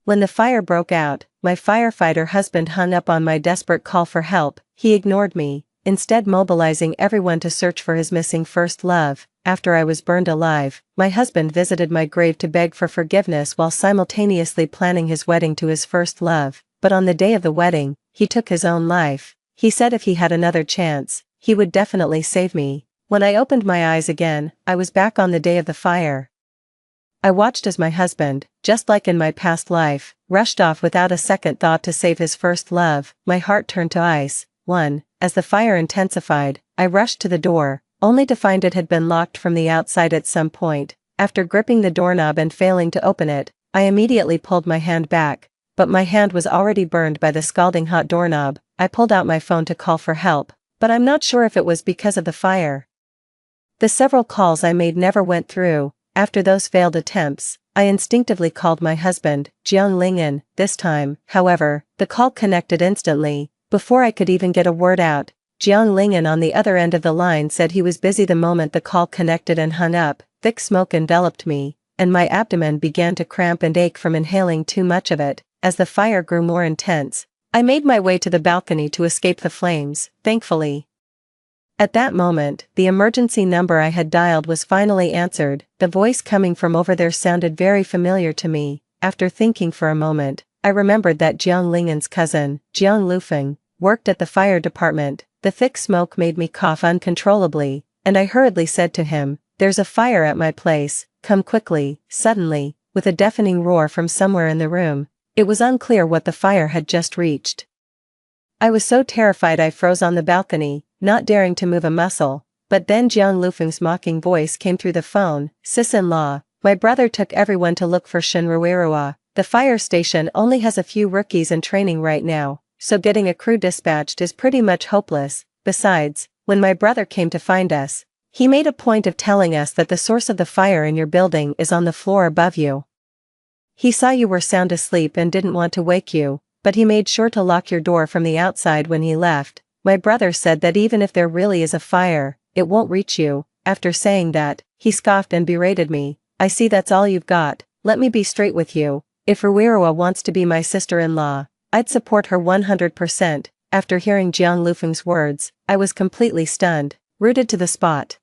When the fire broke out, my firefighter husband hung up on my desperate call for help. He ignored me, instead mobilizing everyone to search for his missing first love. After I was burned alive, my husband visited my grave to beg for forgiveness while simultaneously planning his wedding to his first love. But on the day of the wedding, he took his own life. He said if he had another chance, he would definitely save me. When I opened my eyes again, I was back on the day of the fire. I watched as my husband, just like in my past life, rushed off without a second thought to save his first love. My heart turned to ice. As the fire intensified, I rushed to the door, only to find it had been locked from the outside at some point. After gripping the doorknob and failing to open it, I immediately pulled my hand back, but my hand was already burned by the scalding hot doorknob. I pulled out my phone to call for help, but I'm not sure if it was because of the fire. The several calls I made never went through. After those failed attempts, I instinctively called my husband, Jiang Lingyan. This time, however, the call connected instantly. Before I could even get a word out, Jiang Lingyan on the other end of the line said he was busy the moment the call connected and hung up. Thick smoke enveloped me, and my abdomen began to cramp and ache from inhaling too much of it. As the fire grew more intense, I made my way to the balcony to escape the flames, thankfully. At that moment, the emergency number I had dialed was finally answered. The voice coming from over there sounded very familiar to me. After thinking for a moment, I remembered that Jiang Lingyan's cousin, Jiang Lufeng, worked at the fire department. The thick smoke made me cough uncontrollably, and I hurriedly said to him, "There's a fire at my place, come quickly." Suddenly, with a deafening roar from somewhere in the room, it was unclear what the fire had just reached. I was so terrified I froze on the balcony, not daring to move a muscle. But then Jiang Lufeng's mocking voice came through the phone. "Sis-in-law, my brother took everyone to look for Shinruirua. The fire station only has a few rookies in training right now, so getting a crew dispatched is pretty much hopeless. Besides, when my brother came to find us, he made a point of telling us that the source of the fire in your building is on the floor above you. He saw you were sound asleep and didn't want to wake you, but he made sure to lock your door from the outside when he left. My brother said that even if there really is a fire, it won't reach you." After saying that, he scoffed and berated me. "I see that's all you've got. Let me be straight with you. If Ruirua wants to be my sister-in-law, I'd support her 100%. After hearing Jiang Lufeng's words, I was completely stunned, rooted to the spot.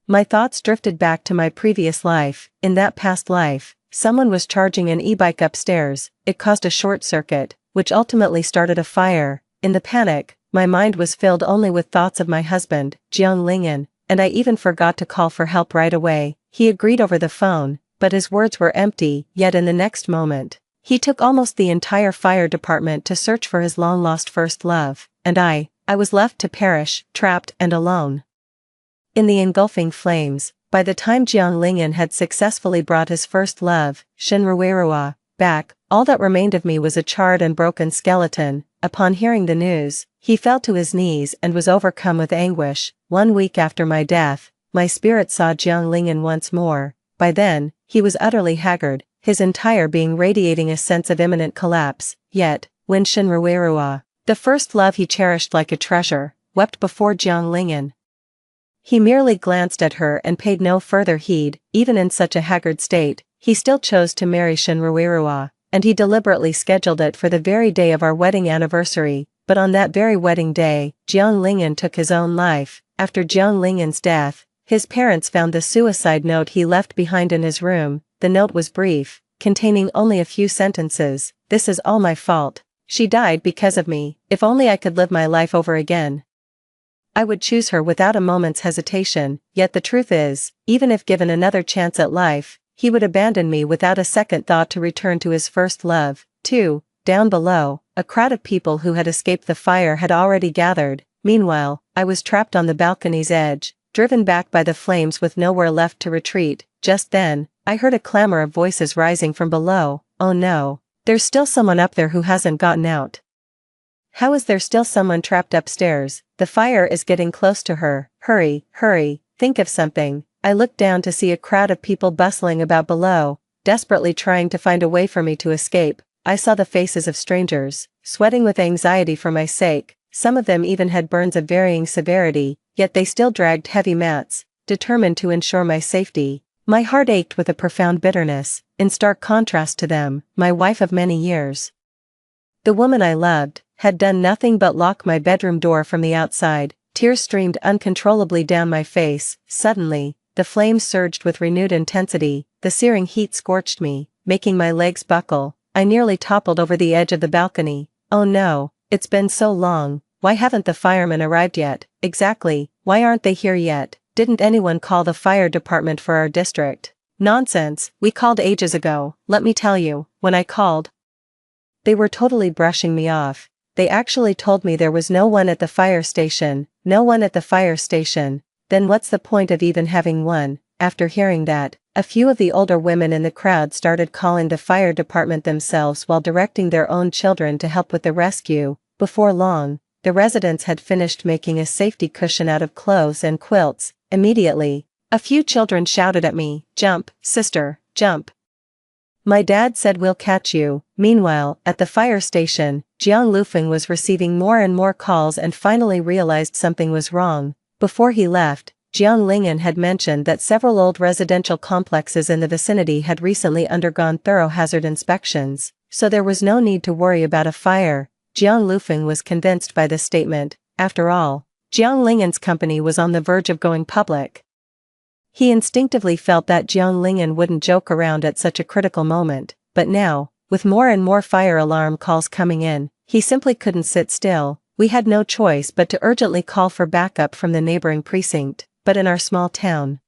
My thoughts drifted back to my previous life. In that past life, someone was charging an e-bike upstairs. It caused a short circuit, which ultimately started a fire. In the panic, my mind was filled only with thoughts of my husband, Jiang Lingyan, and I even forgot to call for help right away. He agreed over the phone, but his words were empty. Yet in the next moment, he took almost the entire fire department to search for his long-lost first love, and I was left to perish, trapped and alone. In the engulfing flames, by the time Jiang Lingyan had successfully brought his first love, Shinruirua, back, all that remained of me was a charred and broken skeleton. Upon hearing the news, he fell to his knees and was overcome with anguish. 1 week after my death, my spirit saw Jiang Lingyan once more. By then, he was utterly haggard, his entire being radiating a sense of imminent collapse. Yet, when Shinruirua, the first love he cherished like a treasure, wept before Jiang Lingyan, he merely glanced at her and paid no further heed. Even in such a haggard state, he still chose to marry Shinruirua, and he deliberately scheduled it for the very day of our wedding anniversary. But on that very wedding day, Jiang Lingyan took his own life. After Jiang Lingyan's death, his parents found the suicide note he left behind in his room. The note was brief, containing only a few sentences. "This is all my fault. She died because of me. If only I could live my life over again, I would choose her without a moment's hesitation." Yet the truth is, even if given another chance at life, he would abandon me without a second thought to return to his first love. 2. Down below, a crowd of people who had escaped the fire had already gathered. Meanwhile, I was trapped on the balcony's edge, driven back by the flames with nowhere left to retreat. Just then, I heard a clamor of voices rising from below. "Oh no, there's still someone up there who hasn't gotten out. How is there still someone trapped upstairs? The fire is getting close to her. Hurry, hurry, think of something." I looked down to see a crowd of people bustling about below, desperately trying to find a way for me to escape. I saw the faces of strangers, sweating with anxiety for my sake. Some of them even had burns of varying severity, yet they still dragged heavy mats, determined to ensure my safety. My heart ached with a profound bitterness, in stark contrast to them, my wife of many years. The woman I loved had done nothing but lock my bedroom door from the outside. Tears streamed uncontrollably down my face. Suddenly, the flames surged with renewed intensity, the searing heat scorched me, making my legs buckle. I nearly toppled over the edge of the balcony. Oh no, it's been so long, why haven't the firemen arrived yet? Exactly, why aren't they here yet? Didn't anyone call the fire department for our district? Nonsense, we called ages ago, let me tell you, when I called. They were totally brushing me off. They actually told me there was no one at the fire station. No one at the fire station. Then what's the point of even having one? After hearing that, a few of the older women in the crowd started calling the fire department themselves while directing their own children to help with the rescue. Before long, the residents had finished making a safety cushion out of clothes and quilts. Immediately, a few children shouted at me, "Jump, sister, jump." My dad said we'll catch you. Meanwhile, at the fire station, Jiang Lufeng was receiving more and more calls and finally realized something was wrong. Before he left, Jiang Lingen had mentioned that several old residential complexes in the vicinity had recently undergone thorough hazard inspections, so there was no need to worry about a fire. Jiang Lufeng was convinced by this statement. After all, Jiang Lingen's company was on the verge of going public. He instinctively felt that Jiang Lingen wouldn't joke around at such a critical moment, but now, with more and more fire alarm calls coming in, he simply couldn't sit still. We had no choice but to urgently call for backup from the neighboring precinct. But in our small town,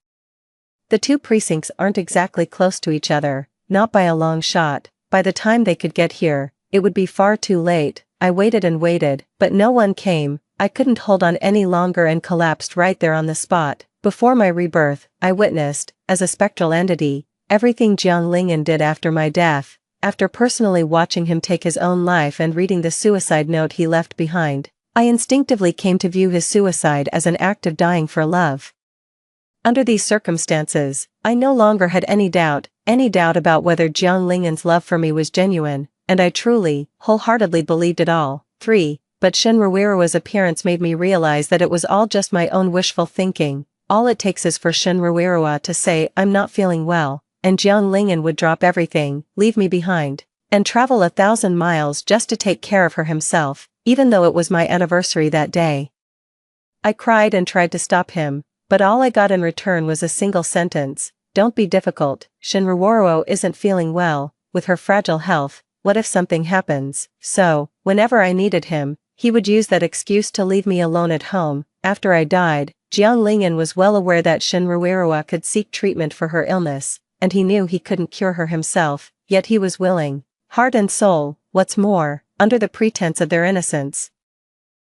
the two precincts aren't exactly close to each other, not by a long shot. By the time they could get here, it would be far too late. I waited and waited, but no one came. I couldn't hold on any longer and collapsed right there on the spot. Before my rebirth, I witnessed, as a spectral entity, everything Jiang Lingen did after my death. After personally watching him take his own life and reading the suicide note he left behind, I instinctively came to view his suicide as an act of dying for love. Under these circumstances, I no longer had any doubt about whether Jiang Lingen's love for me was genuine, and I truly, wholeheartedly believed it all. 3. But Shen Ruirua's appearance made me realize that it was all just my own wishful thinking. All it takes is for Shen Ruirua to say, "I'm not feeling well," and Jiang Lingen would drop everything, leave me behind, and travel 1,000 miles just to take care of her himself, even though it was my anniversary that day. I cried and tried to stop him, but all I got in return was a single sentence: "Don't be difficult, Shen Ruirua isn't feeling well, with her fragile health, what if something happens?" So, whenever I needed him, he would use that excuse to leave me alone at home. After I died, Jiang Lingen was well aware that Shen Ruirua could seek treatment for her illness, and he knew he couldn't cure her himself, yet he was willing, heart and soul. What's more, under the pretense of their innocence,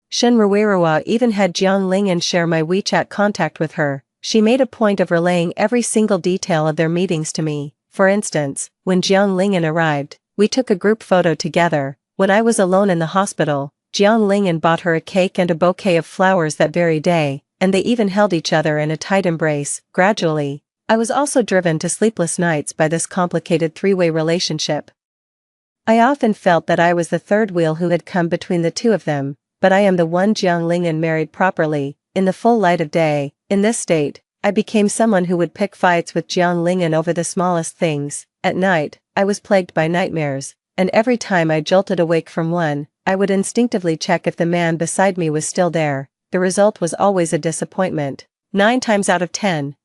Shen Ruirua even had Jiang Lingen share my WeChat contact with her. She made a point of relaying every single detail of their meetings to me. For instance, when Jiang Lingen arrived, we took a group photo together. When I was alone in the hospital, Jiang Lingen bought her a cake and a bouquet of flowers that very day, and they even held each other in a tight embrace. Gradually, I was also driven to sleepless nights by this complicated three-way relationship. I often felt that I was the third wheel who had come between the two of them, but I am the one Jiang Lingen married properly, in the full light of day. In this state, I became someone who would pick fights with Jiang Lingen over the smallest things. At night, I was plagued by nightmares, and every time I jolted awake from one, I would instinctively check if the man beside me was still there. The result was always a disappointment. 9 times out of 10.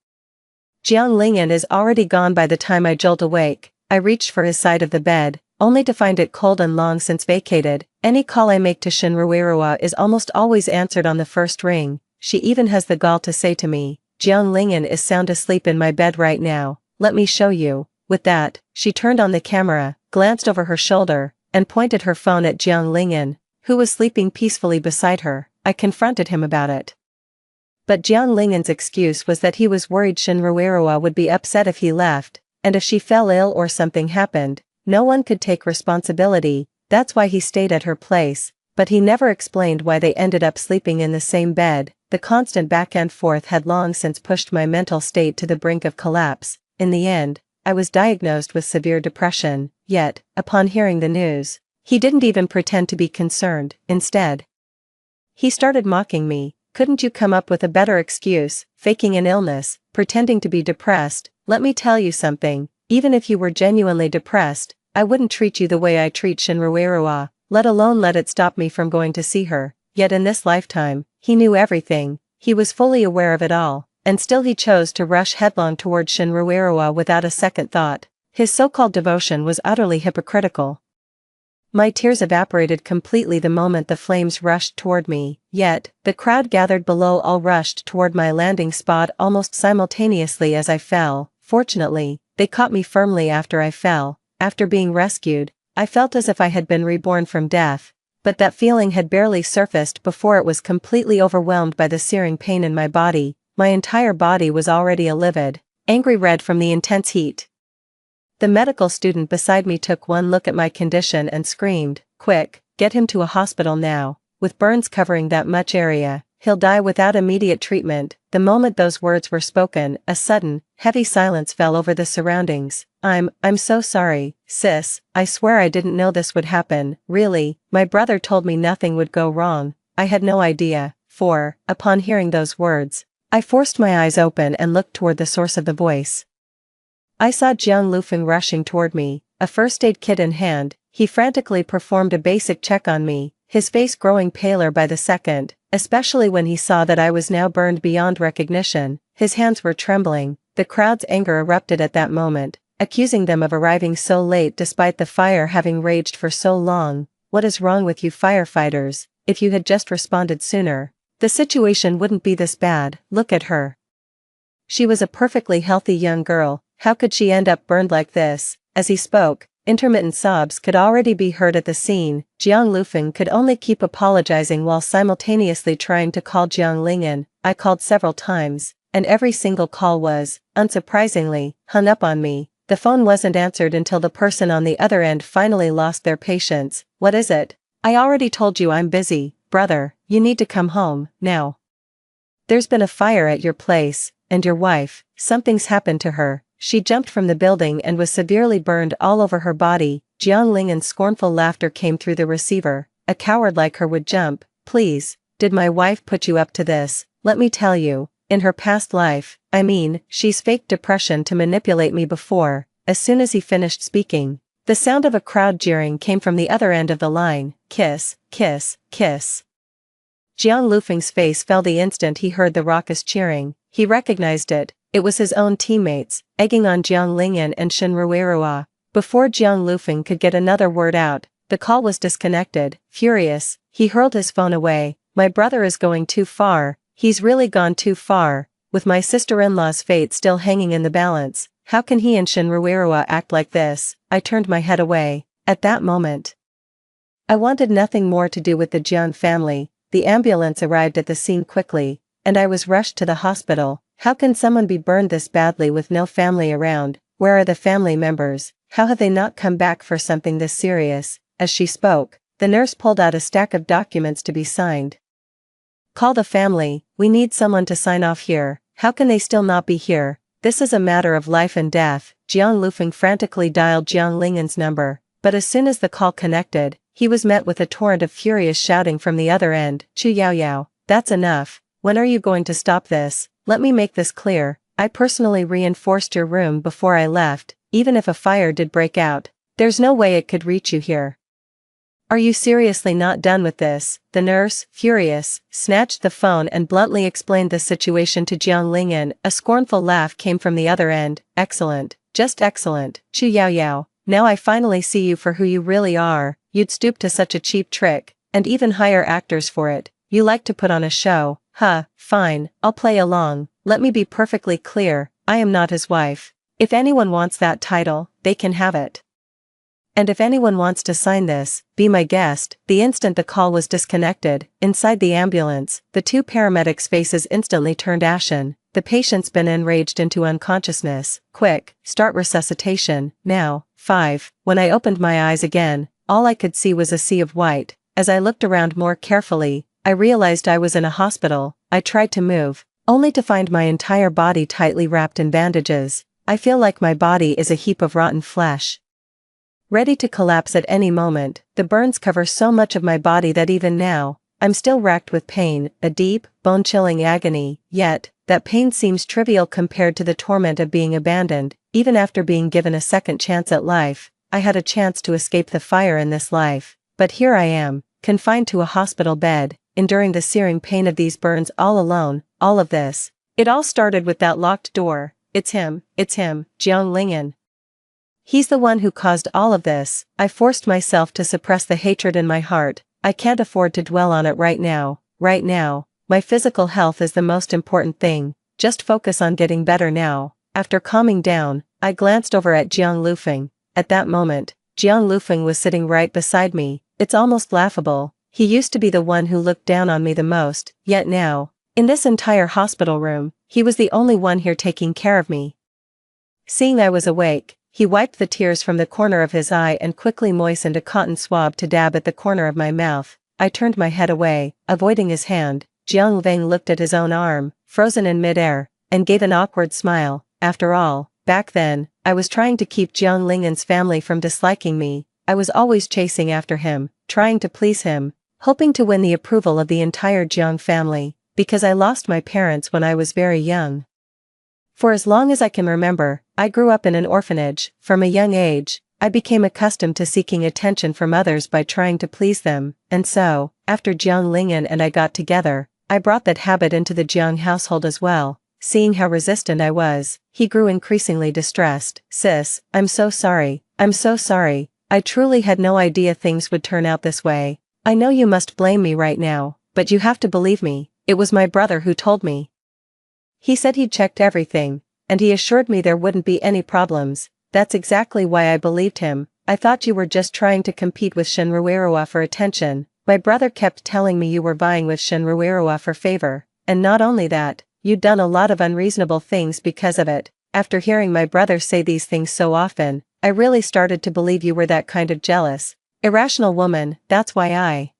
Jiang Lingen is already gone by the time I jolt awake. I reached for his side of the bed, only to find it cold and long since vacated. Any call I make to Shen Ruirua is almost always answered on the first ring. She even has the gall to say to me, "Jiang Lingen is sound asleep in my bed right now, let me show you." With that, she turned on the camera, glanced over her shoulder, and pointed her phone at Jiang Lingen, who was sleeping peacefully beside her. I confronted him about it. But Jiang Lingen's excuse was that he was worried Shen Ruirua would be upset if he left, and if she fell ill or something happened, no one could take responsibility. That's why he stayed at her place, but he never explained why they ended up sleeping in the same bed. The constant back and forth had long since pushed my mental state to the brink of collapse. In the end, I was diagnosed with severe depression, yet, upon hearing the news, he didn't even pretend to be concerned. Instead, he started mocking me. "Couldn't you come up with a better excuse, faking an illness, pretending to be depressed, let me tell you something, even if you were genuinely depressed, I wouldn't treat you the way I treat Shinruerua, let alone let it stop me from going to see her. Yet in this lifetime, he knew everything, he was fully aware of it all, and still he chose to rush headlong toward Shinruerua without a second thought. His so-called devotion was utterly hypocritical. My tears evaporated completely the moment the flames rushed toward me, yet, the crowd gathered below all rushed toward my landing spot almost simultaneously as I fell. Fortunately, they caught me firmly after I fell. After being rescued, I felt as if I had been reborn from death, but that feeling had barely surfaced before it was completely overwhelmed by the searing pain in my body. My entire body was already a livid, angry red from the intense heat. The medical student beside me took one look at my condition and screamed, "Quick, get him to a hospital now. With burns covering that much area, he'll die without immediate treatment." The moment those words were spoken, a sudden, heavy silence fell over the surroundings. I'm so sorry, sis, I swear I didn't know this would happen, really, my brother told me nothing would go wrong, I had no idea, upon hearing those words, I forced my eyes open and looked toward the source of the voice. I saw Jiang Lufeng rushing toward me, a first aid kit in hand. He frantically performed a basic check on me, his face growing paler by the second, especially when he saw that I was now burned beyond recognition. His hands were trembling. The crowd's anger erupted at that moment, accusing them of arriving so late despite the fire having raged for so long. What is wrong with you firefighters? If you had just responded sooner, the situation wouldn't be this bad. Look at her. She was a perfectly healthy young girl. How could she end up burned like this? As he spoke, intermittent sobs could already be heard at the scene. Jiang Lufeng could only keep apologizing while simultaneously trying to call Jiang Lingyan. I called several times, and every single call was, unsurprisingly, hung up on me. The phone wasn't answered until the person on the other end finally lost their patience. What is it? I already told you I'm busy, brother, you need to come home, now. There's been a fire at your place, and your wife, something's happened to her. She jumped from the building and was severely burned all over her body. Jiang Lingyan's scornful laughter came through the receiver. A coward like her would jump. Please, did my wife put you up to this? Let me tell you, in her past life, she's faked depression to manipulate me before. As soon as he finished speaking, the sound of a crowd jeering came from the other end of the line. Kiss, kiss, kiss. Jiang Lufeng's face fell the instant he heard the raucous cheering. He recognized it. It was his own teammates, egging on Jiang Lingyan and Shinruerua. Before Jiang Lufeng could get another word out, the call was disconnected. Furious, he hurled his phone away. My brother is going too far, he's really gone too far. With my sister-in-law's fate still hanging in the balance, how can he and Shinruerua act like this? I turned my head away. At that moment, I wanted nothing more to do with the Jiang family. The ambulance arrived at the scene quickly, and I was rushed to the hospital. How can someone be burned this badly with no family around? Where are the family members? How have they not come back for something this serious? As she spoke, the nurse pulled out a stack of documents to be signed. Call the family, we need someone to sign off here. How can they still not be here? This is a matter of life and death. Jiang Lufeng frantically dialed Jiang Lingyan's number, but as soon as the call connected, he was met with a torrent of furious shouting from the other end. Chu Yao Yao, that's enough. When are you going to stop this? Let me make this clear, I personally reinforced your room before I left. Even if a fire did break out, there's no way it could reach you here. Are you seriously not done with this? The nurse, furious, snatched the phone and bluntly explained the situation to Jiang Lingyan. A scornful laugh came from the other end. Excellent, just excellent, Chu Yao Yao, now I finally see you for who you really are. You'd stoop to such a cheap trick, and even hire actors for it. You like to put on a show. Fine, I'll play along. Let me be perfectly clear, I am not his wife. If anyone wants that title, they can have it. And if anyone wants to sign this, be my guest. The instant the call was disconnected, inside the ambulance, the two paramedics' faces instantly turned ashen. The patient's been enraged into unconsciousness. Quick, start resuscitation, now. 5. When I opened my eyes again, all I could see was a sea of white. As I looked around more carefully, I realized I was in a hospital. I tried to move, only to find my entire body tightly wrapped in bandages. I feel like my body is a heap of rotten flesh, ready to collapse at any moment. The burns cover so much of my body that even now, I'm still racked with pain, a deep, bone-chilling agony. Yet, that pain seems trivial compared to the torment of being abandoned. Even after being given a second chance at life, I had a chance to escape the fire in this life, but here I am, confined to a hospital bed, enduring the searing pain of these burns all alone. All of this. It all started with that locked door. It's him, Jiang Lingyan. He's the one who caused all of this. I forced myself to suppress the hatred in my heart. I can't afford to dwell on it right now. Right now, my physical health is the most important thing. Just focus on getting better now. After calming down, I glanced over at Jiang Lufeng. At that moment, Jiang Lufeng was sitting right beside me. It's almost laughable. He used to be the one who looked down on me the most, yet now, in this entire hospital room, he was the only one here taking care of me. Seeing I was awake, he wiped the tears from the corner of his eye and quickly moistened a cotton swab to dab at the corner of my mouth. I turned my head away, avoiding his hand. Jiang Lufeng looked at his own arm, frozen in midair, and gave an awkward smile. After all, back then, I was trying to keep Jiang Lingyan's family from disliking me. I was always chasing after him, trying to please him, hoping to win the approval of the entire Jiang family, because I lost my parents when I was very young. For as long as I can remember, I grew up in an orphanage. From a young age, I became accustomed to seeking attention from others by trying to please them, and so, after Jiang Lingyan and I got together, I brought that habit into the Jiang household as well. Seeing how resistant I was, he grew increasingly distressed. Sis, I'm so sorry. I truly had no idea things would turn out this way. I know you must blame me right now, but you have to believe me, it was my brother who told me. He said he'd checked everything, and he assured me there wouldn't be any problems. That's exactly why I believed him. I thought you were just trying to compete with Shenruerua for attention. My brother kept telling me you were vying with Shenruerua for favor, and not only that, you'd done a lot of unreasonable things because of it. After hearing my brother say these things so often, I really started to believe you were that kind of jealous, irrational woman. That's why I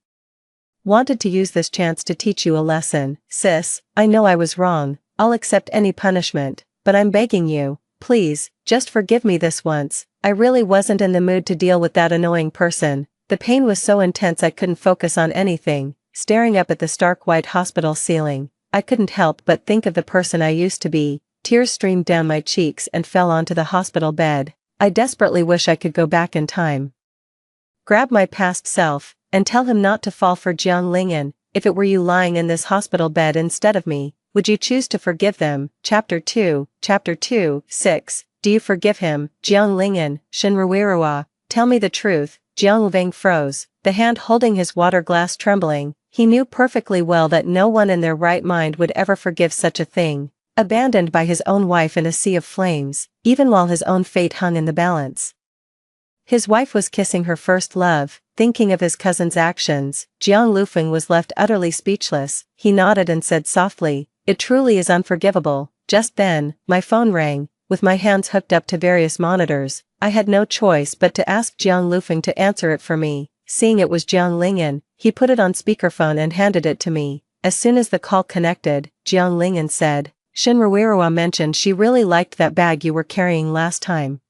wanted to use this chance to teach you a lesson. Sis, I know I was wrong. I'll accept any punishment, but I'm begging you, please, just forgive me this once. I really wasn't in the mood to deal with that annoying person. The pain was so intense I couldn't focus on anything. Staring up at the stark white hospital ceiling, I couldn't help but think of the person I used to be. Tears streamed down my cheeks and fell onto the hospital bed. I desperately wish I could go back in time, grab my past self, and tell him not to fall for Jiang Lingyan. If it were you lying in this hospital bed instead of me, would you choose to forgive them? Chapter 2, 6. Do you forgive him, Jiang Lingyan, Shenruerua? Tell me the truth. Jiang Lufeng froze, the hand holding his water glass trembling. He knew perfectly well that no one in their right mind would ever forgive such a thing. Abandoned by his own wife in a sea of flames, even while his own fate hung in the balance. His wife was kissing her first love. Thinking of his cousin's actions, Jiang Lufeng was left utterly speechless. He nodded and said softly, "It truly is unforgivable." Just then, my phone rang. With my hands hooked up to various monitors, I had no choice but to ask Jiang Lufeng to answer it for me. Seeing it was Jiang Lingyan, he put it on speakerphone and handed it to me. As soon as the call connected, Jiang Lingyan said, "Shenruerua mentioned she really liked that bag you were carrying last time.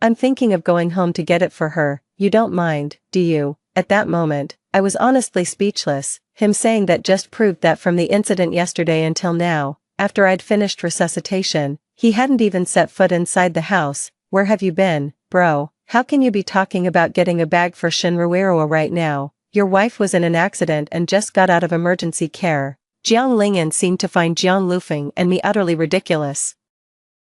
I'm thinking of going home to get it for her. You don't mind, do you?" At that moment, I was honestly speechless. Him saying that just proved that from the incident yesterday until now, after I'd finished resuscitation, he hadn't even set foot inside the house. Where have you been, bro? How can you be talking about getting a bag for Shenruerua right now? Your wife was in an accident and just got out of emergency care. Jiang Lingyan seemed to find Jiang Lufeng and me utterly ridiculous.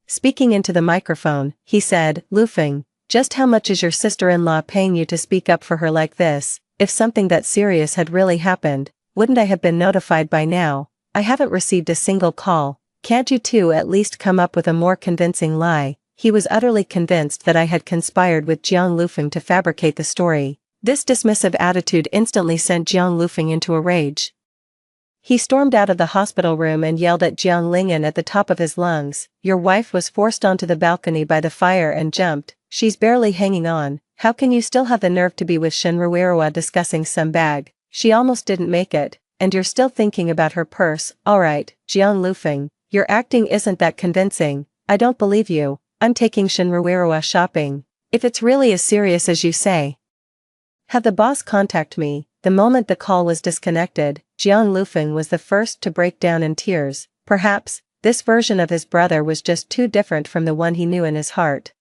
Speaking into the microphone, he said, "Lufeng, just how much is your sister-in-law paying you to speak up for her like this? If something that serious had really happened, wouldn't I have been notified by now? I haven't received a single call. Can't you two at least come up with a more convincing lie?" He was utterly convinced that I had conspired with Jiang Lufeng to fabricate the story. This dismissive attitude instantly sent Jiang Lufeng into a rage. He stormed out of the hospital room and yelled at Jiang Lingyan at the top of his lungs, "Your wife was forced onto the balcony by the fire and jumped. She's barely hanging on. How can you still have the nerve to be with Shenruerua discussing some bag? She almost didn't make it, and you're still thinking about her purse." Alright, Jiang Lufeng, your acting isn't that convincing. I don't believe you. I'm taking Shenruerua shopping. If it's really as serious as you say, have the boss contact me. The moment the call was disconnected, Jiang Lufeng was the first to break down in tears. Perhaps, this version of his brother was just too different from the one he knew in his heart.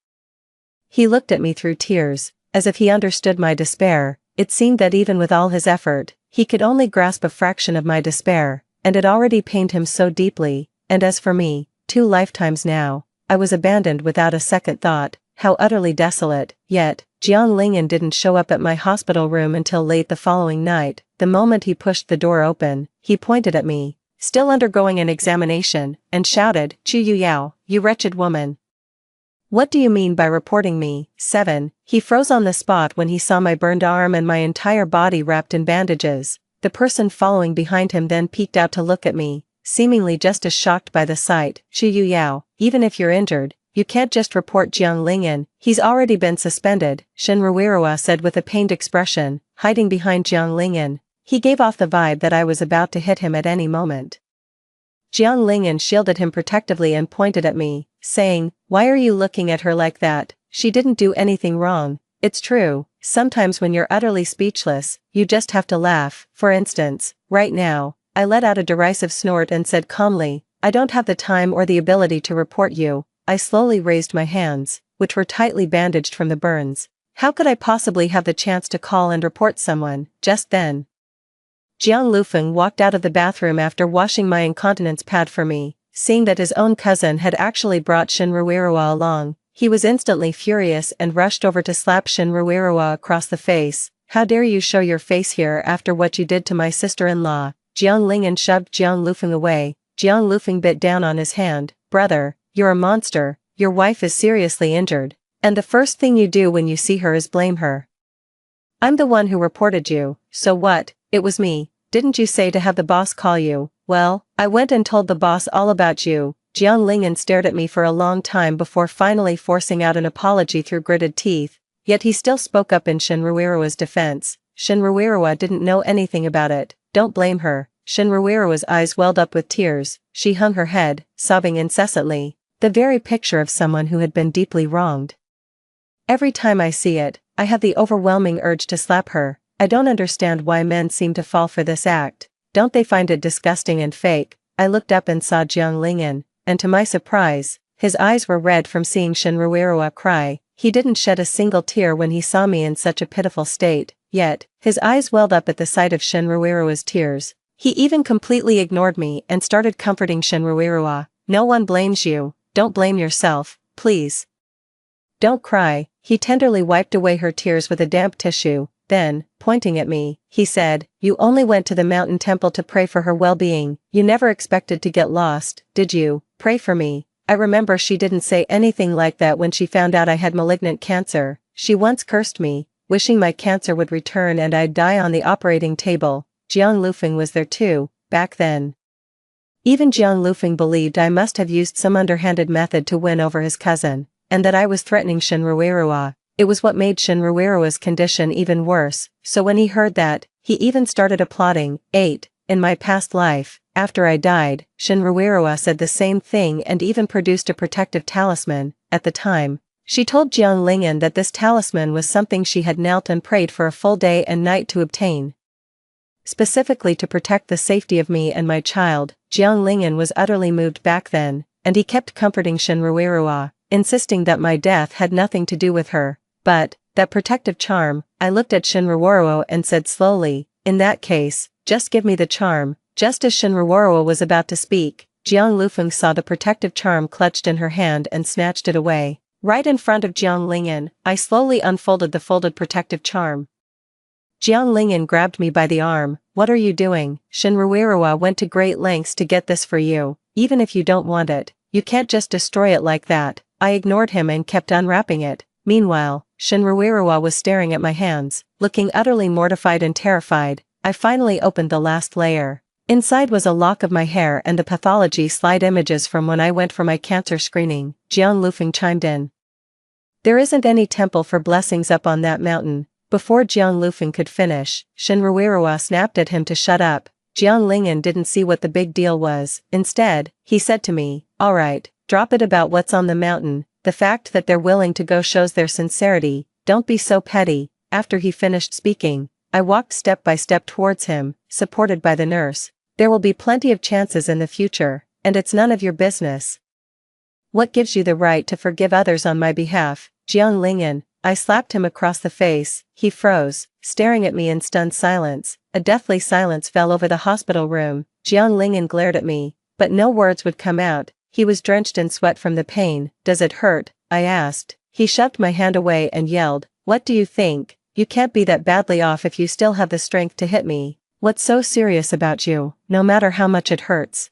He looked at me through tears, as if he understood my despair. It seemed that even with all his effort, he could only grasp a fraction of my despair, and it already pained him so deeply. And as for me, 2 lifetimes now, I was abandoned without a second thought. How utterly desolate. Yet, Jiang Lingyan didn't show up at my hospital room until late the following night. The moment he pushed the door open, he pointed at me, still undergoing an examination, and shouted, "Chu Yuyao, you wretched woman. What do you mean by reporting me?" 7. He froze on the spot when he saw my burned arm and my entire body wrapped in bandages. The person following behind him then peeked out to look at me, seemingly just as shocked by the sight. "Chu Yuyao, even if you're injured, you can't just report Jiang Lingyan. He's already been suspended," Shin Ruiroa said with a pained expression, hiding behind Jiang Lingyan. He gave off the vibe that I was about to hit him at any moment. Jiang Lingyan shielded him protectively and pointed at me, saying, "Why are you looking at her like that? She didn't do anything wrong." It's true, sometimes when you're utterly speechless, you just have to laugh. For instance, right now, I let out a derisive snort and said calmly, "I don't have the time or the ability to report you." I slowly raised my hands, which were tightly bandaged from the burns. How could I possibly have the chance to call and report someone? Just then, Jiang Lufeng walked out of the bathroom after washing my incontinence pad for me. Seeing that his own cousin had actually brought Shin Ruiroa along, he was instantly furious and rushed over to slap Shin Ruiroa across the face. "How dare you show your face here after what you did to my sister-in-law?" Jiang Lingyan shoved Jiang Lufeng away. Jiang Lufeng bit down on his hand. "Brother, you're a monster. Your wife is seriously injured, and the first thing you do when you see her is blame her. I'm the one who reported you, so what? It was me. Didn't you say to have the boss call you?" "Well, I went and told the boss all about you." Jiang Lingyan stared at me for a long time before finally forcing out an apology through gritted teeth, yet he still spoke up in Shin Ruiroa's defense. "Shin Ruiroa didn't know anything about it. Don't blame her." Shin Ruiroa's eyes welled up with tears. She hung her head, sobbing incessantly. The very picture of someone who had been deeply wronged. Every time I see it, I have the overwhelming urge to slap her. I don't understand why men seem to fall for this act. Don't they find it disgusting and fake? I looked up and saw Jiang Lingyan, and to my surprise, his eyes were red from seeing Shin Ruiroa cry. He didn't shed a single tear when he saw me in such a pitiful state, yet, his eyes welled up at the sight of Shin Ruiroa's tears. He even completely ignored me and started comforting Shin Ruiroa. "No one blames you. Don't blame yourself, please. Don't cry." He tenderly wiped away her tears with a damp tissue. Then, pointing at me, he said, "You only went to the mountain temple to pray for her well-being. You never expected to get lost, did you? Pray for me." I remember she didn't say anything like that when she found out I had malignant cancer. She once cursed me, wishing my cancer would return and I'd die on the operating table. Jiang Lufeng was there too, back then. Even Jiang Lufeng believed I must have used some underhanded method to win over his cousin, and that I was threatening Shin Ruiroa. It was what made Shin Ruiroa's condition even worse, so when he heard that, he even started applauding. 8. In my past life, after I died, Shin Ruiroa said the same thing and even produced a protective talisman. At the time, she told Jiang Lingyan that this talisman was something she had knelt and prayed for a full day and night to obtain, specifically to protect the safety of me and my child. Jiang Lingyan was utterly moved back then, and he kept comforting Shin Ruiroa, insisting that my death had nothing to do with her. But, that protective charm, I looked at Shin Ruiroa and said slowly, "In that case, just give me the charm." Just as Shin Ruiroa was about to speak, Jiang Lufeng saw the protective charm clutched in her hand and snatched it away. Right in front of Jiang Lingyan, I slowly unfolded the folded protective charm. Jiang Lingyan grabbed me by the arm. "What are you doing? Shin Ruiroa went to great lengths to get this for you. Even if you don't want it, you can't just destroy it like that." I ignored him and kept unwrapping it. Meanwhile, Shin Ruiroa was staring at my hands, looking utterly mortified and terrified. I finally opened the last layer. Inside was a lock of my hair and the pathology slide images from when I went for my cancer screening. Jiang Lufeng chimed in. "There isn't any temple for blessings up on that mountain." Before Jiang Lufeng could finish, Shin Ruiroa snapped at him to shut up. Jiang Lingyan didn't see what the big deal was. Instead, he said to me, "All right, drop it about what's on the mountain. The fact that they're willing to go shows their sincerity. Don't be so petty." After he finished speaking, I walked step by step towards him, supported by the nurse. "There will be plenty of chances in the future, and it's none of your business. What gives you the right to forgive others on my behalf, Jiang Lingyan? I slapped him across the face. He froze, staring at me in stunned silence. A deathly silence fell over the hospital room. Jiang Lingyan glared at me, but no words would come out. He was drenched in sweat from the pain. Does it hurt? I asked. He shoved my hand away and yelled, "What do you think? You can't be that badly off if you still have the strength to hit me. What's so serious about you, no matter how much it hurts?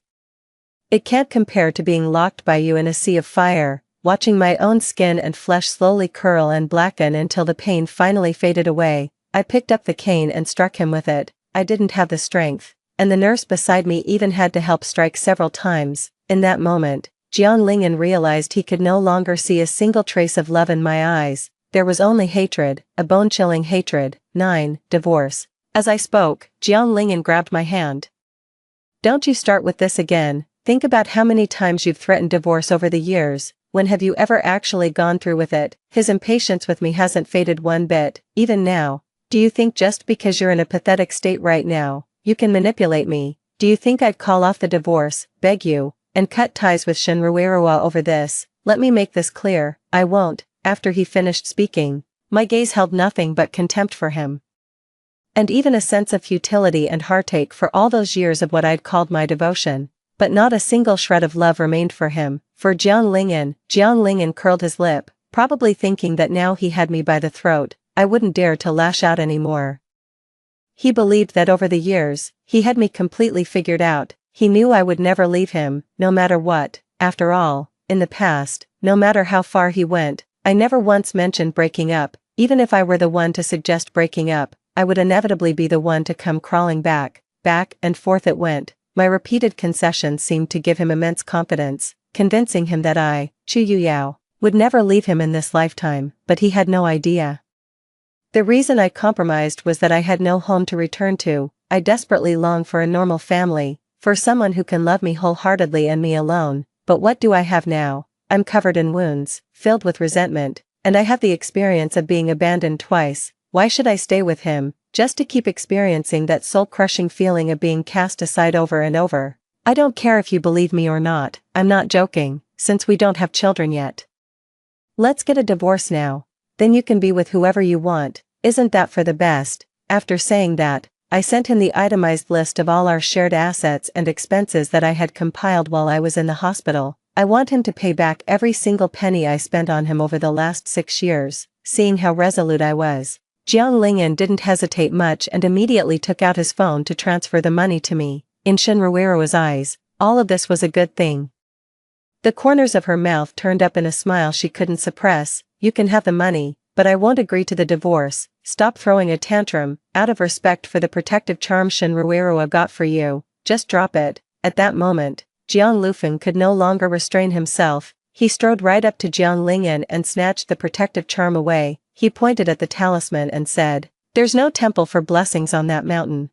It can't compare to being locked by you in a sea of fire, watching my own skin and flesh slowly curl and blacken until the pain finally faded away." I picked up the cane and struck him with it. I didn't have the strength, and the nurse beside me even had to help strike several times. In that moment, Jiang Lingyan realized he could no longer see a single trace of love in my eyes. There was only hatred, a bone-chilling hatred. 9. Divorce. As I spoke, Jiang Lingyan grabbed my hand. "Don't you start with this again. Think about how many times you've threatened divorce over the years. When have you ever actually gone through with it?" His impatience with me hasn't faded one bit, even now. "Do you think just because you're in a pathetic state right now, you can manipulate me? Do you think I'd call off the divorce, beg you, and cut ties with Shinruerua over this? Let me make this clear, I won't." After he finished speaking, my gaze held nothing but contempt for him, and even a sense of futility and heartache for all those years of what I'd called my devotion. But not a single shred of love remained for him. For Jiang Lingyan curled his lip, probably thinking that now he had me by the throat, I wouldn't dare to lash out anymore. He believed that over the years, he had me completely figured out. He knew I would never leave him, no matter what. After all, in the past, no matter how far he went, I never once mentioned breaking up. Even if I were the one to suggest breaking up, I would inevitably be the one to come crawling back. Back and forth it went. My repeated concessions seemed to give him immense confidence, convincing him that I, Chu Yuyao, would never leave him in this lifetime, but he had no idea. The reason I compromised was that I had no home to return to. I desperately long for a normal family, for someone who can love me wholeheartedly and me alone. But what do I have now? I'm covered in wounds, filled with resentment, and I have the experience of being abandoned twice. Why should I stay with him, just to keep experiencing that soul-crushing feeling of being cast aside over and over? I don't care if you believe me or not, I'm not joking, since we don't have children yet. Let's get a divorce now. Then you can be with whoever you want. Isn't that for the best? After saying that, I sent him the itemized list of all our shared assets and expenses that I had compiled while I was in the hospital. I want him to pay back every single penny I spent on him over the last 6 years. Seeing how resolute I was, Jiang Lingyan didn't hesitate much and immediately took out his phone to transfer the money to me. In Shinruerua's eyes, all of this was a good thing. The corners of her mouth turned up in a smile she couldn't suppress. "You can have the money, but I won't agree to the divorce. Stop throwing a tantrum. Out of respect for the protective charm Shinruerua got for you, just drop it." At that moment, Jiang Lufeng could no longer restrain himself. He strode right up to Jiang Lingyan and snatched the protective charm away. He pointed at the talisman and said, "There's no temple for blessings on that mountain.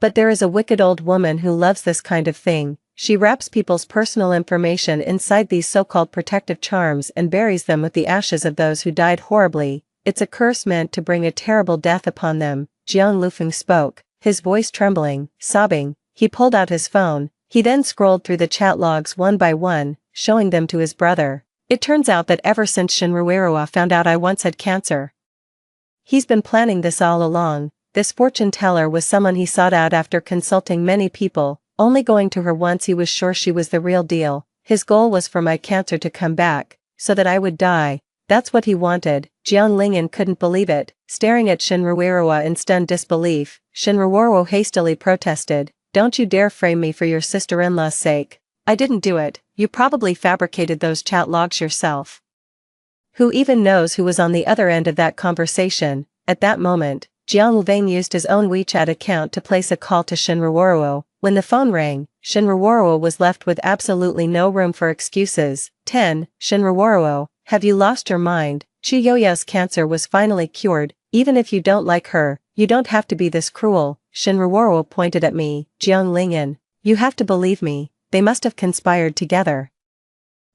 But there is a wicked old woman who loves this kind of thing. She wraps people's personal information inside these so-called protective charms and buries them with the ashes of those who died horribly. It's a curse meant to bring a terrible death upon them." Jiang Lufeng spoke, his voice trembling, sobbing. He pulled out his phone. He then scrolled through the chat logs one by one, showing them to his brother. "It turns out that ever since Shinruerua found out I once had cancer, he's been planning this all along. This fortune teller was someone he sought out after consulting many people, only going to her once he was sure she was the real deal. His goal was for my cancer to come back, so that I would die. That's what he wanted." Jiang Lingyan couldn't believe it, staring at Shinruerua in stunned disbelief. Shinruerua hastily protested, "Don't you dare frame me for your sister-in-law's sake. I didn't do it. You probably fabricated those chat logs yourself. Who even knows who was on the other end of that conversation?" At that moment, Jiang Lufeng used his own WeChat account to place a call to Shinruerua. When the phone rang, Shinruerua was left with absolutely no room for excuses. 10. Shinruerua, have you lost your mind? Chu Yoyao's cancer was finally cured. Even if you don't like her, you don't have to be this cruel. Shinruerua pointed at me. "Jiang Lingyan, you have to believe me. They must have conspired together.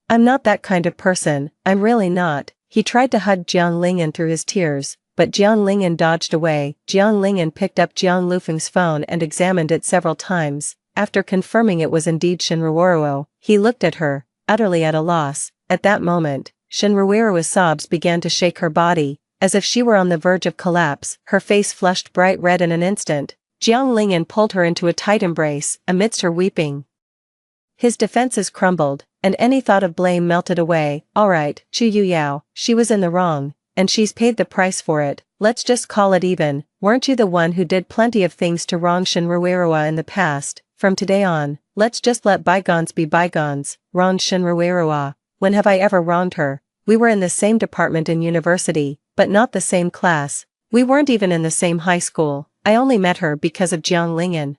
I'm not that kind of person, I'm really not." He tried to hug Jiang Lingyan through his tears, but Jiang Lingyan dodged away. Jiang Lingyan picked up Jiang Lufeng's phone and examined it several times. After confirming it was indeed Shinruoruo, he looked at her, utterly at a loss. At that moment, Shinruoruo's sobs began to shake her body, as if she were on the verge of collapse. Her face flushed bright red in an instant. Jiang Lingyan pulled her into a tight embrace, amidst her weeping. His defenses crumbled, and any thought of blame melted away. Alright, Chu Yuyao, she was in the wrong, and she's paid the price for it. Let's just call it even. Weren't you the one who did plenty of things to wrong Shinruoruo in the past? From today on, let's just let bygones be bygones. Wronged Shinruoruo. When have I ever wronged her? We were in the same department in university, but not the same class. We weren't even in the same high school. I only met her because of Jiang Lingyan.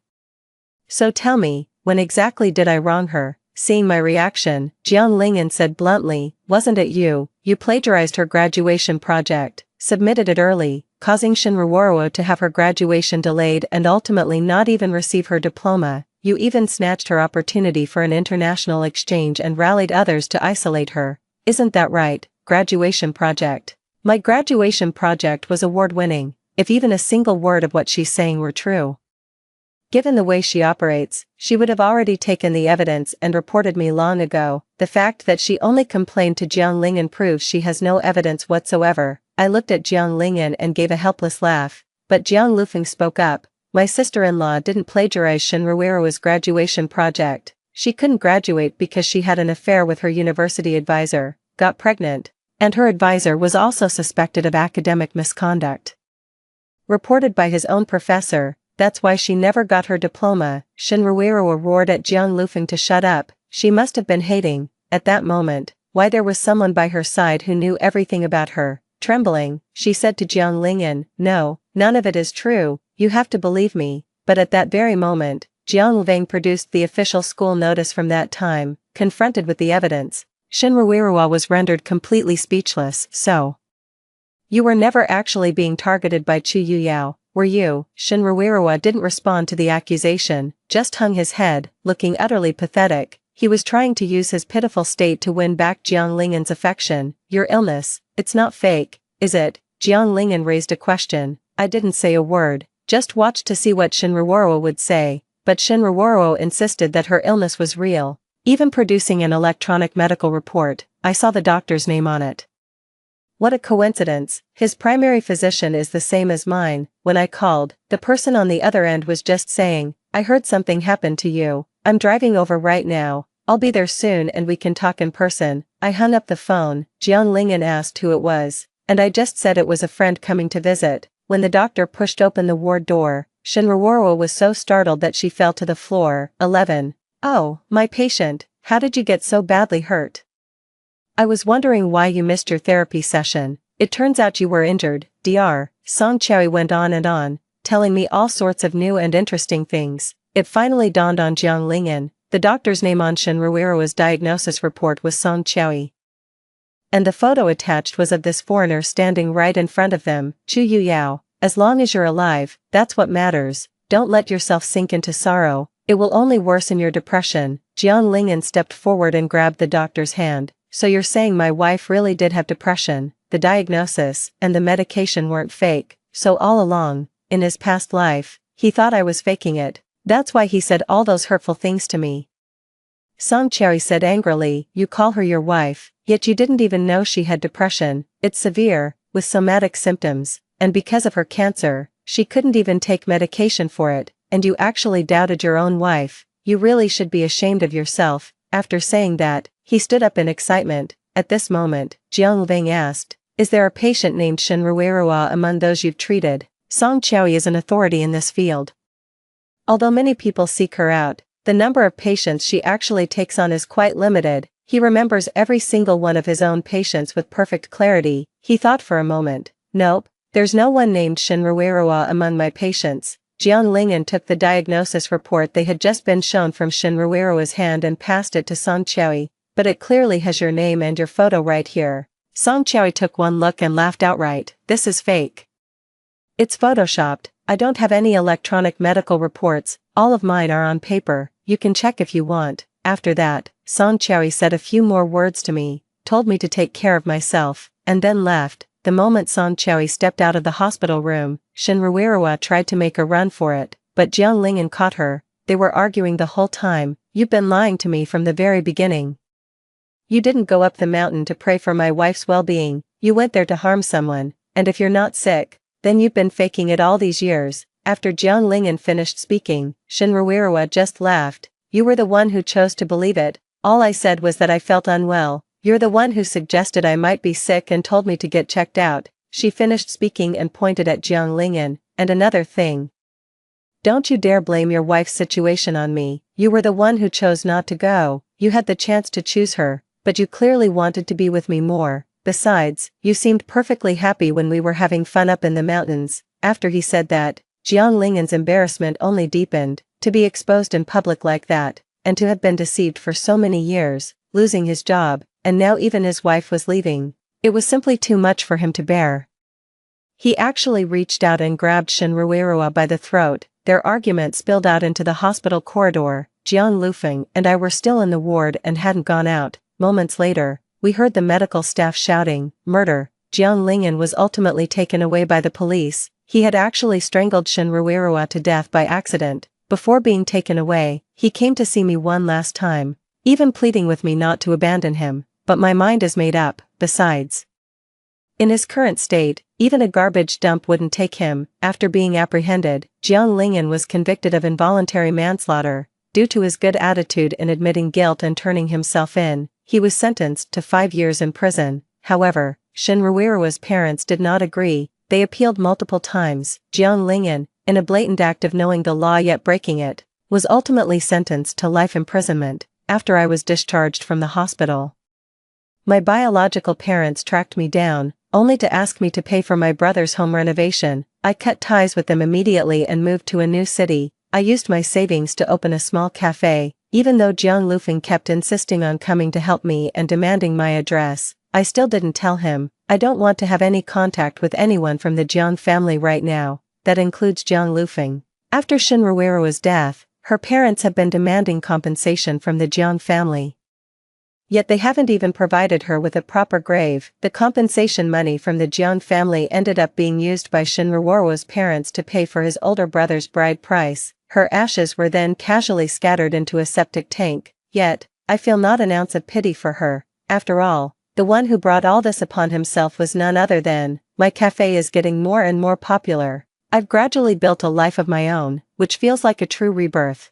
So tell me, when exactly did I wrong her? Seeing my reaction, Jiang Lingyan said bluntly, wasn't it you? You plagiarized her graduation project, submitted it early, causing Shinruoruo to have her graduation delayed and ultimately not even receive her diploma. You even snatched her opportunity for an international exchange and rallied others to isolate her. Isn't that right? Graduation project. My graduation project was award-winning, if even a single word of what she's saying were true. Given the way she operates, she would have already taken the evidence and reported me long ago. The fact that she only complained to Jiang Lingyan proves she has no evidence whatsoever. I looked at Jiang Lingyan and gave a helpless laugh, but Jiang Lufeng spoke up. My sister-in-law didn't plagiarize Shinruoruo's graduation project. She couldn't graduate because she had an affair with her university advisor, got pregnant, and her advisor was also suspected of academic misconduct. Reported by his own professor, that's why she never got her diploma. Shinruoruo roared at Jiang Lufeng to shut up. She must have been hating, at that moment, why there was someone by her side who knew everything about her. Trembling, she said to Jiang Lingyan, no, none of it is true, you have to believe me. But at that very moment, Jiang Lufeng produced the official school notice from that time. Confronted with the evidence, Shinruoruo was rendered completely speechless. So, you were never actually being targeted by Chu Yuyao, were you? Shinruoruo didn't respond to the accusation, just hung his head, looking utterly pathetic. He was trying to use his pitiful state to win back Jiang Lingyan's affection. Your illness, it's not fake, is it? Jiang Lingyan raised a question. I didn't say a word, just watched to see what Shinruoruo would say, but Shinruoruo insisted that her illness was real, even producing an electronic medical report. I saw the doctor's name on it. What a coincidence, his primary physician is the same as mine. When I called, the person on the other end was just saying, I heard something happened to you. I'm driving over right now. I'll be there soon and we can talk in person. I hung up the phone. Jiang Lingyan asked who it was, and I just said it was a friend coming to visit. When the doctor pushed open the ward door, Shinruoruo was so startled that she fell to the floor. 11. Oh, my patient, how did you get so badly hurt? I was wondering why you missed your therapy session. It turns out you were injured. Dr. Song Cherry went on, telling me all sorts of new and interesting things. It finally dawned on Jiang Lingyan. The doctor's name on Shinruoruo's diagnosis report was Song Cherry. And the photo attached was of this foreigner standing right in front of them. Chu Yuyao, as long as you're alive, that's what matters. Don't let yourself sink into sorrow. It will only worsen your depression. Jiang Lingyan stepped forward and grabbed the doctor's hand. So you're saying my wife really did have depression, the diagnosis and the medication weren't fake, so all along, in his past life, he thought I was faking it. That's why he said all those hurtful things to me. Song Cherry said angrily, you call her your wife, yet you didn't even know she had depression. It's severe, with somatic symptoms, and because of her cancer, she couldn't even take medication for it, and you actually doubted your own wife. You really should be ashamed of yourself. After saying that, he stood up in excitement. At this moment, Jiang Lufeng asked, is there a patient named Shinruoruo among those you've treated? Song Cherry is an authority in this field. Although many people seek her out, the number of patients she actually takes on is quite limited. He remembers every single one of his own patients with perfect clarity. He thought for a moment. Nope, there's no one named Shinruoruo among my patients. Jiang Lingyan took the diagnosis report they had just been shown from Shinruoruo's hand and passed it to Song Cherry. But it clearly has your name and your photo right here. Song Cherry took one look and laughed outright. This is fake. It's photoshopped. I don't have any electronic medical reports, all of mine are on paper. You can check if you want. After that, Song Cherry said a few more words to me, told me to take care of myself, and then left. The moment Song Cherry stepped out of the hospital room, Shinruoruo tried to make a run for it, but Jiang Lingyan caught her. they were arguing the whole time. You've been lying to me from the very beginning. You didn't go up the mountain to pray for my wife's well-being, you went there to harm someone, and if you're not sick, then you've been faking it all these years." After Jiang Lingyan finished speaking, Shinruirua just laughed. "You were the one who chose to believe it. All I said was that I felt unwell. You're the one who suggested I might be sick and told me to get checked out." She finished speaking and pointed at Jiang Lingyan. "And another thing. Don't you dare blame your wife's situation on me. You were the one who chose not to go. You had the chance to choose her, but you clearly wanted to be with me more. Besides, you seemed perfectly happy when we were having fun up in the mountains." After he said that, Jiang Lingyan's embarrassment only deepened. To be exposed in public like that, and to have been deceived for so many years, losing his job, and now even his wife was leaving. It was simply too much for him to bear. He actually reached out and grabbed Shinruirua by the throat. Their argument spilled out into the hospital corridor. Jiang Lufeng and I were still in the ward and hadn't gone out. Moments later, we heard the medical staff shouting, "Murder." Jiang Lingyan was ultimately taken away by the police. He had actually strangled Shinruirua to death by accident. Before being taken away, he came to see me one last time, even pleading with me not to abandon him, but my mind is made up. Besides, in his current state, even a garbage dump wouldn't take him. After being apprehended, Jiang Lingyan was convicted of involuntary manslaughter. Due to his good attitude in admitting guilt and turning himself in, he was sentenced to 5 years in prison. However, Shinruirua's parents did not agree. They appealed multiple times. Jiang Lingyan, in a blatant act of knowing the law yet breaking it, was ultimately sentenced to life imprisonment. After I was discharged from the hospital, my biological parents tracked me down, only to ask me to pay for my brother's home renovation. I cut ties with them immediately and moved to a new city. I used my savings to open a small cafe. Even though Jiang Lufeng kept insisting on coming to help me and demanding my address, I still didn't tell him. I don't want to have any contact with anyone from the Jiang family right now. That includes Jiang Lufeng. After Shinruirua's death, her parents have been demanding compensation from the Jiang family. Yet they haven't even provided her with a proper grave. The compensation money from the Jiang family ended up being used by Shinruirua's parents to pay for his older brother's bride price. Her ashes were then casually scattered into a septic tank. Yet, I feel not an ounce of pity for her. After all, the one who brought all this upon himself was none other than. My cafe is getting more and more popular. I've gradually built a life of my own, which feels like a true rebirth.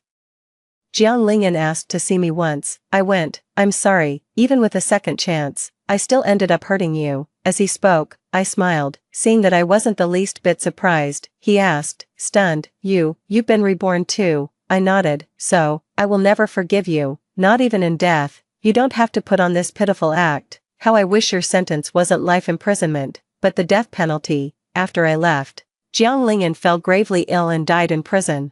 Jiang Lingyan asked to see me once. I went. "I'm sorry, even with a second chance, I still ended up hurting you." As he spoke, I smiled, seeing that I wasn't the least bit surprised. He asked, stunned, You've been reborn too?" I nodded. "So, I will never forgive you, not even in death. You don't have to put on this pitiful act. How I wish your sentence wasn't life imprisonment, but the death penalty." After I left, Jiang Lingyan fell gravely ill and died in prison.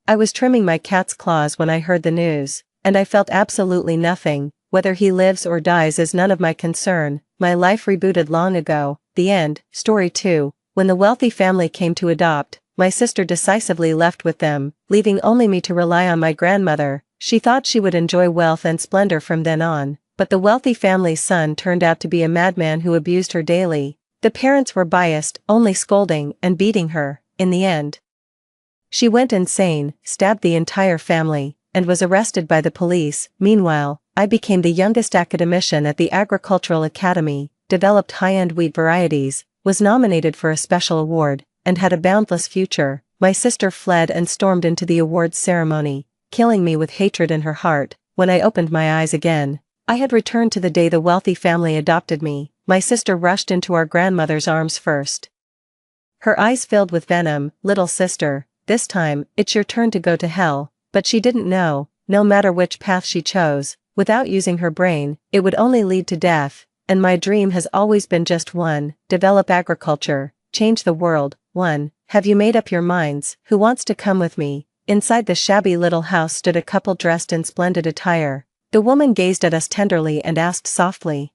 I was trimming my cat's claws when I heard the news, and I felt absolutely nothing. Whether he lives or dies is none of my concern. My life rebooted long ago. The end. Story 2. When the wealthy family came to adopt, my sister decisively left with them, leaving only me to rely on my grandmother. She thought she would enjoy wealth and splendor from then on, but the wealthy family's son turned out to be a madman who abused her daily. The parents were biased, only scolding and beating her. In the end, she went insane, stabbed the entire family, and was arrested by the police. Meanwhile, I became the youngest academician at the Agricultural Academy, developed high-end wheat varieties, was nominated for a special award, and had a boundless future. My sister fled and stormed into the awards ceremony, killing me with hatred in her heart. When I opened my eyes again, I had returned to the day the wealthy family adopted me. My sister rushed into our grandmother's arms first. Her eyes filled with venom. "Little sister, this time, it's your turn to go to hell." But she didn't know, no matter which path she chose, without using her brain, it would only lead to death. And my dream has always been just one: develop agriculture, change the world. 1. Have you made up your minds? Who wants to come with me? Inside the shabby little house stood a couple dressed in splendid attire. The woman gazed at us tenderly and asked softly.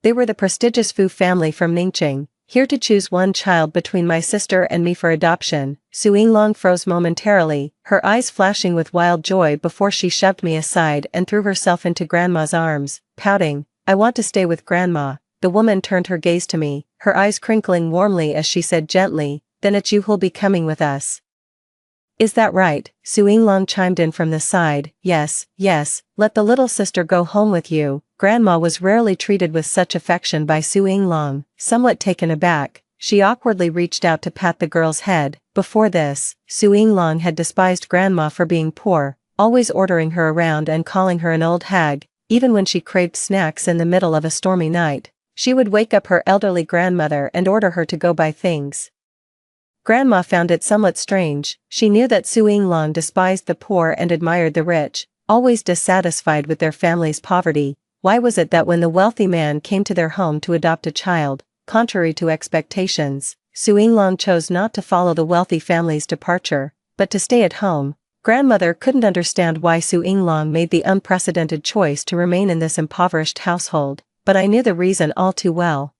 They were the prestigious Fu family from Ningqing, here to choose one child between my sister and me for adoption. Su Yinglong froze momentarily, her eyes flashing with wild joy before she shoved me aside and threw herself into Grandma's arms, pouting, "I want to stay with Grandma." The woman turned her gaze to me, her eyes crinkling warmly as she said gently, "Then it's you who'll be coming with us." Is that right? Su Yinglong chimed in from the side. Yes, yes, let the little sister go home with you. Grandma was rarely treated with such affection by Su Yinglong. Somewhat taken aback, she awkwardly reached out to pat the girl's head. Before this, Su Yinglong had despised Grandma for being poor, always ordering her around and calling her an old hag, even when she craved snacks in the middle of a stormy night. She would wake up her elderly grandmother and order her to go buy things. Grandma found it somewhat strange. She knew that Su Yinglong despised the poor and admired the rich, always dissatisfied with their family's poverty. Why was it that when the wealthy man came to their home to adopt a child, contrary to expectations, Su Yinglong chose not to follow the wealthy family's departure, but to stay at home? Grandmother couldn't understand why Su Yinglong made the unprecedented choice to remain in this impoverished household, but I knew the reason all too well.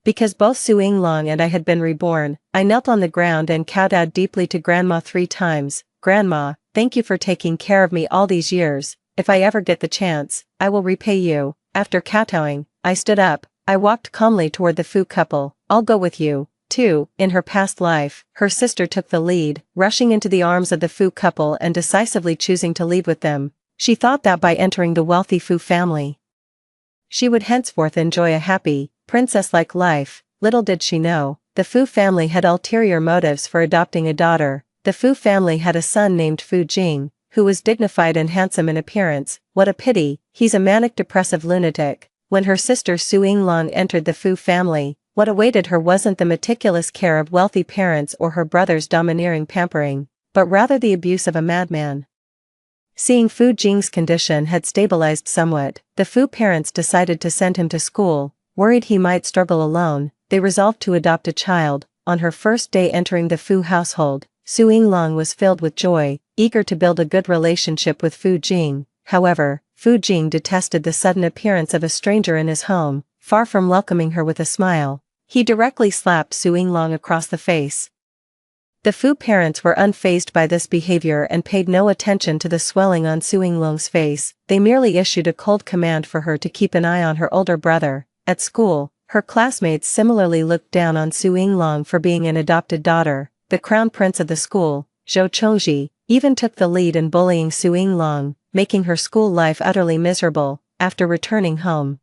Because both Su Yinglong and I had been reborn, I knelt on the ground and kowtowed deeply to Grandma 3 times. Grandma, thank you for taking care of me all these years. If I ever get the chance, I will repay you. After kowtowing, I stood up. I walked calmly toward the Fu couple. I'll go with you, too. In her past life, her sister took the lead, rushing into the arms of the Fu couple and decisively choosing to leave with them. She thought that by entering the wealthy Fu family, she would henceforth enjoy a happy, princess-like life. Little did she know, the Fu family had ulterior motives for adopting a daughter. The Fu family had a son named Fu Jing, who was dignified and handsome in appearance. What a pity, he's a manic-depressive lunatic. When her sister Su Yinglong entered the Fu family, what awaited her wasn't the meticulous care of wealthy parents or her brother's domineering pampering, but rather the abuse of a madman. Seeing Fu Jing's condition had stabilized somewhat, the Fu parents decided to send him to school. Worried he might struggle alone, they resolved to adopt a child. On her first day entering the Fu household, Su Yinglong was filled with joy, eager to build a good relationship with Fu Jing. However, Fu Jing detested the sudden appearance of a stranger in his home. Far from welcoming her with a smile, he directly slapped Su Yinglong across the face. The Fu parents were unfazed by this behavior and paid no attention to the swelling on Su Yinglong's face. They merely issued a cold command for her to keep an eye on her older brother. At school, her classmates similarly looked down on Su Yinglong for being an adopted daughter. The crown prince of the school, Zhou Chongji, even took the lead in bullying Su Yinglong, making her school life utterly miserable. After returning home,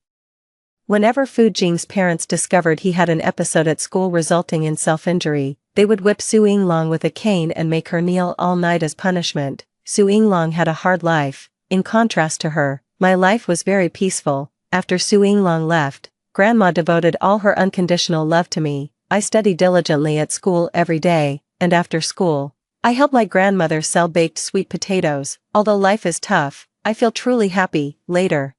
whenever Fu Jing's parents discovered he had an episode at school resulting in self-injury, they would whip Su Yinglong with a cane and make her kneel all night as punishment. Su Yinglong had a hard life. In contrast to her, my life was very peaceful. After Su Yinglong left, Grandma devoted all her unconditional love to me. I studied diligently at school every day, and after school, I helped my grandmother sell baked sweet potatoes. Although life is tough, I feel truly happy. Later,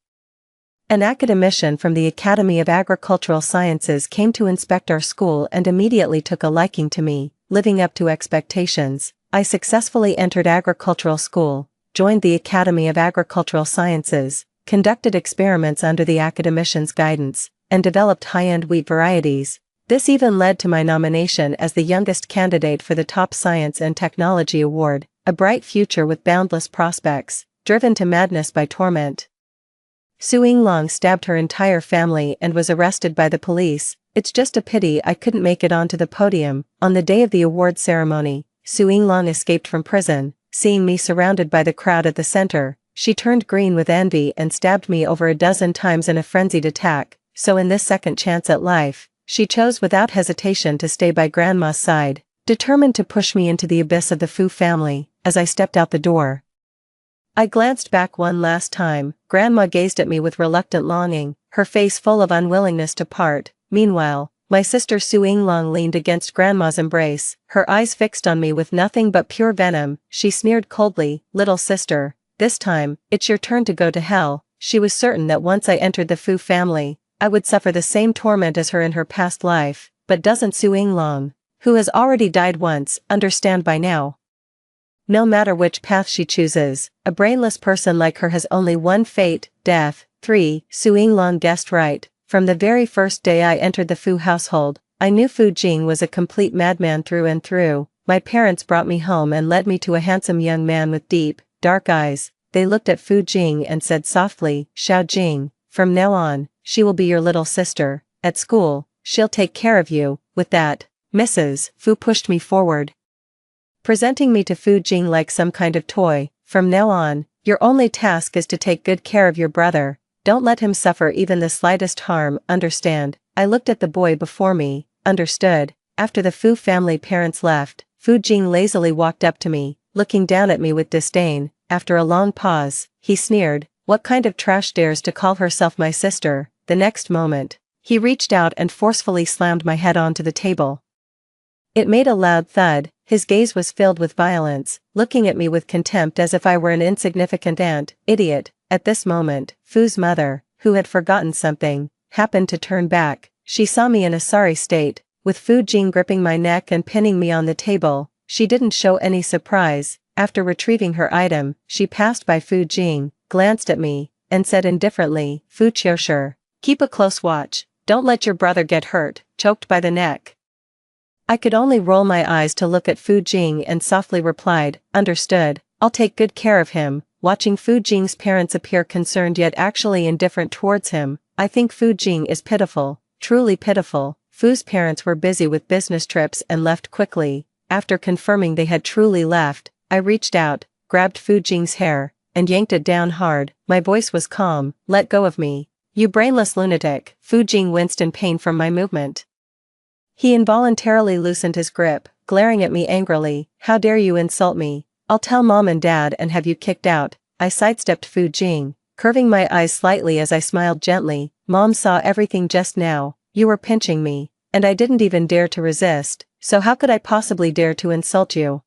an academician from the Academy of Agricultural Sciences came to inspect our school and immediately took a liking to me. Living up to expectations, I successfully entered agricultural school, joined the Academy of Agricultural Sciences, conducted experiments under the academician's guidance, and developed high-end wheat varieties. This even led to my nomination as the youngest candidate for the top Science and Technology Award. A bright future with boundless prospects, driven to madness by torment. Su Yinglong stabbed her entire family and was arrested by the police. It's just a pity I couldn't make it onto the podium. On the day of the award ceremony, Su Yinglong escaped from prison. Seeing me surrounded by the crowd at the center, she turned green with envy and stabbed me over a dozen times in a frenzied attack. So in this second chance at life, she chose without hesitation to stay by Grandma's side, determined to push me into the abyss of the Fu family. As I stepped out the door, I glanced back one last time. Grandma gazed at me with reluctant longing, her face full of unwillingness to part. Meanwhile, my sister Su Yinglong leaned against Grandma's embrace, her eyes fixed on me with nothing but pure venom. She sneered coldly, "Little sister, this time, it's your turn to go to hell." She was certain that once I entered the Fu family, I would suffer the same torment as her in her past life. But doesn't Su Yinglong, who has already died once, understand by now? No matter which path she chooses, a brainless person like her has only one fate, death. 3. Su Yinglong guessed right. From the very first day I entered the Fu household, I knew Fu Jing was a complete madman through and through. My parents brought me home and led me to a handsome young man with deep, dark eyes. They looked at Fu Jing and said softly, "Xiao Jing, from now on, she will be your little sister. At school, she'll take care of you." With that, Mrs. Fu pushed me forward. presenting me to Fu Jing like some kind of toy. From now on, your only task is to take good care of your brother. Don't let him suffer even the slightest harm, understand? I looked at the boy before me. Understood. After the Fu family parents left, Fu Jing lazily walked up to me, looking down at me with disdain. After a long pause, he sneered, "What kind of trash dares to call herself my sister?" The next moment, he reached out and forcefully slammed my head onto the table. It made a loud thud. His gaze was filled with violence, looking at me with contempt as if I were an insignificant ant. Idiot. At this moment, Fu's mother, who had forgotten something, happened to turn back. She saw me in a sorry state, with Fu Jing gripping my neck and pinning me on the table. She didn't show any surprise. After retrieving her item, she passed by Fu Jing, glanced at me, and said indifferently, "Fu Qiushi, keep a close watch. Don't let your brother get hurt." Choked by the neck, I could only roll my eyes to look at Fu Jing and softly replied, "Understood, I'll take good care of him." Watching Fu Jing's parents appear concerned yet actually indifferent towards him, I think Fu Jing is pitiful, truly pitiful. Fu's parents were busy with business trips and left quickly. After confirming they had truly left, I reached out, grabbed Fu Jing's hair, and yanked it down hard. My voice was calm. "Let go of me, you brainless lunatic." Fu Jing winced in pain from my movement. He involuntarily loosened his grip, glaring at me angrily. "How dare you insult me? I'll tell mom and dad and have you kicked out." I sidestepped Fu Jing, curving my eyes slightly as I smiled gently. "Mom saw everything just now. You were pinching me, and I didn't even dare to resist, so how could I possibly dare to insult you?"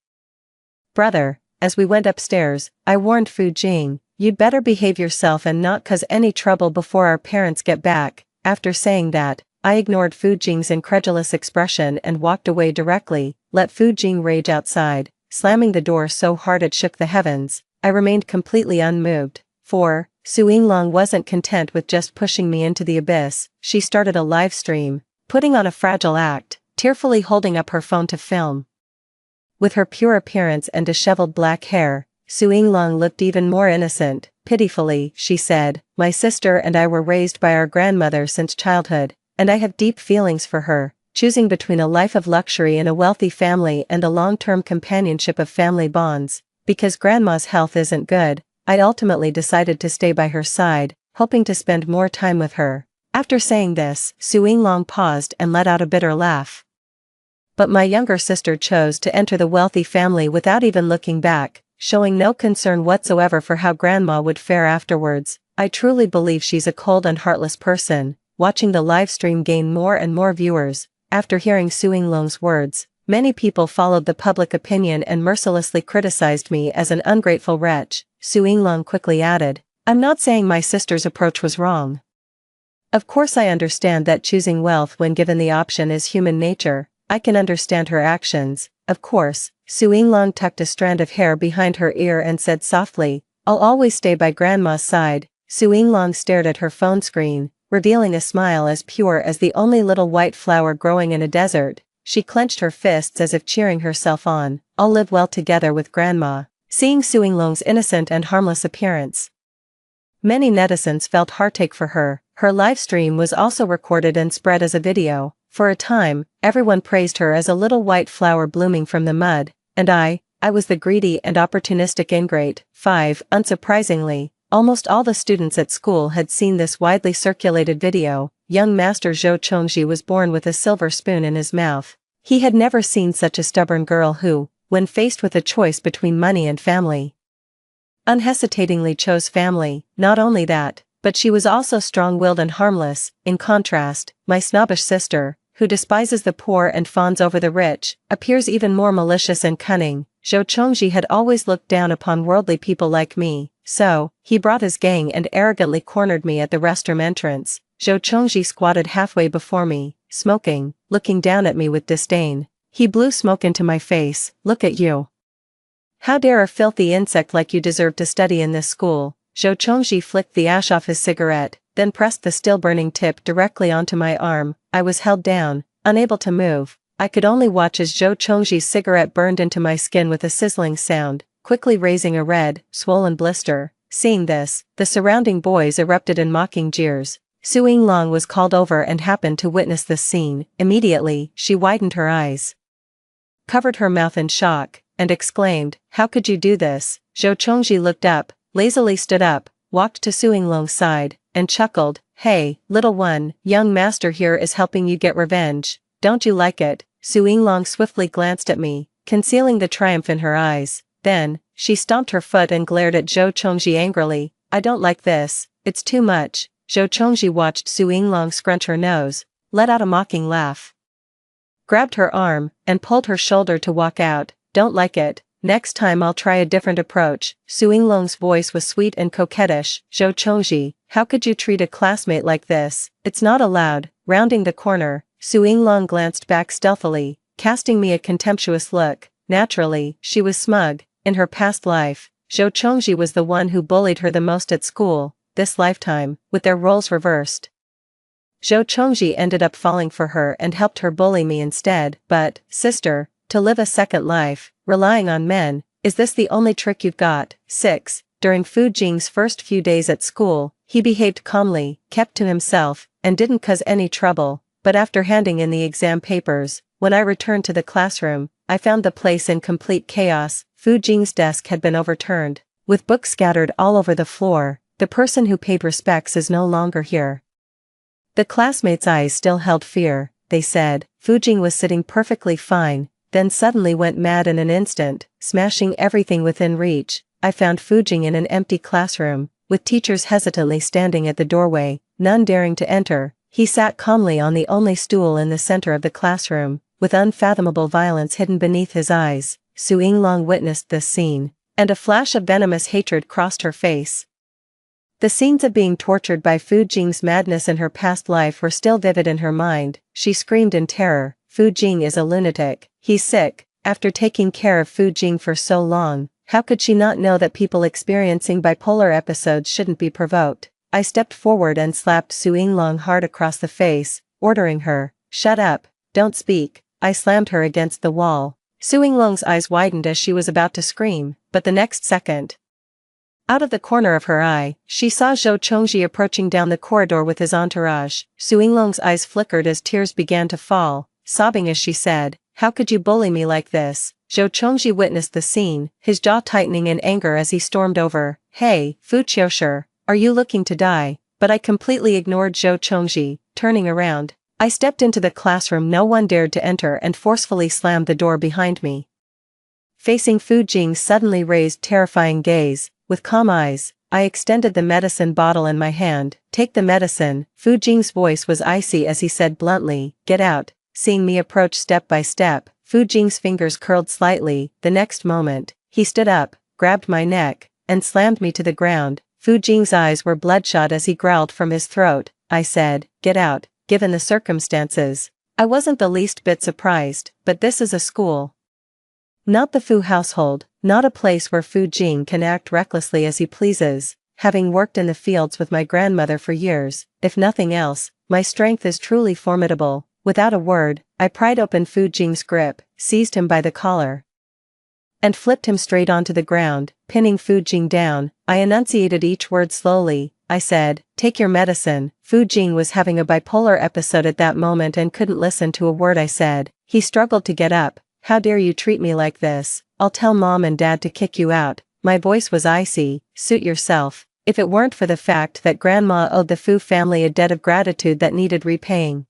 "Brother," as we went upstairs, I warned Fu Jing, "you'd better behave yourself and not cause any trouble before our parents get back." After saying that, I ignored Fu Jing's incredulous expression and walked away directly. Let Fu Jing rage outside, slamming the door so hard it shook the heavens. I remained completely unmoved. For Su Yinglong wasn't content with just pushing me into the abyss. She started a live stream, putting on a fragile act, tearfully holding up her phone to film. With her pure appearance and disheveled black hair, Su Yinglong looked even more innocent. Pitifully, she said, "My sister and I were raised by our grandmother since childhood, and I have deep feelings for her. Choosing between a life of luxury in a wealthy family and a long-term companionship of family bonds, because grandma's health isn't good, I ultimately decided to stay by her side, hoping to spend more time with her." After saying this, Su Yinglong paused and let out a bitter laugh. "But my younger sister chose to enter the wealthy family without even looking back, showing no concern whatsoever for how grandma would fare afterwards. I truly believe she's a cold and heartless person." Watching the live stream gain more and more viewers, after hearing Su Yinglong's words, many people followed the public opinion and mercilessly criticized me as an ungrateful wretch. Su Yinglong quickly added, "I'm not saying my sister's approach was wrong. Of course I understand that choosing wealth when given the option is human nature. I can understand her actions, of course." Su Yinglong tucked a strand of hair behind her ear and said softly, "I'll always stay by grandma's side." Su Yinglong stared at her phone screen, revealing a smile as pure as the only little white flower growing in a desert. She clenched her fists as if cheering herself on. "I'll live well together with grandma." Seeing Su Yinglong's innocent and harmless appearance, many netizens felt heartache for her. Her live stream was also recorded and spread as a video. For a time, everyone praised her as a little white flower blooming from the mud, and I was the greedy and opportunistic ingrate. 5. Unsurprisingly, almost all the students at school had seen this widely circulated video. Young Master Zhou Chongji was born with a silver spoon in his mouth. He had never seen such a stubborn girl who, when faced with a choice between money and family, unhesitatingly chose family. Not only that, but she was also strong-willed and harmless. In contrast, my snobbish sister, who despises the poor and fawns over the rich, appears even more malicious and cunning. Zhou Chongji had always looked down upon worldly people like me, so he brought his gang and arrogantly cornered me at the restroom entrance. Zhou Chongji squatted halfway before me, smoking, looking down at me with disdain. He blew smoke into my face. "Look at you. How dare a filthy insect like you deserve to study in this school?" Zhou Chongji flicked the ash off his cigarette, then pressed the still-burning tip directly onto my arm. I was held down, unable to move. I could only watch as Zhou Chongji's cigarette burned into my skin with a sizzling sound, quickly raising a red, swollen blister. Seeing this, the surrounding boys erupted in mocking jeers. Su Yinglong was called over and happened to witness this scene. Immediately, she widened her eyes, covered her mouth in shock, and exclaimed, "How could you do this?" Zhou Chongji looked up, lazily stood up, walked to Su Yinglong's side, and chuckled, "Hey, little one, young master here is helping you get revenge. Don't you like it?" Su Yinglong swiftly glanced at me, concealing the triumph in her eyes. Then, she stomped her foot and glared at Zhou Chongji angrily. "I don't like this, it's too much." Zhou Chongji watched Su Yinglong scrunch her nose, let out a mocking laugh, grabbed her arm, and pulled her shoulder to walk out. "Don't like it? Next time I'll try a different approach." Su Yinglong's voice was sweet and coquettish. "Zhou Chongji, how could you treat a classmate like this? It's not allowed." Rounding the corner, Su Yinglong glanced back stealthily, casting me a contemptuous look. Naturally, she was smug. In her past life, Zhou Chongji was the one who bullied her the most at school. This lifetime, with their roles reversed, Zhou Chongji ended up falling for her and helped her bully me instead. "But, sister, to live a second life, relying on men, is this the only trick you've got?" 6. During Fu Jing's first few days at school, he behaved calmly, kept to himself, and didn't cause any trouble, but after handing in the exam papers, when I returned to the classroom, I found the place in complete chaos. Fu Jing's desk had been overturned, with books scattered all over the floor. The person who paid respects is no longer here. The classmates' eyes still held fear. They said, Fu Jing was sitting perfectly fine, then suddenly went mad in an instant, smashing everything within reach. I found Fu Jing in an empty classroom, with teachers hesitantly standing at the doorway, none daring to enter. He sat calmly on the only stool in the center of the classroom, with unfathomable violence hidden beneath his eyes. Su Yinglong witnessed this scene, and a flash of venomous hatred crossed her face. The scenes of being tortured by Fu Jing's madness in her past life were still vivid in her mind. She screamed in terror, "Fu Jing is a lunatic. He's sick." After taking care of Fu Jing for so long, how could she not know that people experiencing bipolar episodes shouldn't be provoked? I stepped forward and slapped Su Yinglong hard across the face, ordering her, "Shut up, don't speak." I slammed her against the wall. Su Yinglong's eyes widened as she was about to scream, but the next second, out of the corner of her eye, she saw Zhou Chongji approaching down the corridor with his entourage. Su Yinglong's eyes flickered as tears began to fall, sobbing as she said, "How could you bully me like this?" Zhou Chongji witnessed the scene, his jaw tightening in anger as he stormed over. "Hey, Fu Qiushi, are you looking to die?" But I completely ignored Zhou Chongji. Turning around, I stepped into the classroom no one dared to enter and forcefully slammed the door behind me. Facing Fu Jing's suddenly raised terrifying gaze, with calm eyes, I extended the medicine bottle in my hand. "Take the medicine." Fu Jing's voice was icy as he said bluntly, "Get out." Seeing me approach step by step, Fu Jing's fingers curled slightly. The next moment, he stood up, grabbed my neck, and slammed me to the ground. Fu Jing's eyes were bloodshot as he growled from his throat. I said, "Get out." Given the circumstances, I wasn't the least bit surprised, but this is a school, not the Fu household, not a place where Fu Jing can act recklessly as he pleases. Having worked in the fields with my grandmother for years, if nothing else, my strength is truly formidable. Without a word, I pried open Fu Jing's grip, seized him by the collar, and flipped him straight onto the ground. Pinning Fu Jing down, I enunciated each word slowly. I said, "Take your medicine." Fu Jing was having a bipolar episode at that moment and couldn't listen to a word I said. He struggled to get up. "How dare you treat me like this? I'll tell Mom and Dad to kick you out." My voice was icy. "Suit yourself." If it weren't for the fact that Grandma owed the Fu family a debt of gratitude that needed repaying,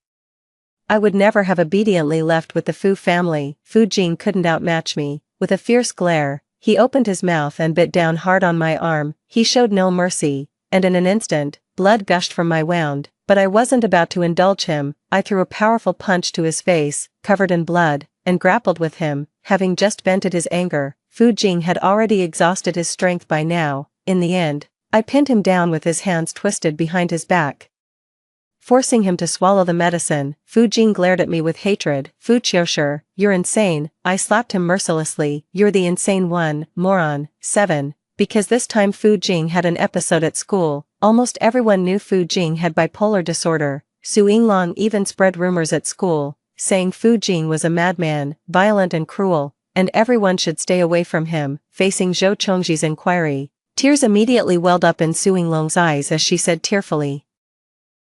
I would never have obediently left with the Fu family. Fu Jing couldn't outmatch me. With a fierce glare, he opened his mouth and bit down hard on my arm. He showed no mercy, and in an instant, blood gushed from my wound. But I wasn't about to indulge him. I threw a powerful punch to his face, covered in blood, and grappled with him. Having just vented his anger, Fu Jing had already exhausted his strength by now. In the end, I pinned him down with his hands twisted behind his back, forcing him to swallow the medicine. Fu Jing glared at me with hatred. "Fu Qiushi, you're insane." I slapped him mercilessly. "You're the insane one, moron." 7. Because this time Fu Jing had an episode at school, almost everyone knew Fu Jing had bipolar disorder. Su Yinglong even spread rumors at school, saying Fu Jing was a madman, violent and cruel, and everyone should stay away from him. Facing Zhou Chongji's inquiry, tears immediately welled up in Su Yinglong's eyes as she said tearfully,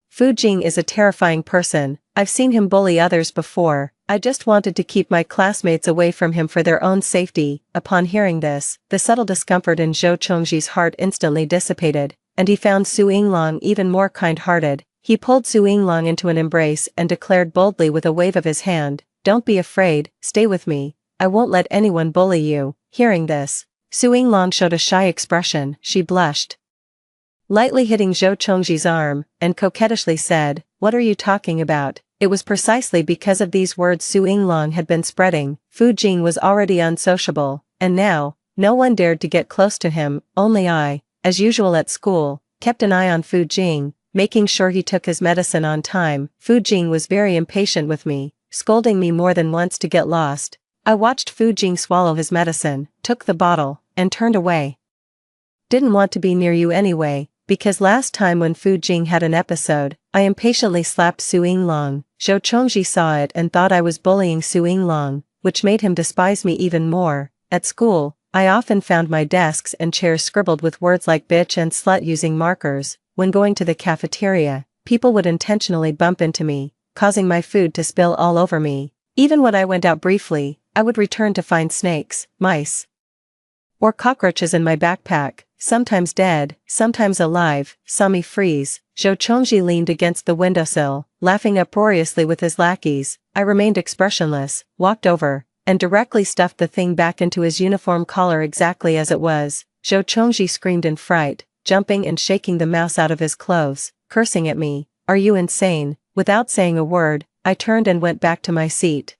"Fu Jing is a terrifying person. I've seen him bully others before, I just wanted to keep my classmates away from him for their own safety. Upon hearing this, the subtle discomfort in Zhou Chongji's heart instantly dissipated, and he found Su Yinglong even more kind-hearted. He pulled Su Yinglong into an embrace and declared boldly with a wave of his hand, "Don't be afraid, stay with me. I won't let anyone bully you." Hearing this, Su Yinglong showed a shy expression. She blushed, lightly hitting Zhou Chongji's arm, and coquettishly said, "What are you talking about?" It was precisely because of these words Su Yinglong had been spreading. Fu Jing was already unsociable, and now, no one dared to get close to him. Only I, as usual at school, kept an eye on Fu Jing, making sure he took his medicine on time. Fu Jing was very impatient with me, scolding me more than once to get lost. I watched Fu Jing swallow his medicine, took the bottle, and turned away. "Didn't want to be near you anyway, because last time when Fu Jing had an episode, I impatiently slapped Su Yinglong." Zhou Chongji saw it and thought I was bullying Su Yinglong, which made him despise me even more. At school, I often found my desks and chairs scribbled with words like bitch and slut using markers. When going to the cafeteria, people would intentionally bump into me, causing my food to spill all over me. Even when I went out briefly, I would return to find snakes, mice, or cockroaches in my backpack, sometimes dead, sometimes alive. Saw me freeze. Zhou Chongji leaned against the windowsill, laughing uproariously with his lackeys. I remained expressionless, walked over, and directly stuffed the thing back into his uniform collar exactly as it was. Zhou Chongji screamed in fright, jumping and shaking the mouse out of his clothes, cursing at me. "Are you insane?" Without saying a word, I turned and went back to my seat.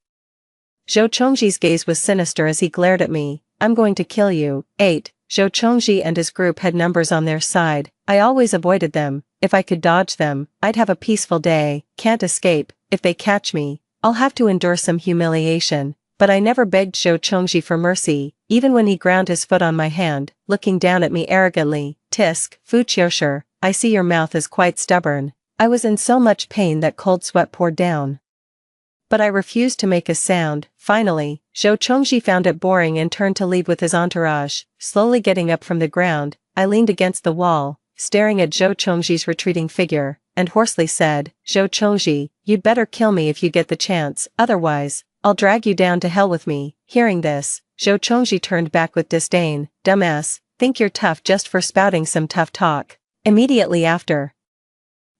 Zhou Chongji's gaze was sinister as he glared at me. "I'm going to kill you." 8. Zhou Chongji and his group had numbers on their side. I always avoided them. If I could dodge them, I'd have a peaceful day. Can't escape. If they catch me, I'll have to endure some humiliation. But I never begged Zhou Chongji for mercy, even when he ground his foot on my hand, looking down at me arrogantly. "Tisk, Fu Qiushi, I see your mouth is quite stubborn." I was in so much pain that cold sweat poured down, but I refused to make a sound. Finally, Zhou Chongji found it boring and turned to leave with his entourage. Slowly getting up from the ground, I leaned against the wall, staring at Zhou Chongji's retreating figure, and hoarsely said, "Zhou Chongji, you'd better kill me if you get the chance, otherwise, I'll drag you down to hell with me." Hearing this, Zhou Chongji turned back with disdain. "Dumbass, think you're tough just for spouting some tough talk." Immediately after,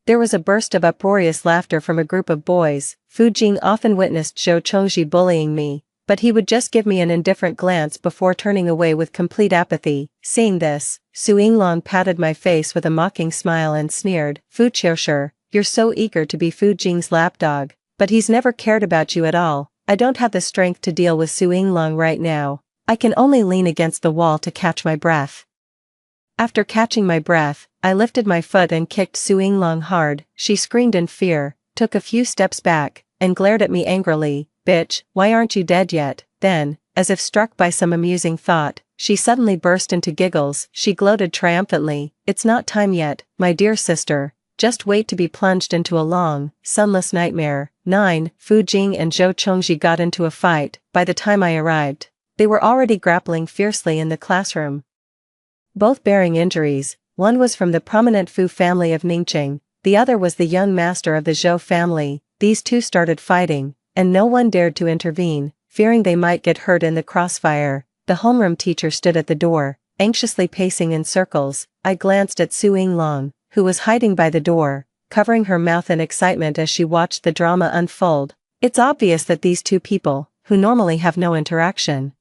there was a burst of uproarious laughter from a group of boys. Fu Jing often witnessed Zhou Chongji bullying me, but he would just give me an indifferent glance before turning away with complete apathy. Seeing this, Su Yinglong patted my face with a mocking smile and sneered, "Fu Qiushi, you're so eager to be Fu Jing's lapdog, but he's never cared about you at all." I don't have the strength to deal with Su Yinglong right now. I can only lean against the wall to catch my breath. After catching my breath, I lifted my foot and kicked Su Yinglong hard. She screamed in fear, took a few steps back, and glared at me angrily. "Bitch, why aren't you dead yet?" Then, as if struck by some amusing thought, she suddenly burst into giggles. She gloated triumphantly, "It's not time yet, my dear sister. Just wait to be plunged into a long, sunless nightmare." 9. Fu Jing and Zhou Chongji got into a fight. By the time I arrived, they were already grappling fiercely in the classroom, both bearing injuries. One was from the prominent Fu family of Ningqing, the other was the young master of the Zhou family. These two started fighting, and no one dared to intervene, fearing they might get hurt in the crossfire. The homeroom teacher stood at the door, anxiously pacing in circles. I glanced at Su Yinglong, who was hiding by the door, covering her mouth in excitement as she watched the drama unfold. It's obvious that these two people, who normally have no interaction,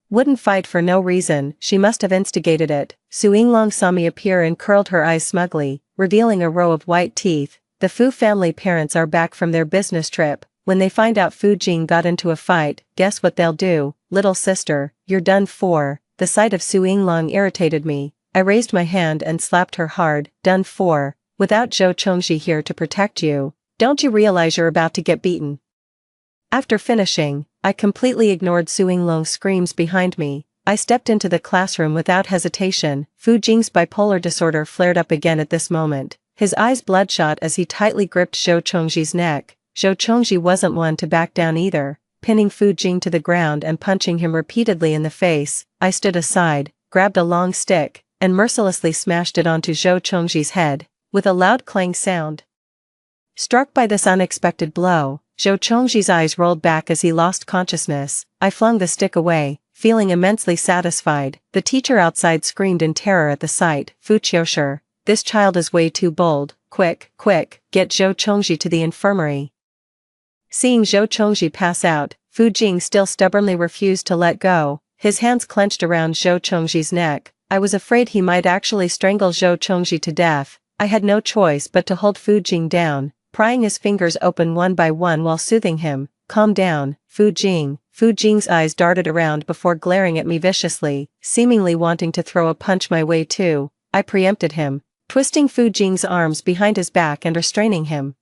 wouldn't fight for no reason. She must have instigated it. Su Yinglong saw me appear and curled her eyes smugly, revealing a row of white teeth. The Fu family parents are back from their business trip. When they find out Fu Jing got into a fight, guess what they'll do? "Little sister, you're done for." The sight of Su Yinglong irritated me. I raised my hand and slapped her hard. "Done for? Without Zhou Chongji here to protect you, don't you realize you're about to get beaten?" After finishing, I completely ignored Su Yinglong's screams behind me. I stepped into the classroom without hesitation. Fu Jing's bipolar disorder flared up again at this moment, his eyes bloodshot as he tightly gripped Zhou Chongji's neck. Zhou Chongji wasn't one to back down either, pinning Fu Jing to the ground and punching him repeatedly in the face. I stood aside, grabbed a long stick, and mercilessly smashed it onto Zhou Chongji's head. With a loud clang sound, struck by this unexpected blow, Zhou Chongji's eyes rolled back as he lost consciousness. I flung the stick away, feeling immensely satisfied. The teacher outside screamed in terror at the sight. Fu Qiushi, this child is way too bold. Quick, quick, get Zhou Chongji to the infirmary. Seeing Zhou Chongji pass out, Fu Jing still stubbornly refused to let go, his hands clenched around Zhou Chongji's neck. I was afraid he might actually strangle Zhou Chongji to death. I had no choice but to hold Fu Jing down, prying his fingers open one by one while soothing him. Calm down, Fu Jing. Fu Jing's eyes darted around before glaring at me viciously, seemingly wanting to throw a punch my way too. I preempted him, twisting Fu Jing's arms behind his back and restraining him.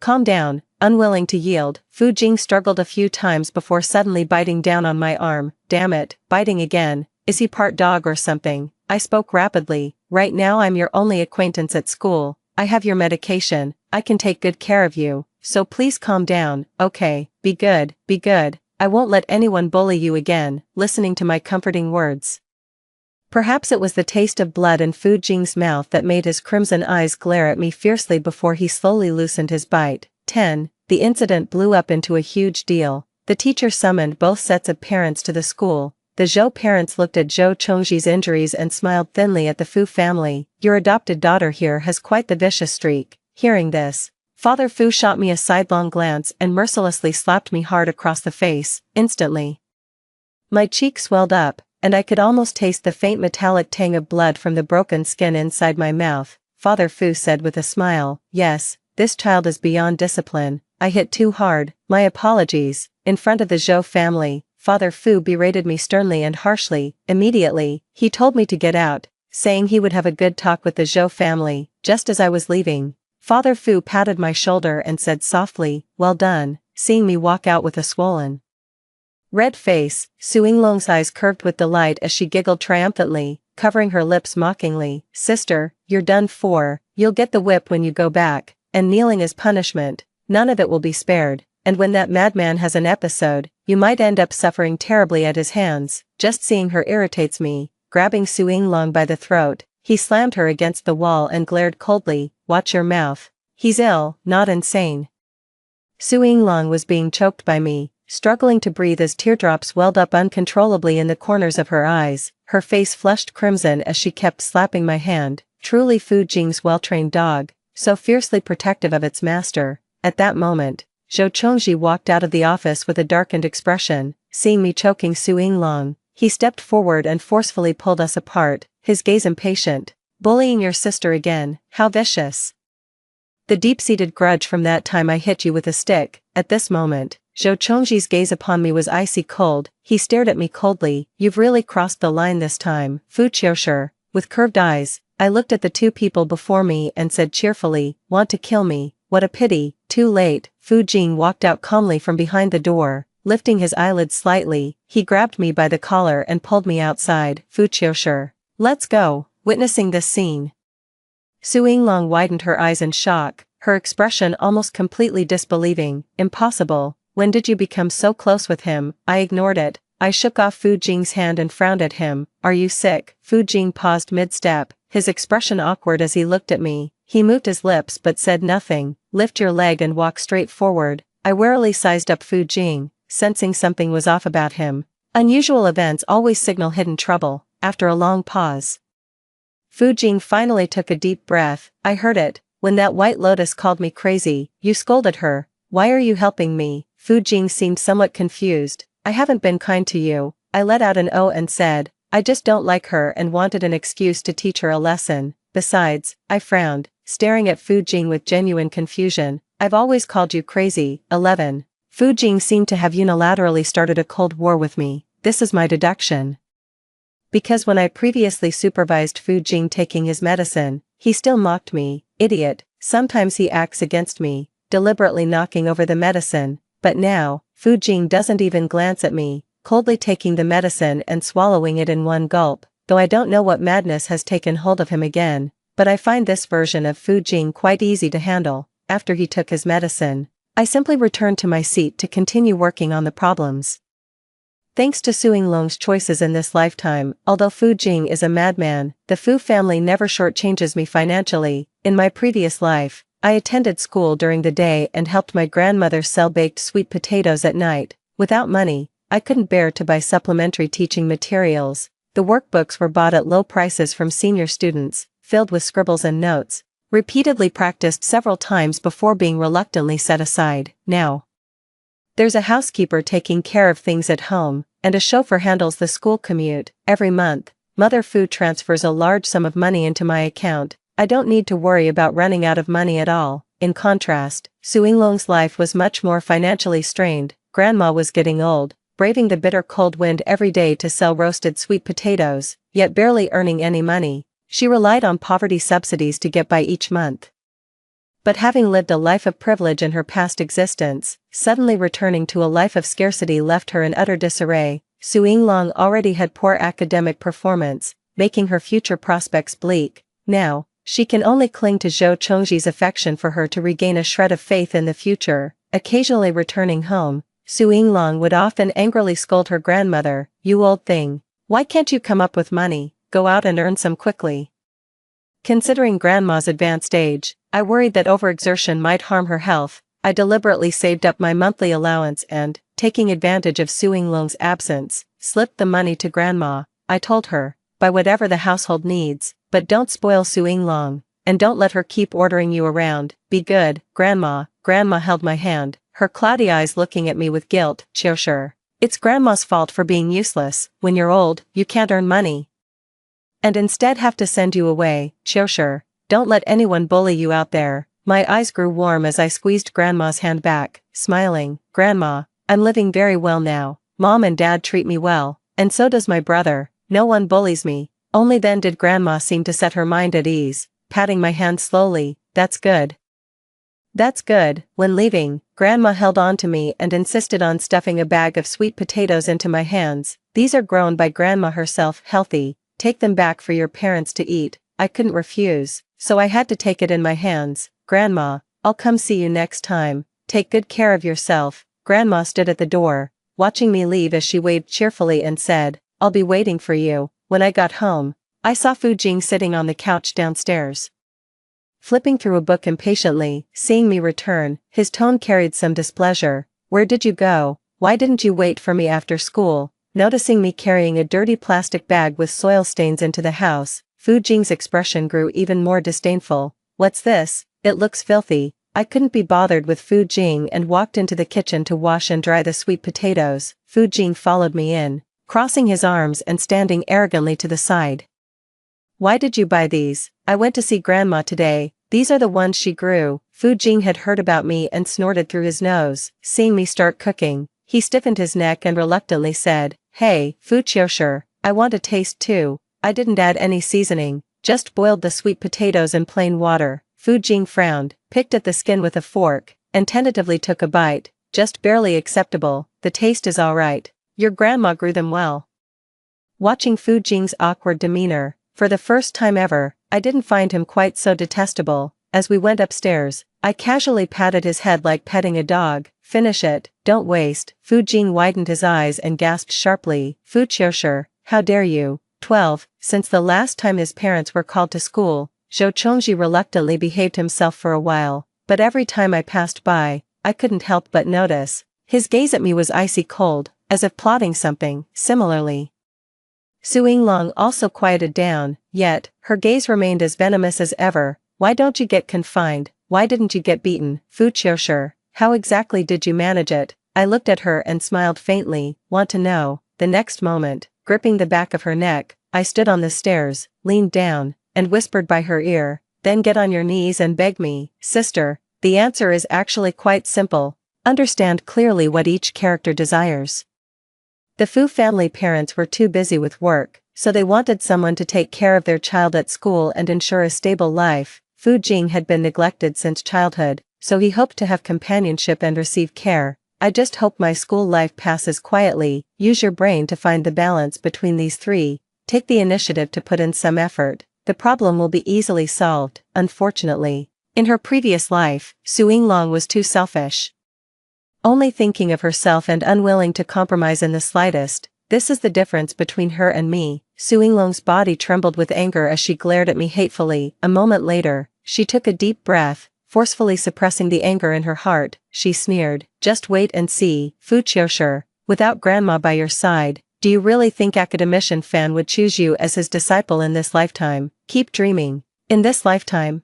Calm down. Unwilling to yield, Fu Jing struggled a few times before suddenly biting down on my arm. Damn it, biting again. Is he part dog or something? I spoke rapidly. Right now I'm your only acquaintance at school. I have your medication. I can take good care of you. So please calm down. Okay, be good, be good. I won't let anyone bully you again. Listening to my comforting words. Perhaps it was the taste of blood in Fu Jing's mouth that made his crimson eyes glare at me fiercely before he slowly loosened his bite. 10. The incident blew up into a huge deal. The teacher summoned both sets of parents to the school. The Zhou parents looked at Zhou Chongji's injuries and smiled thinly at the Fu family. Your adopted daughter here has quite the vicious streak. Hearing this, Father Fu shot me a sidelong glance and mercilessly slapped me hard across the face. Instantly, my cheek swelled up, and I could almost taste the faint metallic tang of blood from the broken skin inside my mouth. Father Fu said with a smile, yes, this child is beyond discipline. I hit too hard. My apologies. In front of the Zhou family, Father Fu berated me sternly and harshly. Immediately, he told me to get out, saying he would have a good talk with the Zhou family. Just as I was leaving, Father Fu patted my shoulder and said softly, well done. Seeing me walk out with a swollen red face, Su Yinglong's eyes curved with delight as she giggled triumphantly, covering her lips mockingly. Sister, you're done for. You'll get the whip when you go back, and kneeling as punishment. None of it will be spared, and when that madman has an episode, you might end up suffering terribly at his hands. Just seeing her irritates me. Grabbing Su Yinglong by the throat, he slammed her against the wall and glared coldly, watch your mouth. He's ill, not insane. Su Yinglong was being choked by me, struggling to breathe as teardrops welled up uncontrollably in the corners of her eyes. Her face flushed crimson as she kept slapping my hand. Truly Fu Jing's well-trained dog, so fiercely protective of its master. At that moment, Zhou Chongji walked out of the office with a darkened expression. Seeing me choking Su Yinglong, he stepped forward and forcefully pulled us apart, his gaze impatient. Bullying your sister again, how vicious. The deep-seated grudge from that time I hit you with a stick. At this moment, Zhou Chongji's gaze upon me was icy cold. He stared at me coldly. You've really crossed the line this time. Fu Qiushi, with curved eyes, I looked at the two people before me and said cheerfully, want to kill me? What a pity. Too late. Fu Jing walked out calmly from behind the door. Lifting his eyelids slightly, he grabbed me by the collar and pulled me outside. Fu Qiushi, let's go. Witnessing this scene, Su Yinglong widened her eyes in shock, her expression almost completely disbelieving. Impossible. When did you become so close with him? I ignored it. I shook off Fu Jing's hand and frowned at him. Are you sick? Fu Jing paused mid-step, his expression awkward as he looked at me. He moved his lips but said nothing. Lift your leg and walk straight forward. I warily sized up Fu Jing, sensing something was off about him. Unusual events always signal hidden trouble. After a long pause, Fu Jing finally took a deep breath. I heard it. When that white lotus called me crazy, you scolded her. Why are you helping me? Fu Jing seemed somewhat confused. I haven't been kind to you. I let out an "oh" and said, I just don't like her and wanted an excuse to teach her a lesson. Besides, I frowned, staring at Fu Jing with genuine confusion. I've always called you crazy. 11. Fu Jing seemed to have unilaterally started a cold war with me. This is my deduction. Because when I previously supervised Fu Jing taking his medicine, he still mocked me. Idiot. Sometimes he acts against me, deliberately knocking over the medicine, but now, Fu Jing doesn't even glance at me, coldly taking the medicine and swallowing it in one gulp. Though I don't know what madness has taken hold of him again, but I find this version of Fu Jing quite easy to handle. After he took his medicine, I simply returned to my seat to continue working on the problems. Thanks to Su Yinglong's choices in this lifetime, although Fu Jing is a madman, the Fu family never shortchanges me financially. In my previous life, I attended school during the day and helped my grandmother sell baked sweet potatoes at night. Without money, I couldn't bear to buy supplementary teaching materials. The workbooks were bought at low prices from senior students, filled with scribbles and notes, repeatedly practiced several times before being reluctantly set aside. Now, there's a housekeeper taking care of things at home, and a chauffeur handles the school commute. Every month, Mother Food transfers a large sum of money into my account. I don't need to worry about running out of money at all. In contrast, Su Yinglong's life was much more financially strained. Grandma was getting old, braving the bitter cold wind every day to sell roasted sweet potatoes, yet barely earning any money. She relied on poverty subsidies to get by each month. But having lived a life of privilege in her past existence, suddenly returning to a life of scarcity left her in utter disarray. Su Yinglong already had poor academic performance, making her future prospects bleak. Now, she can only cling to Zhou Chongji's affection for her to regain a shred of faith in the future. Occasionally returning home, Su Yinglong would often angrily scold her grandmother, "You old thing, why can't you come up with money? Go out and earn some quickly." Considering Grandma's advanced age, I worried that overexertion might harm her health. I deliberately saved up my monthly allowance and, taking advantage of Su Yinglong's absence, slipped the money to Grandma. I told her, "Buy whatever the household needs, but don't spoil Su Yinglong, and don't let her keep ordering you around. Be good, Grandma." Grandma held my hand, her cloudy eyes looking at me with guilt. "Sure. It's Grandma's fault for being useless. When you're old, you can't earn money and instead have to send you away. Sure. Don't let anyone bully you out there." My eyes grew warm as I squeezed Grandma's hand back, smiling. "Grandma, I'm living very well now. Mom and Dad treat me well, and so does my brother. No one bullies me." Only then did Grandma seem to set her mind at ease, patting my hand slowly. "That's good. That's good." When leaving, Grandma held on to me and insisted on stuffing a bag of sweet potatoes into my hands. "These are grown by Grandma herself, healthy. Take them back for your parents to eat." I couldn't refuse, so I had to take it in my hands. "Grandma, I'll come see you next time. Take good care of yourself." Grandma stood at the door, watching me leave as she waved cheerfully and said, "I'll be waiting for you." When I got home, I saw Fu Jing sitting on the couch downstairs, flipping through a book impatiently. Seeing me return, his tone carried some displeasure. "Where did you go? Why didn't you wait for me after school?" Noticing me carrying a dirty plastic bag with soil stains into the house, Fu Jing's expression grew even more disdainful. "What's this? It looks filthy." I couldn't be bothered with Fu Jing and walked into the kitchen to wash and dry the sweet potatoes. Fu Jing followed me in, crossing his arms and standing arrogantly to the side. "Why did you buy these?" "I went to see Grandma today. These are the ones she grew." Fu Jing had heard about me and snorted through his nose. Seeing me start cooking, he stiffened his neck and reluctantly said, "Hey, Fu Qiushi, I want a taste too." I didn't add any seasoning, just boiled the sweet potatoes in plain water. Fu Jing frowned, picked at the skin with a fork, and tentatively took a bite. "Just barely acceptable. The taste is alright. Your grandma grew them well." Watching Fu Jing's awkward demeanor, for the first time ever, I didn't find him quite so detestable. As we went upstairs, I casually patted his head like petting a dog. "Finish it, don't waste." Fu Jing widened his eyes and gasped sharply, "Fu Qiushi, how dare you?" 12. Since the last time his parents were called to school, Zhou Chongji reluctantly behaved himself for a while, but every time I passed by, I couldn't help but notice. His gaze at me was icy cold, as if plotting something. Similarly, Su Yinglong also quieted down, yet, her gaze remained as venomous as ever. "Why don't you get confined? Why didn't you get beaten?" "Fu Qiushi, how exactly did you manage it?" I looked at her and smiled faintly. "Want to know?" The next moment, gripping the back of her neck, I stood on the stairs, leaned down, and whispered by her ear, "Then get on your knees and beg me." Sister, the answer is actually quite simple. Understand clearly what each character desires. The Fu family parents were too busy with work, so they wanted someone to take care of their child at school and ensure a stable life. Fu Jing had been neglected since childhood, so he hoped to have companionship and receive care. I just hope my school life passes quietly. Use your brain to find the balance between these three. Take the initiative to put in some effort. The problem will be easily solved. Unfortunately, in her previous life, Su Yinglong was too selfish, only thinking of herself and unwilling to compromise in the slightest. This is the difference between her and me. Su Yinglong's body trembled with anger as she glared at me hatefully. A moment later, she took a deep breath, forcefully suppressing the anger in her heart, she sneered, "Just wait and see, Fu Qiushi. Without grandma by your side, do you really think academician Fan would choose you as his disciple in this lifetime? Keep dreaming. In this lifetime,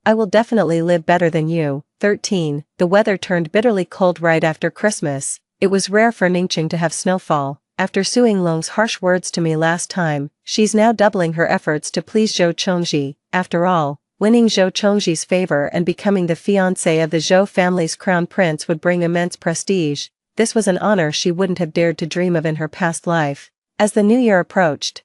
I will definitely live better than you." 13. The weather turned bitterly cold right after Christmas. It was rare for Ningqing to have snowfall. After Su Yinglong's harsh words to me last time, she's now doubling her efforts to please Zhou Chongji. After all, winning Zhou Chongji's favor and becoming the fiancé of the Zhou family's crown prince would bring immense prestige. This was an honor she wouldn't have dared to dream of in her past life. As the new year approached,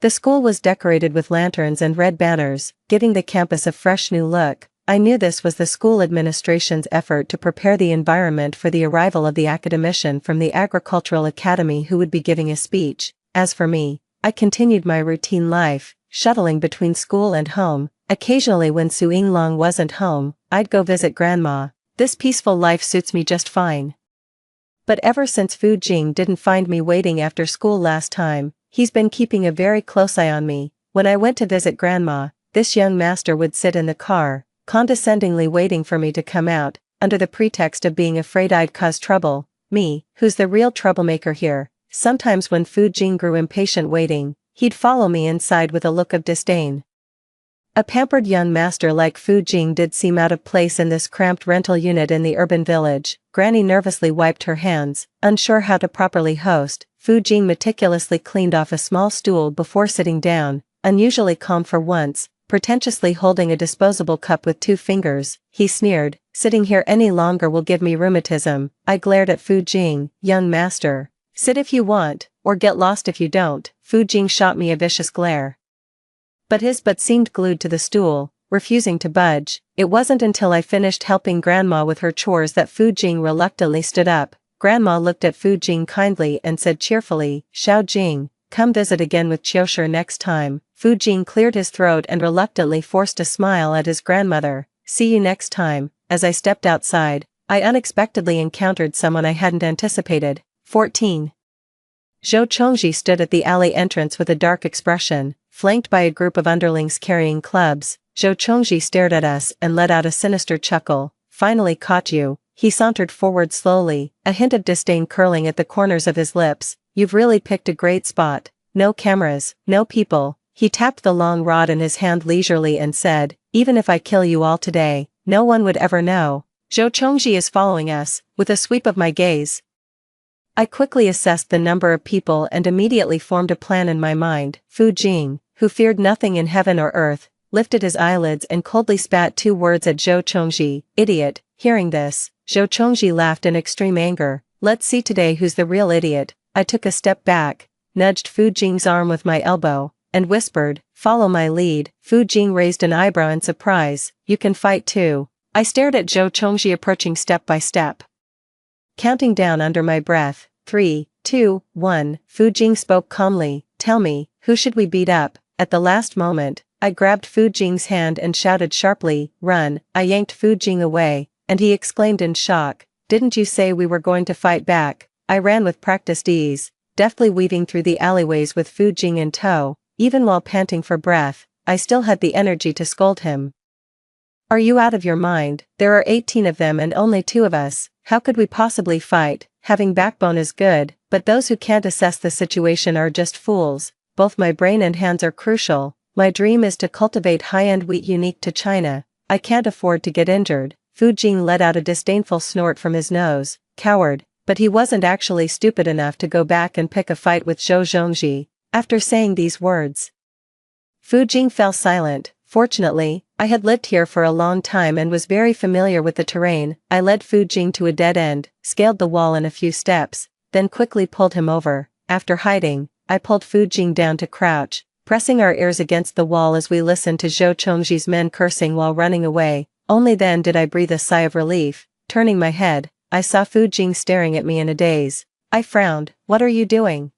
the school was decorated with lanterns and red banners, giving the campus a fresh new look. I knew this was the school administration's effort to prepare the environment for the arrival of the academician from the agricultural academy who would be giving a speech. As for me, I continued my routine life, shuttling between school and home. Occasionally when Su Yinglong wasn't home, I'd go visit grandma. This peaceful life suits me just fine. But ever since Fu Jing didn't find me waiting after school last time, he's been keeping a very close eye on me. When I went to visit grandma, this young master would sit in the car, condescendingly waiting for me to come out, under the pretext of being afraid I'd cause trouble. Me, who's the real troublemaker here. Sometimes when Fu Jing grew impatient waiting, he'd follow me inside with a look of disdain. A pampered young master like Fu Jing did seem out of place in this cramped rental unit in the urban village. Granny nervously wiped her hands, unsure how to properly host. Fu Jing meticulously cleaned off a small stool before sitting down, unusually calm for once, pretentiously holding a disposable cup with 2 fingers. He sneered, "Sitting here any longer will give me rheumatism." I glared at Fu Jing. "Young master, sit if you want, or get lost if you don't." Fu Jing shot me a vicious glare. But his butt seemed glued to the stool, refusing to budge. It wasn't until I finished helping grandma with her chores that Fu Jing reluctantly stood up. Grandma looked at Fu Jing kindly and said cheerfully, "Xiao Jing, come visit again with Qiushi next time." Fu Jing cleared his throat and reluctantly forced a smile at his grandmother. "See you next time." As I stepped outside, I unexpectedly encountered someone I hadn't anticipated. 14. Zhou Chongji stood at the alley entrance with a dark expression, flanked by a group of underlings carrying clubs. Zhou Chongji stared at us and let out a sinister chuckle. "Finally caught you." He sauntered forward slowly, a hint of disdain curling at the corners of his lips. "You've really picked a great spot. No cameras, no people." He tapped the long rod in his hand leisurely and said, "Even if I kill you all today, no one would ever know. Zhou Chongji is following us." With a sweep of my gaze, I quickly assessed the number of people and immediately formed a plan in my mind. Fu Jing, who feared nothing in heaven or earth, lifted his eyelids and coldly spat 2 words at Zhou Chongji. "Idiot." Hearing this, Zhou Chongji laughed in extreme anger. "Let's see today who's the real idiot." I took a step back, nudged Fu Jing's arm with my elbow, and whispered, "Follow my lead." Fu Jing raised an eyebrow in surprise. "You can fight too." I stared at Zhou Chongji approaching step by step, counting down under my breath. 3, 2, 1. Fu Jing spoke calmly. "Tell me, who should we beat up?" At the last moment, I grabbed Fu Jing's hand and shouted sharply, "Run." I yanked Fu Jing away, and he exclaimed in shock, "Didn't you say we were going to fight back?" I ran with practiced ease, deftly weaving through the alleyways with Fu Jing in tow. Even while panting for breath, I still had the energy to scold him. "Are you out of your mind? There are 18 of them and only 2 of us. How could we possibly fight? Having backbone is good, but those who can't assess the situation are just fools. Both my brain and hands are crucial. My dream is to cultivate high-end wheat unique to China. I can't afford to get injured." Fu Jing let out a disdainful snort from his nose. Coward. But he wasn't actually stupid enough to go back and pick a fight with Zhou Zhongji. After saying these words, Fu Jing fell silent. Fortunately, I had lived here for a long time and was very familiar with the terrain. I led Fu Jing to a dead end, scaled the wall in a few steps, then quickly pulled him over. After hiding, I pulled Fu Jing down to crouch, pressing our ears against the wall as we listened to Zhou Chongji's men cursing while running away. Only then did I breathe a sigh of relief. Turning my head, I saw Fu Jing staring at me in a daze. I frowned. "What are you doing?"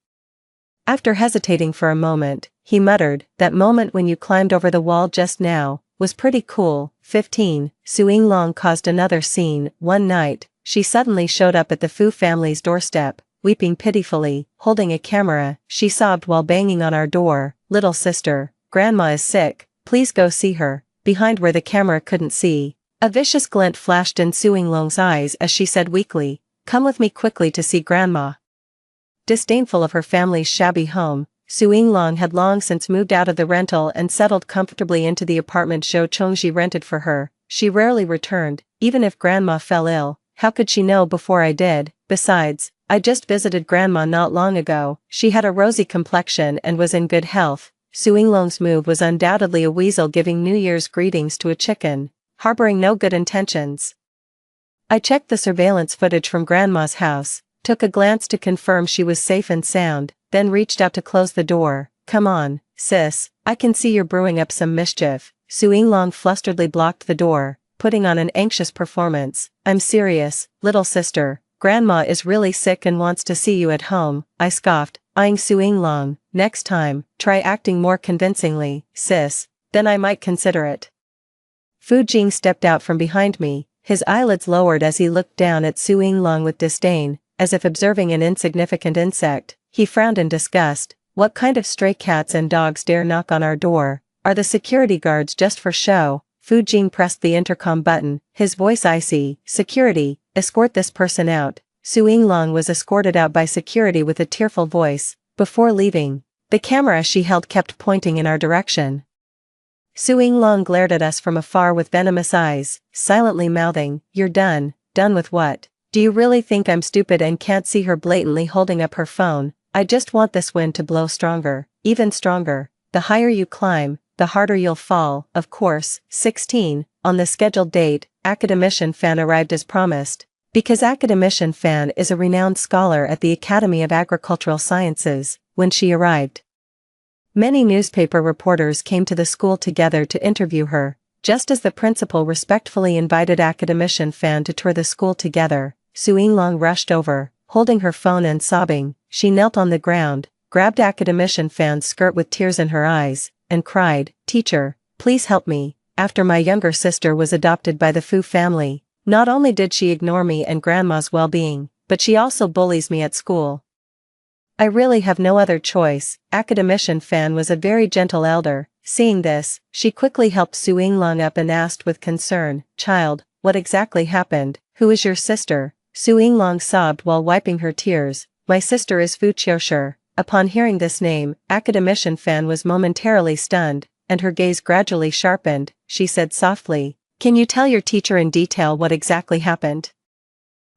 After hesitating for a moment, he muttered, "That moment when you climbed over the wall just now was pretty cool." 15. Su Yinglong caused another scene. One night, she suddenly showed up at the Fu family's doorstep, weeping pitifully, holding a camera. She sobbed while banging on our door. "Little sister, grandma is sick, please go see her." behind where the camera couldn't see. A vicious glint flashed in Su Yinglong's eyes as she said weakly, "Come with me quickly to see Grandma." Disdainful of her family's shabby home, Su Yinglong had long since moved out of the rental and settled comfortably into the apartment Zhou Chongji rented for her. She rarely returned, even if Grandma fell ill. How could she know before I did? Besides, I just visited Grandma not long ago. She had a rosy complexion and was in good health. Su Yinglong's move was undoubtedly a weasel giving New Year's greetings to a chicken, harboring no good intentions. I checked the surveillance footage from Grandma's house, took a glance to confirm she was safe and sound, then reached out to close the door. "Come on, sis, I can see you're brewing up some mischief." Su Yinglong flusteredly blocked the door, putting on an anxious performance. "I'm serious, little sister. Grandma is really sick and wants to see you at home," I scoffed, eyeing Su Yinglong. "Next time, try acting more convincingly, sis, then I might consider it." Fu Jing stepped out from behind me, his eyelids lowered as he looked down at Su Yinglong with disdain, as if observing an insignificant insect. He frowned in disgust. "What kind of stray cats and dogs dare knock on our door? Are the security guards just for show?" Fu Jing pressed the intercom button, his voice icy. "Security, escort this person out." Su Yinglong was escorted out by security with a tearful voice. Before leaving, the camera she held kept pointing in our direction. Su Yinglong glared at us from afar with venomous eyes, silently mouthing, "You're done." "Done with what? Do you really think I'm stupid and can't see her blatantly holding up her phone? I just want this wind to blow stronger, even stronger. The higher you climb, the harder you'll fall." Of course, 16, on the scheduled date, Academician Fan arrived as promised. Because Academician Fan is a renowned scholar at the Academy of Agricultural Sciences, when she arrived, many newspaper reporters came to the school together to interview her. Just as the principal respectfully invited Academician Fan to tour the school together, Su Yinglong rushed over, holding her phone and sobbing. She knelt on the ground, grabbed Academician Fan's skirt with tears in her eyes, and cried, "Teacher, please help me. After my younger sister was adopted by the Fu family, not only did she ignore me and Grandma's well-being, but she also bullies me at school. I really have no other choice." Academician Fan was a very gentle elder. Seeing this, she quickly helped Su Yinglong up and asked with concern, "Child, what exactly happened? Who is your sister?" Su Yinglong sobbed while wiping her tears. "My sister is Fu Qiushi." Upon hearing this name, Academician Fan was momentarily stunned, and her gaze gradually sharpened. She said softly, "Can you tell your teacher in detail what exactly happened?"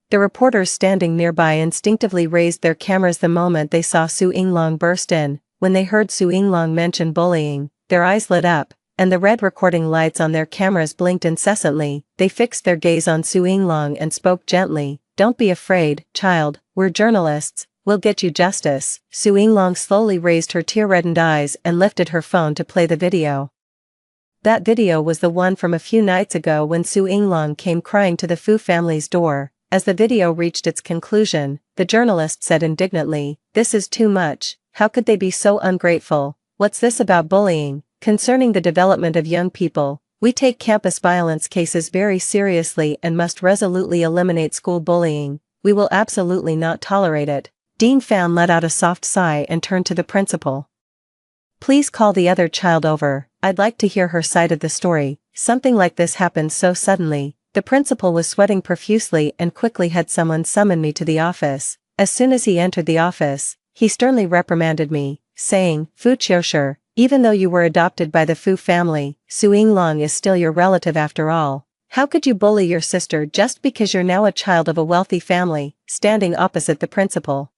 The reporters standing nearby instinctively raised their cameras the moment they saw Su Yinglong burst in. When they heard Su Yinglong mention bullying, their eyes lit up, and the red recording lights on their cameras blinked incessantly. They fixed their gaze on Su Yinglong and spoke gently, "Don't be afraid, child, we're journalists, we'll get you justice." Su Yinglong slowly raised her tear-reddened eyes and lifted her phone to play the video. That video was the one from a few nights ago when Su Yinglong came crying to the Fu family's door. As the video reached its conclusion, the journalist said indignantly, "This is too much. How could they be so ungrateful? What's this about bullying? Concerning the development of young people, we take campus violence cases very seriously and must resolutely eliminate school bullying. We will absolutely not tolerate it." Dean Fan let out a soft sigh and turned to the principal. "Please call the other child over. I'd like to hear her side of the story. Something like this happened so suddenly." The principal was sweating profusely and quickly had someone summon me to the office. As soon as he entered the office, he sternly reprimanded me, saying, "Fu Qiushi, even though you were adopted by the Fu family, Su Yinglong is still your relative after all. How could you bully your sister just because you're now a child of a wealthy family?" Standing opposite the principal,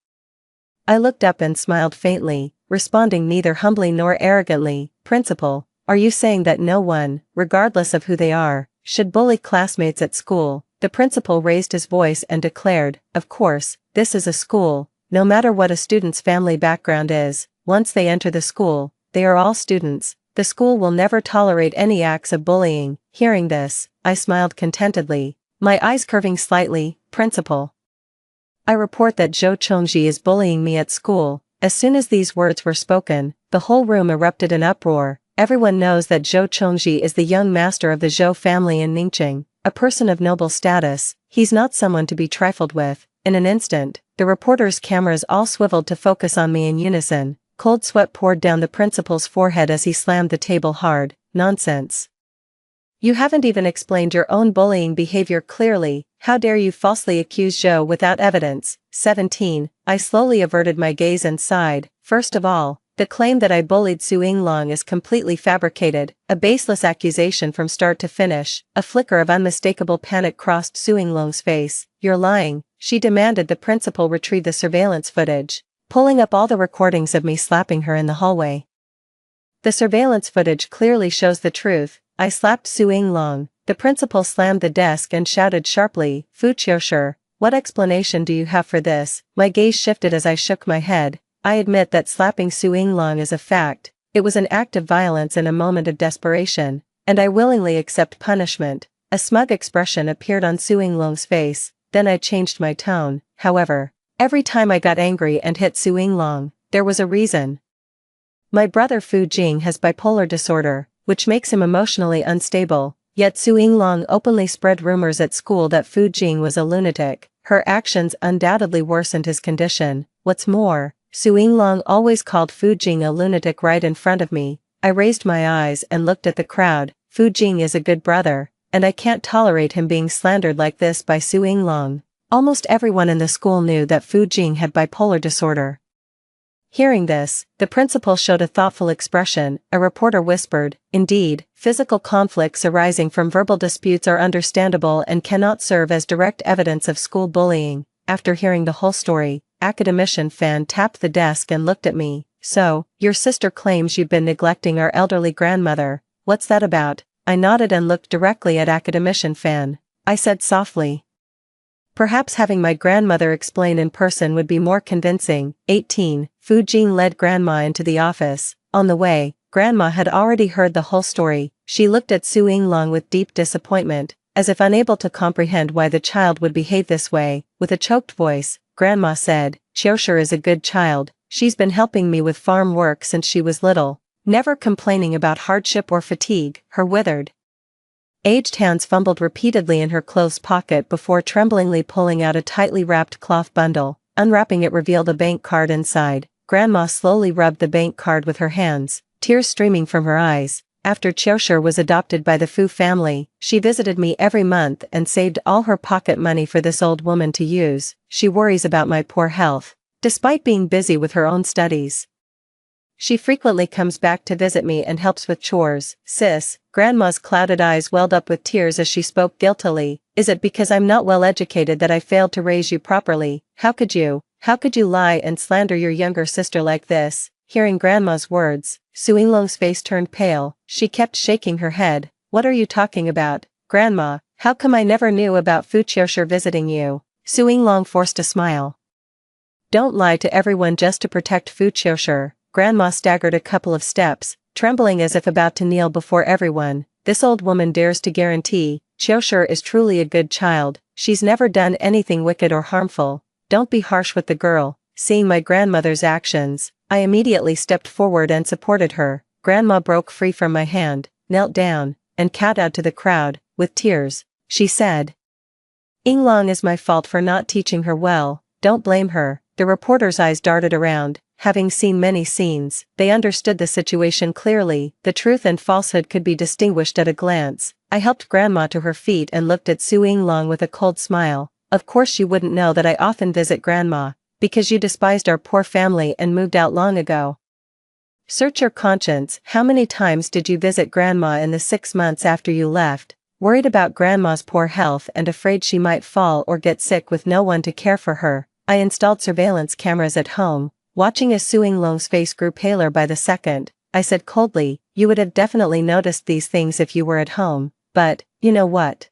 I looked up and smiled faintly, responding neither humbly nor arrogantly. "Principal, are you saying that no one, regardless of who they are, should bully classmates at school?" The principal raised his voice and declared, "Of course, this is a school. No matter what a student's family background is, once they enter the school, they are all students. The school will never tolerate any acts of bullying." Hearing this, I smiled contentedly, my eyes curving slightly. "Principal, I report that Zhou Chongji is bullying me at school." As soon as these words were spoken, the whole room erupted in uproar. Everyone knows that Zhou Chongji is the young master of the Zhou family in Ningqing, a person of noble status. He's not someone to be trifled with. In an instant, the reporters' cameras all swiveled to focus on me in unison. Cold sweat poured down the principal's forehead as he slammed the table hard. "Nonsense. You haven't even explained your own bullying behavior clearly. How dare you falsely accuse Zhou without evidence? 17. I slowly averted my gaze and sighed. First of all, the claim that I bullied Su Yinglong is completely fabricated, a baseless accusation from start to finish. A flicker of unmistakable panic crossed Su Yinglong's face. You're lying, she demanded. The principal retrieved the surveillance footage, pulling up all the recordings of me slapping her in the hallway. The surveillance footage clearly shows the truth. I slapped Su Yinglong. The principal slammed the desk and shouted sharply, Fu Qiushi, what explanation do you have for this? My gaze shifted as I shook my head. I admit that slapping Su Yinglong is a fact. It was an act of violence in a moment of desperation, and I willingly accept punishment. A smug expression appeared on Su Yinglong's face, then I changed my tone. However, every time I got angry and hit Su Yinglong, there was a reason. My brother Fu Jing has bipolar disorder, which makes him emotionally unstable, yet Su Yinglong openly spread rumors at school that Fu Jing was a lunatic. Her actions undoubtedly worsened his condition. What's more, Su Yinglong always called Fu Jing a lunatic right in front of me. I raised my eyes and looked at the crowd. Fu Jing is a good brother, and I can't tolerate him being slandered like this by Su Yinglong. Almost everyone in the school knew that Fu Jing had bipolar disorder. Hearing this, the principal showed a thoughtful expression. A reporter whispered, indeed, physical conflicts arising from verbal disputes are understandable and cannot serve as direct evidence of school bullying. After hearing the whole story, academician Fan tapped the desk and looked at me. So, your sister claims you've been neglecting our elderly grandmother. What's that about? I nodded and looked directly at academician Fan. I said softly, perhaps having my grandmother explain in person would be more convincing. 18. Fu Jing led Grandma into the office. On the way, Grandma had already heard the whole story. She looked at Su Yinglong with deep disappointment, as if unable to comprehend why the child would behave this way. With a choked voice, Grandma said, Qiushi is a good child. She's been helping me with farm work since she was little, never complaining about hardship or fatigue. Her withered, aged hands fumbled repeatedly in her clothes pocket before tremblingly pulling out a tightly wrapped cloth bundle. Unwrapping it revealed a bank card inside. Grandma slowly rubbed the bank card with her hands, tears streaming from her eyes. After Qiushi was adopted by the Fu family, she visited me every month and saved all her pocket money for this old woman to use. She worries about my poor health, despite being busy with her own studies. She frequently comes back to visit me and helps with chores. Sis, Grandma's clouded eyes welled up with tears as she spoke guiltily. Is it because I'm not well educated that I failed to raise you properly? How could you lie and slander your younger sister like this? Hearing Grandma's words, Su Yinglong's face turned pale. She kept shaking her head. What are you talking about, Grandma? How come I never knew about Fu Qiushi visiting you? Su Yinglong forced a smile. Don't lie to everyone just to protect Fu Qiushi. Grandma staggered a couple of steps, trembling as if about to kneel before everyone. This old woman dares to guarantee Qiushi is truly a good child. She's never done anything wicked or harmful. Don't be harsh with the girl. Seeing my grandmother's actions, I immediately stepped forward and supported her. Grandma broke free from my hand, knelt down, and kowtowed to the crowd. With tears, she said, Yinglong is my fault for not teaching her well. Don't blame her. The reporter's eyes darted around. Having seen many scenes, they understood the situation clearly. The truth and falsehood could be distinguished at a glance. I helped Grandma to her feet and looked at Su Yinglong with a cold smile. Of course you wouldn't know that I often visit Grandma, because you despised our poor family and moved out long ago. Search your conscience. How many times did you visit Grandma in the 6 months after you left? Worried about Grandma's poor health and afraid she might fall or get sick with no one to care for her, I installed surveillance cameras at home. Watching as Su Yinglong's face grew paler by the second, I said coldly, you would have definitely noticed these things if you were at home, but, you know what?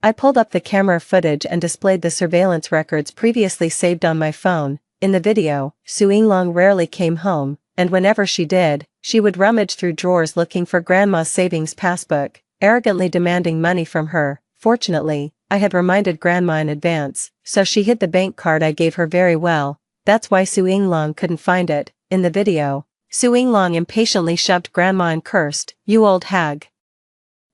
I pulled up the camera footage and displayed the surveillance records previously saved on my phone. In the video, Su Yinglong rarely came home, and whenever she did, she would rummage through drawers looking for Grandma's savings passbook, arrogantly demanding money from her. Fortunately, I had reminded Grandma in advance, so she hid the bank card I gave her very well. That's why Su Yinglong couldn't find it. In the video, Su Yinglong impatiently shoved Grandma and cursed, you old hag.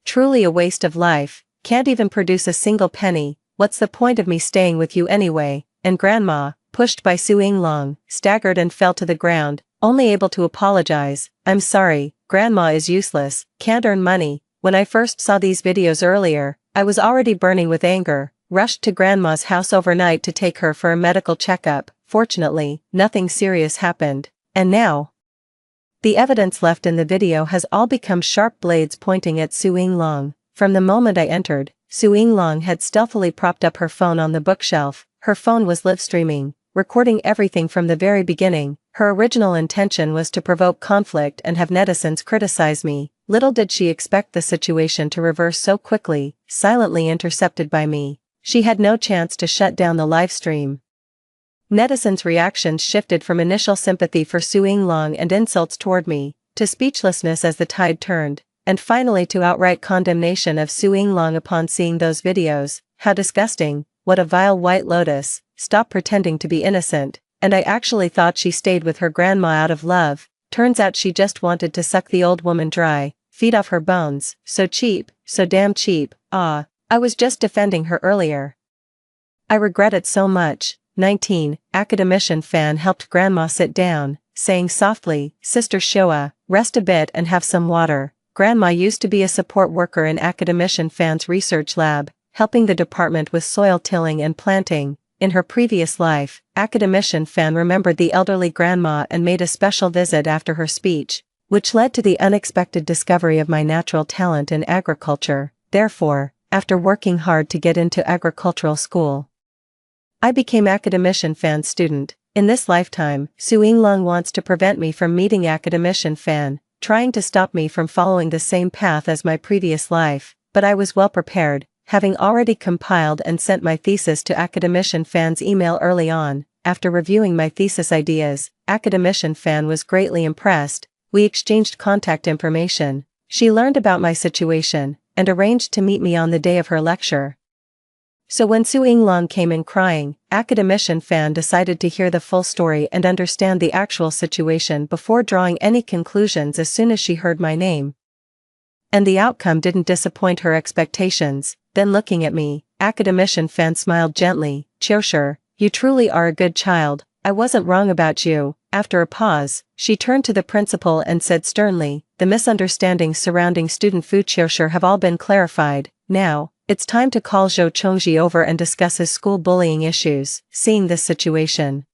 Truly a waste of life, can't even produce a single penny. What's the point of me staying with you anyway? And Grandma, pushed by Su Yinglong, staggered and fell to the ground, only able to apologize. I'm sorry, Grandma is useless, can't earn money, When I first saw these videos earlier, I was already burning with anger, rushed to grandma's house overnight to take her for a medical checkup. Fortunately, nothing serious happened. And now, the evidence left in the video has all become sharp blades pointing at Su Yinglong. From the moment I entered, Su Yinglong had stealthily propped up her phone on the bookshelf. Her phone was live streaming, recording everything from the very beginning. Her original intention was to provoke conflict and have netizens criticize me. Little did she expect the situation to reverse so quickly, silently intercepted by me. She had no chance to shut down the live stream. Netizens' reactions shifted from initial sympathy for Su Yinglong and insults toward me, to speechlessness as the tide turned, and finally to outright condemnation of Su Yinglong upon seeing those videos. How disgusting, what a vile white lotus, stop pretending to be innocent. And I actually thought she stayed with her grandma out of love. Turns out she just wanted to suck the old woman dry, feed off her bones. So cheap, so damn cheap. I was just defending her earlier. I regret it so much. 19. Academician fan helped grandma sit down, saying softly, "Sister Shoa, rest a bit and have some water." Grandma used to be a support worker in Academician fan's research lab, helping the department with soil tilling and planting. In her previous life, Academician fan remembered the elderly grandma and made a special visit after her speech, which led to the unexpected discovery of my natural talent in agriculture. Therefore, after working hard to get into agricultural school, I became Academician fan's student. In this lifetime, Su Yinglong wants to prevent me from meeting Academician fan, trying to stop me from following the same path as my previous life, but I was well prepared, having already compiled and sent my thesis to Academician fan's email early on. After reviewing my thesis ideas, Academician fan was greatly impressed. We exchanged contact information. She learned about my situation, and arranged to meet me on the day of her lecture. So when Su Yinglong came in crying, Academician fan decided to hear the full story and understand the actual situation before drawing any conclusions as soon as she heard my name. And the outcome didn't disappoint her expectations. Then looking at me, Academician fan smiled gently. "Qiushi, you truly are a good child, I wasn't wrong about you." After a pause, she turned to the principal and said sternly, "The misunderstandings surrounding student Fu Qiushi have all been clarified. Now, it's time to call Zhou Chongji over and discuss his school bullying issues." Seeing this situation,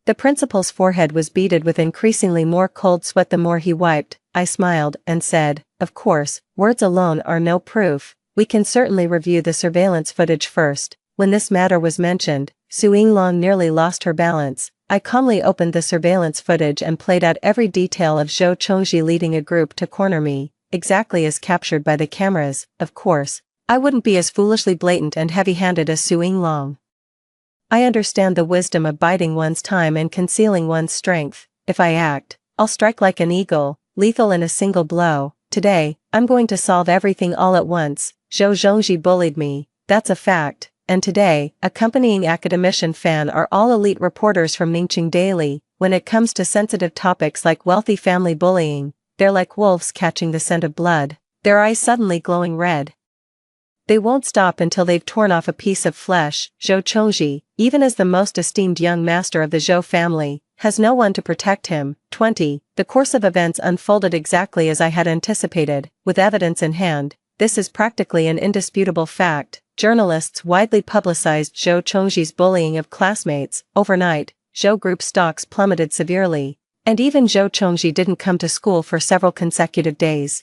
the principal's forehead was beaded with increasingly more cold sweat the more he wiped. I smiled and said, "Of course, words alone are no proof. We can certainly review the surveillance footage first." When this matter was mentioned, Su Yinglong nearly lost her balance. I calmly opened the surveillance footage and played out every detail of Zhou Chongji leading a group to corner me, exactly as captured by the cameras. Of course, I wouldn't be as foolishly blatant and heavy-handed as Su Yinglong. I understand the wisdom of biding one's time and concealing one's strength. If I act, I'll strike like an eagle, lethal in a single blow. Today, I'm going to solve everything all at once. Zhou Zhongji bullied me, that's a fact, and today, accompanying Academician fan are all elite reporters from Ningqing Daily. When it comes to sensitive topics like wealthy family bullying, they're like wolves catching the scent of blood, their eyes suddenly glowing red. They won't stop until they've torn off a piece of flesh. Zhou Chongji, even as the most esteemed young master of the Zhou family, has no one to protect him. 20. The course of events unfolded exactly as I had anticipated. With evidence in hand, this is practically an indisputable fact. Journalists widely publicized Zhou Chongji's bullying of classmates. Overnight, Zhou Group stocks plummeted severely, and even Zhou Chongji didn't come to school for several consecutive days.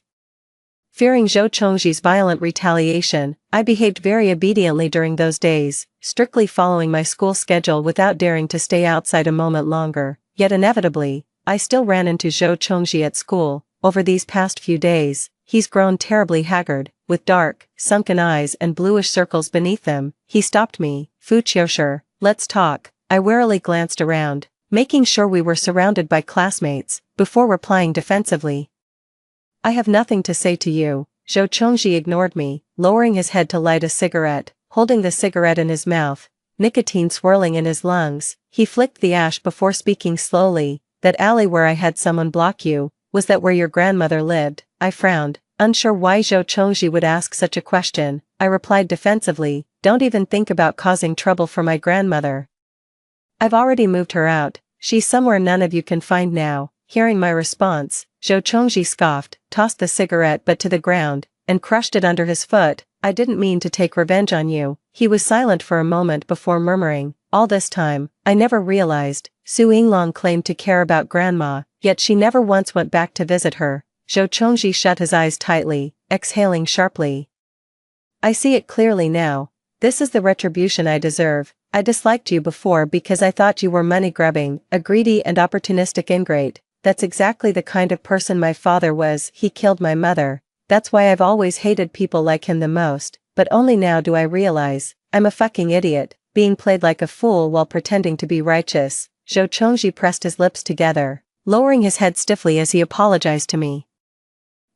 Fearing Zhou Chongji's violent retaliation, I behaved very obediently during those days, strictly following my school schedule without daring to stay outside a moment longer. Yet inevitably, I still ran into Zhou Chongji at school. Over these past few days, he's grown terribly haggard, with dark, sunken eyes and bluish circles beneath them. He stopped me. "Fu Qiushi, let's talk." I warily glanced around, making sure we were surrounded by classmates, before replying defensively. "I have nothing to say to you." Zhou Chongji ignored me, lowering his head to light a cigarette, holding the cigarette in his mouth, nicotine swirling in his lungs. He flicked the ash before speaking slowly. "That alley where I had someone block you, was that where your grandmother lived?" I frowned, unsure why Zhou Chongji would ask such a question. I replied defensively, "Don't even think about causing trouble for my grandmother. I've already moved her out. She's somewhere none of you can find now." Hearing my response, Zhou Chongji scoffed, tossed the cigarette butt to the ground, and crushed it under his foot. I didn't mean to take revenge on you. He was silent for a moment before murmuring, all this time, I never realized. Su Yinglong claimed to care about grandma, yet she never once went back to visit her. Zhou Chongji shut his eyes tightly, exhaling sharply. I see it clearly now. This is the retribution I deserve. I disliked you before because I thought you were money-grubbing, a greedy and opportunistic ingrate. That's exactly the kind of person my father was. He killed my mother. That's why I've always hated people like him the most, but only now do I realize, I'm a fucking idiot, being played like a fool while pretending to be righteous. Zhou Chongji pressed his lips together, lowering his head stiffly as he apologized to me.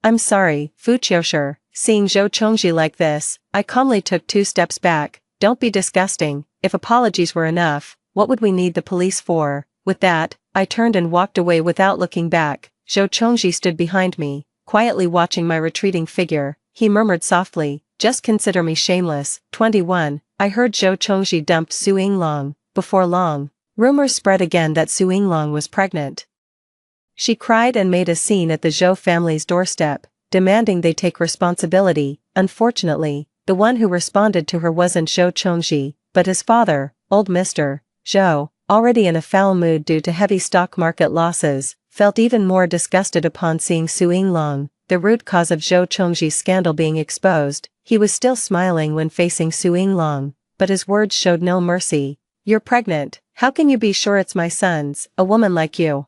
I'm sorry, Fu Qiushi. Seeing Zhou Chongji like this, I calmly took 2 steps back. Don't be disgusting. If apologies were enough, what would we need the police for? With that, I turned and walked away without looking back. Zhou Chongji stood behind me, quietly watching my retreating figure. He murmured softly, just consider me shameless. 21. I heard Zhou Chongji dumped Su Yinglong. Before long, rumors spread again that Su Yinglong was pregnant. She cried and made a scene at the Zhou family's doorstep, demanding they take responsibility. Unfortunately, the one who responded to her wasn't Zhou Chongji, but his father, old Mr. Zhou, already in a foul mood due to heavy stock market losses, felt even more disgusted upon seeing Su Yinglong, the root cause of Zhou Chongji's scandal, being exposed. He was still smiling when facing Su Yinglong, but his words showed no mercy. You're pregnant. How can you be sure it's my son's, a woman like you?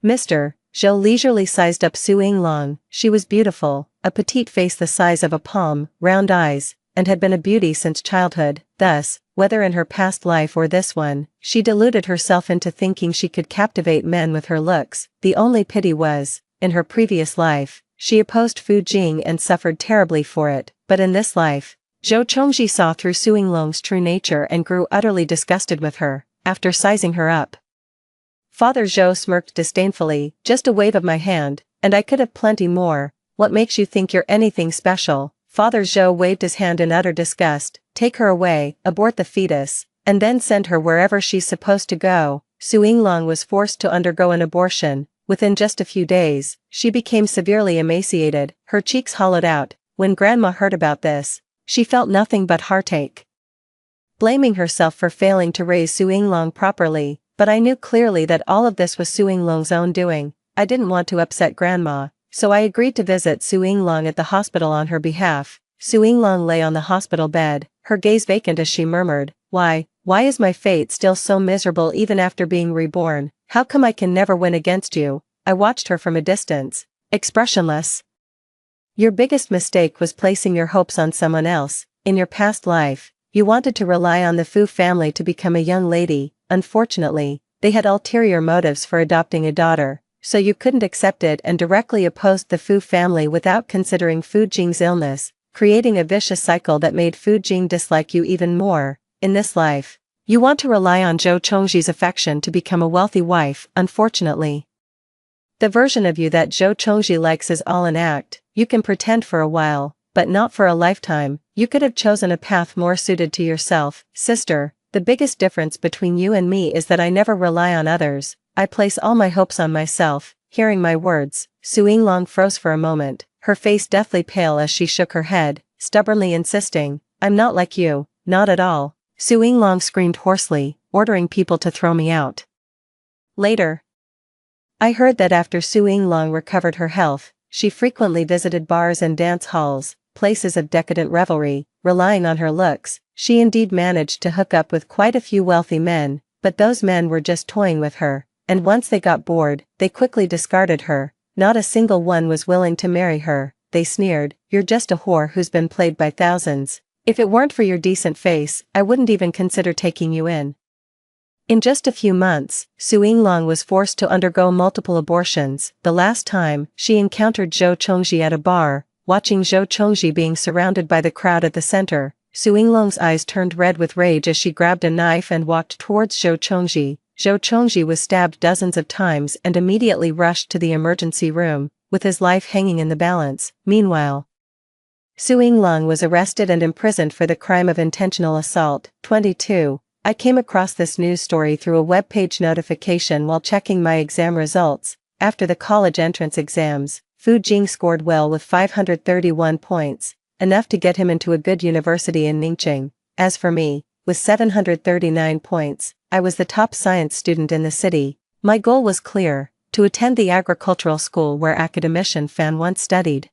Mr. Zhou leisurely sized up Su Yinglong. She was beautiful, a petite face the size of a palm, round eyes, and had been a beauty since childhood. Thus, whether in her past life or this one, she deluded herself into thinking she could captivate men with her looks. The only pity was, in her previous life, she opposed Fu Jing and suffered terribly for it, but in this life, Zhou Chongji saw through Su Yinglong's true nature and grew utterly disgusted with her. After sizing her up, Father Zhou smirked disdainfully, just a wave of my hand, and I could have plenty more. What makes you think you're anything special? Father Zhou waved his hand in utter disgust. Take her away, abort the fetus, and then send her wherever she's supposed to go. Su Yinglong was forced to undergo an abortion. Within just a few days, she became severely emaciated, her cheeks hollowed out. When Grandma heard about this, she felt nothing but heartache, blaming herself for failing to raise Su Yinglong properly. But I knew clearly that all of this was Su Yinglong's own doing. I didn't want to upset Grandma, so I agreed to visit Su Yinglong at the hospital on her behalf. Su Yinglong lay on the hospital bed, her gaze vacant as she murmured, why is my fate still so miserable even after being reborn? How come I can never win against you? I watched her from a distance, expressionless. Your biggest mistake was placing your hopes on someone else. In your past life, you wanted to rely on the Fu family to become a young lady. Unfortunately, they had ulterior motives for adopting a daughter, so you couldn't accept it and directly opposed the Fu family without considering Fu Jing's illness, creating a vicious cycle that made Fu Jing dislike you even more. In this life, you want to rely on Zhou Chongji's affection to become a wealthy wife. Unfortunately, the version of you that Zhou Chongji likes is all an act. You can pretend for a while, but not for a lifetime. You could have chosen a path more suited to yourself, sister. The biggest difference between you and me is that I never rely on others. I place all my hopes on myself. Hearing my words, Su Yinglong froze for a moment, her face deathly pale as she shook her head, stubbornly insisting, I'm not like you, not at all. Su Yinglong screamed hoarsely, ordering people to throw me out. Later, I heard that after Su Yinglong recovered her health, she frequently visited bars and dance halls, places of decadent revelry. Relying on her looks, she indeed managed to hook up with quite a few wealthy men, but those men were just toying with her, and once they got bored, they quickly discarded her. Not a single one was willing to marry her. They sneered, you're just a whore who's been played by thousands. If it weren't for your decent face, I wouldn't even consider taking you in. In just a few months, Su Yinglong was forced to undergo multiple abortions. The last time, she encountered Zhou Chongji at a bar. Watching Zhou Chongji being surrounded by the crowd at the center, Su Yinglong's eyes turned red with rage as she grabbed a knife and walked towards Zhou Chongji. Zhou Chongji was stabbed dozens of times and immediately rushed to the emergency room, with his life hanging in the balance. Meanwhile, Su Yinglong was arrested and imprisoned for the crime of intentional assault. 22. I came across this news story through a webpage notification while checking my exam results. After the college entrance exams, Fu Jing scored well with 531 points, enough to get him into a good university in Ningqing. As for me, with 739 points, I was the top science student in the city. My goal was clear: to attend the agricultural school where academician Fan once studied.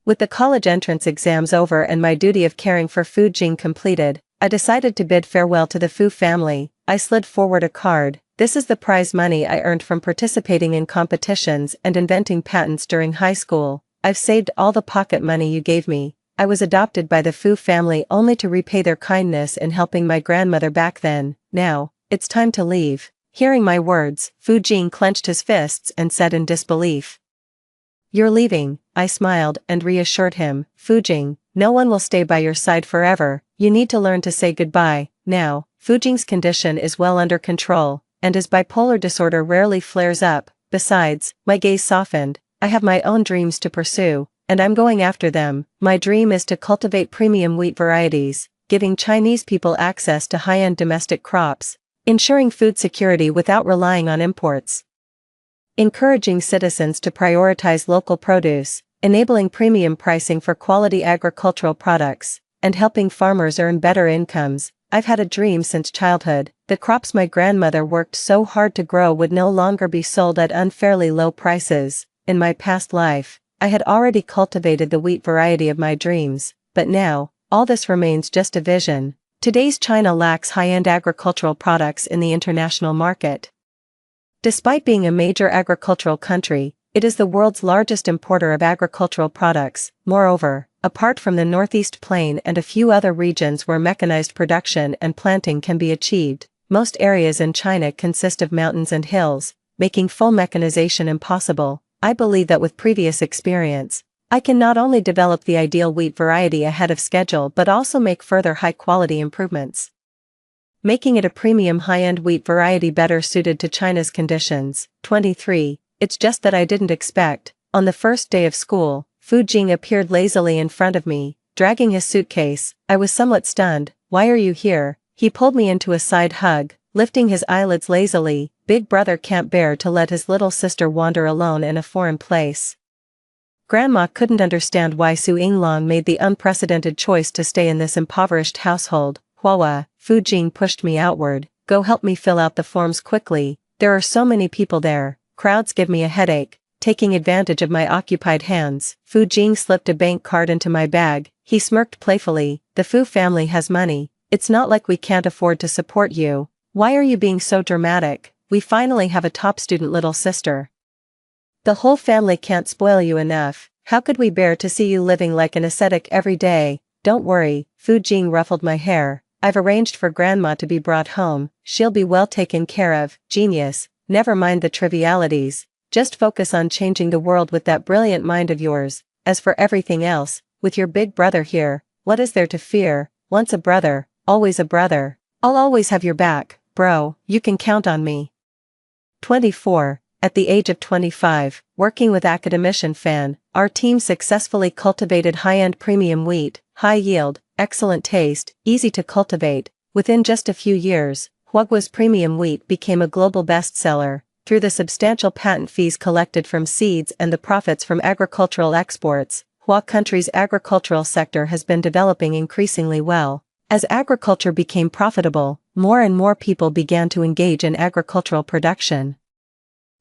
With the college entrance exams over and my duty of caring for Fu Jing completed, I decided to bid farewell to the Fu family. I slid forward a card. This is the prize money I earned from participating in competitions and inventing patents during high school. I've saved all the pocket money you gave me. I was adopted by the Fu family only to repay their kindness in helping my grandmother back then. Now, it's time to leave. Hearing my words, Fu Jing clenched his fists and said in disbelief. You're leaving, I smiled and reassured him. Fu Jing, no one will stay by your side forever. You need to learn to say goodbye. Now, Fu Jing's condition is well under control, and his bipolar disorder rarely flares up. Besides, my gaze softened. I have my own dreams to pursue, and I'm going after them. My dream is to cultivate premium wheat varieties, giving Chinese people access to high-end domestic crops, ensuring food security without relying on imports, encouraging citizens to prioritize local produce, enabling premium pricing for quality agricultural products, and helping farmers earn better incomes. I've had a dream since childhood. The crops my grandmother worked so hard to grow would no longer be sold at unfairly low prices. In my past life, I had already cultivated the wheat variety of my dreams, but now, all this remains just a vision. Today's China lacks high-end agricultural products in the international market. Despite being a major agricultural country, it is the world's largest importer of agricultural products. Moreover, apart from the Northeast Plain and a few other regions where mechanized production and planting can be achieved, most areas in China consist of mountains and hills, making full mechanization impossible. I believe that with previous experience, I can not only develop the ideal wheat variety ahead of schedule but also make further high-quality improvements, making it a premium high-end wheat variety better suited to China's conditions. 23. It's just that I didn't expect. On the first day of school, Fu Jing appeared lazily in front of me, dragging his suitcase. I was somewhat stunned. Why are you here? He pulled me into a side hug, lifting his eyelids lazily. Big brother can't bear to let his little sister wander alone in a foreign place. Grandma couldn't understand why Su Yinglong made the unprecedented choice to stay in this impoverished household. Hua, Fu Jing pushed me outward. Go help me fill out the forms quickly. There are so many people there. Crowds give me a headache. Taking advantage of my occupied hands, Fu Jing slipped a bank card into my bag. He smirked playfully. The Fu family has money. It's not like we can't afford to support you. Why are you being so dramatic? We finally have a top student little sister. The whole family can't spoil you enough. How could we bear to see you living like an ascetic every day? Don't worry, Fu Jing ruffled my hair. I've arranged for Grandma to be brought home. She'll be well taken care of. Genius. Never mind the trivialities. Just focus on changing the world with that brilliant mind of yours. As for everything else, with your big brother here, what is there to fear? Once a brother, always a brother. I'll always have your back, bro. You can count on me. 24. At the age of 25, working with academician Fan, our team successfully cultivated high-end premium wheat, high yield, excellent taste, easy to cultivate. Within just a few years, Huagua's premium wheat became a global bestseller. Through the substantial patent fees collected from seeds and the profits from agricultural exports, Hua country's agricultural sector has been developing increasingly well. As agriculture became profitable, more and more people began to engage in agricultural production.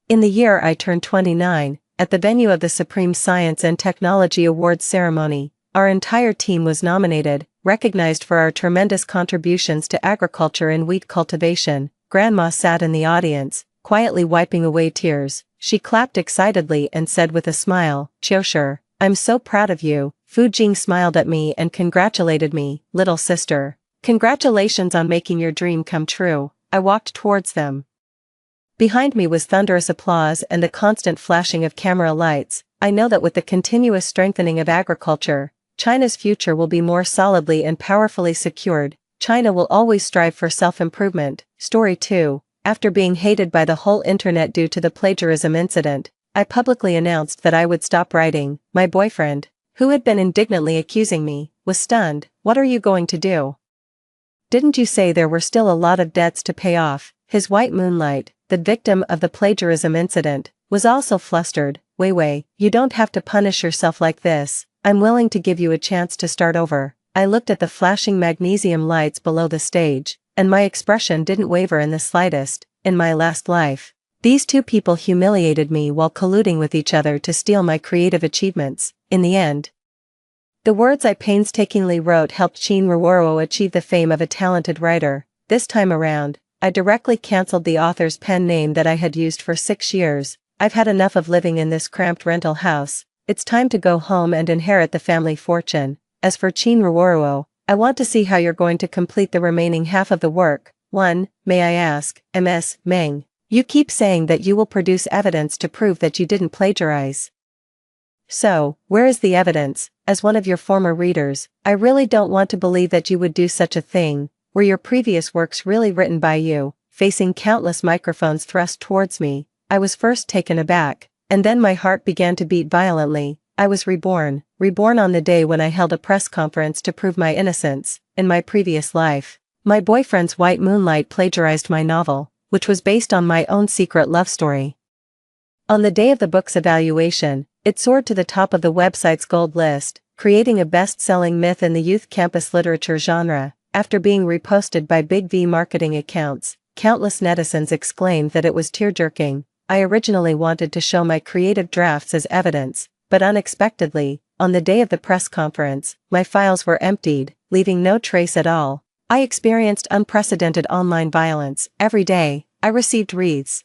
In the year I turned 29, at the venue of the Supreme Science and Technology Awards ceremony, our entire team was nominated, recognized for our tremendous contributions to agriculture and wheat cultivation. Grandma sat in the audience, quietly wiping away tears. She clapped excitedly and said with a smile, "Qiushi, I'm so proud of you." Fu Jing smiled at me and congratulated me. "Little sister, congratulations on making your dream come true." I walked towards them. Behind me was thunderous applause and the constant flashing of camera lights. I know that with the continuous strengthening of agriculture, China's future will be more solidly and powerfully secured. China will always strive for self-improvement. Story 2. After being hated by the whole internet due to the plagiarism incident, I publicly announced that I would stop writing. My boyfriend, who had been indignantly accusing me, was stunned. "What are you going to do? Didn't you say there were still a lot of debts to pay off?" His white moonlight, the victim of the plagiarism incident, was also flustered. Wei, you don't have to punish yourself like this. I'm willing to give you a chance to start over. I looked at the flashing magnesium lights below the stage, and my expression didn't waver in the slightest. In my last life, these two people humiliated me while colluding with each other to steal my creative achievements. In the end, the words I painstakingly wrote helped Chin Ruoro achieve the fame of a talented writer. This time around, I directly cancelled the author's pen name that I had used for 6 years. I've had enough of living in this cramped rental house. It's time to go home and inherit the family fortune. As for Chin Ruoro, I want to see how you're going to complete the remaining half of the work. 1. May I ask, Ms. Meng? You keep saying that you will produce evidence to prove that you didn't plagiarize. So, where is the evidence? As one of your former readers, I really don't want to believe that you would do such a thing. Were your previous works really written by you? Facing countless microphones thrust towards me, I was first taken aback, and then my heart began to beat violently. I was reborn on the day when I held a press conference to prove my innocence. In my previous life, my boyfriend's White Moonlight plagiarized my novel, which was based on my own secret love story. On the day of the book's evaluation, it soared to the top of the website's gold list, creating a best-selling myth in the youth campus literature genre. After being reposted by Big V marketing accounts, countless netizens exclaimed that it was tear-jerking. I originally wanted to show my creative drafts as evidence, but unexpectedly, on the day of the press conference, my files were emptied, leaving no trace at all. I experienced unprecedented online violence. Every day, I received wreaths,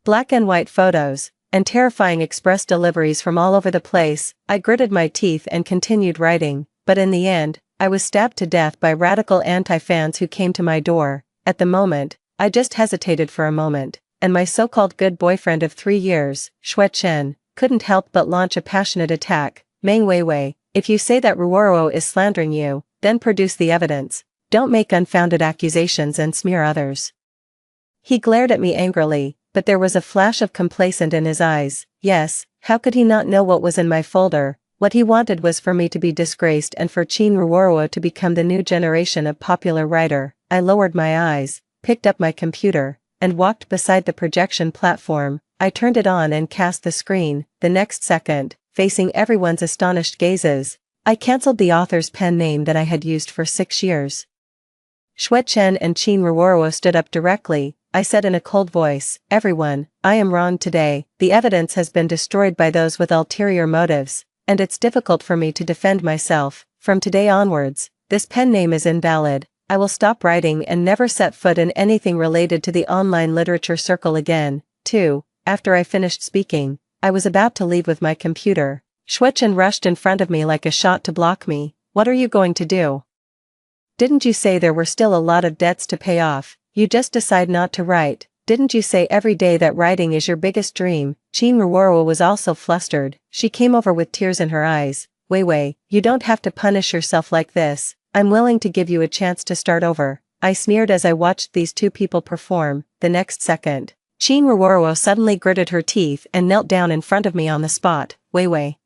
black and white photos, and terrifying express deliveries from all over the place. I gritted my teeth and continued writing, but in the end, I was stabbed to death by radical anti-fans who came to my door. At the moment, I just hesitated for a moment, and my so-called good boyfriend of 3 years, Xue Chen, couldn't help but launch a passionate attack. Meng Weiwei, if you say that Ruoro is slandering you, then produce the evidence. Don't make unfounded accusations and smear others. He glared at me angrily, but there was a flash of complacence in his eyes. Yes, how could he not know what was in my folder? What he wanted was for me to be disgraced and for Chin Ruoro to become the new generation of popular writer. I lowered my eyes, picked up my computer, and walked beside the projection platform. I turned it on and cast the screen. The next second, facing everyone's astonished gazes, I cancelled the author's pen name that I had used for 6 years. Xue Chen and Chin Ruoro stood up directly. I said in a cold voice, "Everyone, I am wrong today. The evidence has been destroyed by those with ulterior motives, and it's difficult for me to defend myself. From today onwards, this pen name is invalid. I will stop writing and never set foot in anything related to the online literature circle again." 2. After I finished speaking, I was about to leave with my computer. Xue Chen rushed in front of me like a shot to block me. "What are you going to do? Didn't you say there were still a lot of debts to pay off? You just decide not to write. Didn't you say every day that writing is your biggest dream?" Chin Ruoro was also flustered. She came over with tears in her eyes. Weiwei, you don't have to punish yourself like this. I'm willing to give you a chance to start over." I sneered as I watched these two people perform. The next second, Chin Ruoro suddenly gritted her teeth and knelt down in front of me on the spot. "Weiwei,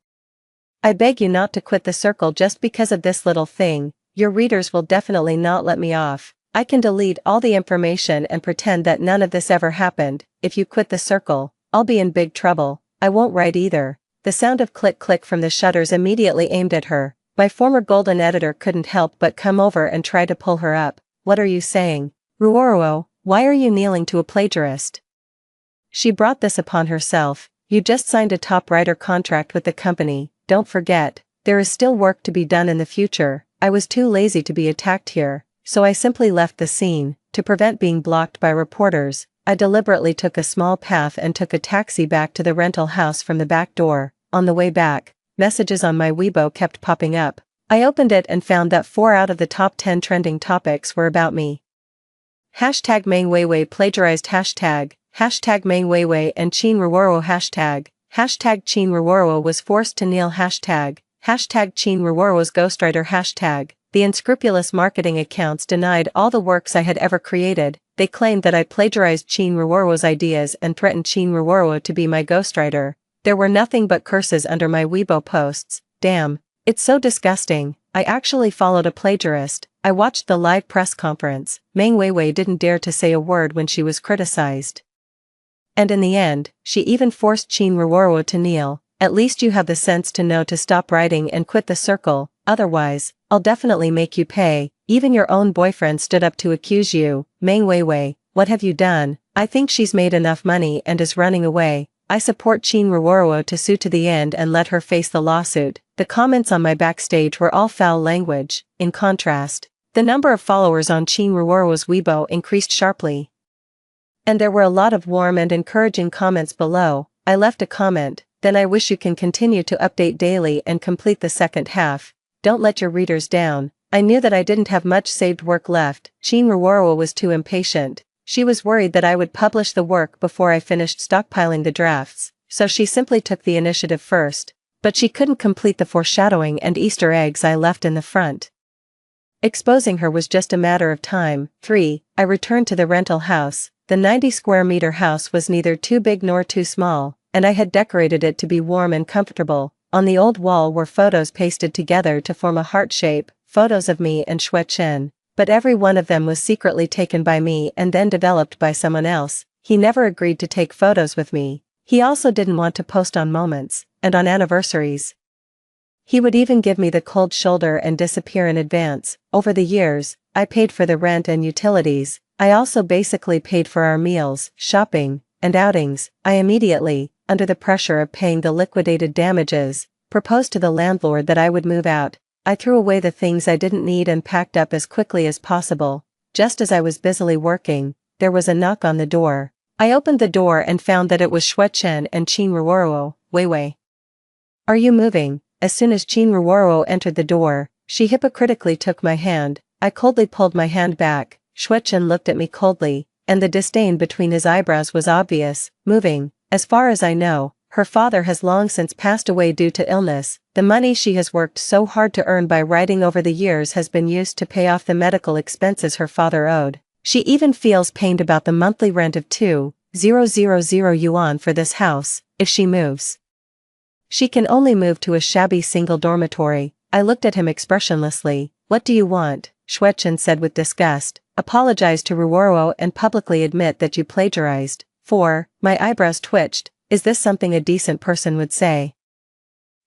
I beg you not to quit the circle just because of this little thing. Your readers will definitely not let me off. I can delete all the information and pretend that none of this ever happened. If you quit the circle, I'll be in big trouble. I won't write either." The sound of click-click from the shutters immediately aimed at her. My former golden editor couldn't help but come over and try to pull her up. "What are you saying? Ruoro, why are you kneeling to a plagiarist? She brought this upon herself. You just signed a top writer contract with the company. Don't forget, there is still work to be done in the future." I was too lazy to be attacked here, so I simply left the scene. To prevent being blocked by reporters, I deliberately took a small path and took a taxi back to the rental house from the back door. On the way back, messages on my Weibo kept popping up. I opened it and found that 4 out of the top 10 trending topics were about me. Hashtag Meng Weiwei plagiarized hashtag Meng Weiwei and Chin Ruoro hashtag Chin Ruoro was forced to kneel hashtag Chin Ruoro's ghostwriter hashtag. The unscrupulous marketing accounts denied all the works I had ever created. They claimed that I plagiarized Chin Ruoro's ideas and threatened Chin Ruoro to be my ghostwriter. There were nothing but curses under my Weibo posts. Damn, it's so disgusting. I actually followed a plagiarist. I watched the live press conference. Meng Weiwei didn't dare to say a word when she was criticized. And in the end, she even forced Chin Ruoro to kneel. At least you have the sense to know to stop writing and quit the circle, otherwise, I'll definitely make you pay. Even your own boyfriend stood up to accuse you. Meng Weiwei, what have you done? I think she's made enough money and is running away. I support Chin Ruoro to sue to the end and let her face the lawsuit. The comments on my backstage were all foul language. In contrast, the number of followers on Chin Ruoro's Weibo increased sharply. And there were a lot of warm and encouraging comments below. I left a comment, then I wish you can continue to update daily and complete the second half. Don't let your readers down. I knew that I didn't have much saved work left. Chin Ruoro was too impatient. She was worried that I would publish the work before I finished stockpiling the drafts, so she simply took the initiative first. But she couldn't complete the foreshadowing and Easter eggs I left in the front. Exposing her was just a matter of time. 3. I returned to the rental house. The 90 square meter house was neither too big nor too small, and I had decorated it to be warm and comfortable. On the old wall were photos pasted together to form a heart shape, photos of me and Xue Chen. But every one of them was secretly taken by me and then developed by someone else. He never agreed to take photos with me. He also didn't want to post on moments, and on anniversaries. He would even give me the cold shoulder and disappear in advance. Over the years, I paid for the rent and utilities. I also basically paid for our meals, shopping, and outings. I immediately, under the pressure of paying the liquidated damages, proposed to the landlord that I would move out. I threw away the things I didn't need and packed up as quickly as possible. Just as I was busily working, there was a knock on the door. I opened the door and found that it was Xue Chen and Chin Ruoro. Weiwei, are you moving? As soon as Chin Ruoro entered the door, she hypocritically took my hand. I coldly pulled my hand back. Xue Chen looked at me coldly, and the disdain between his eyebrows was obvious. Moving? As far as I know, her father has long since passed away due to illness. The money she has worked so hard to earn by writing over the years has been used to pay off the medical expenses her father owed. She even feels pained about the monthly rent of 2,000 yuan for this house. If she moves, she can only move to a shabby single dormitory. I looked at him expressionlessly. What do you want? Xue Chen said with disgust. Apologize to Ruoro and publicly admit that you plagiarized. 4. My eyebrows twitched. Is this something a decent person would say?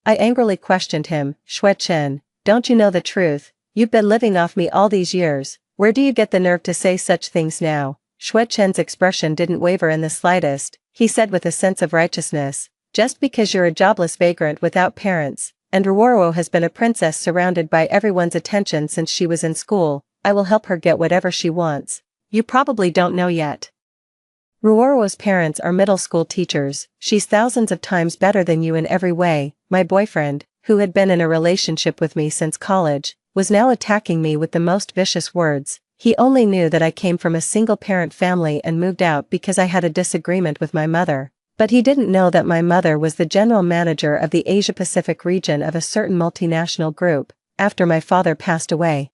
I angrily questioned him. Xue Chen, don't you know the truth? You've been living off me all these years. Where do you get the nerve to say such things now? Xue Chen's expression didn't waver in the slightest. He said with a sense of righteousness, just because you're a jobless vagrant without parents, and Ruoro has been a princess surrounded by everyone's attention since she was in school, I will help her get whatever she wants. You probably don't know yet. Ruoro's parents are middle school teachers. She's thousands of times better than you in every way. My boyfriend, who had been in a relationship with me since college, was now attacking me with the most vicious words. He only knew that I came from a single-parent family and moved out because I had a disagreement with my mother. But he didn't know that my mother was the general manager of the Asia-Pacific region of a certain multinational group, after my father passed away.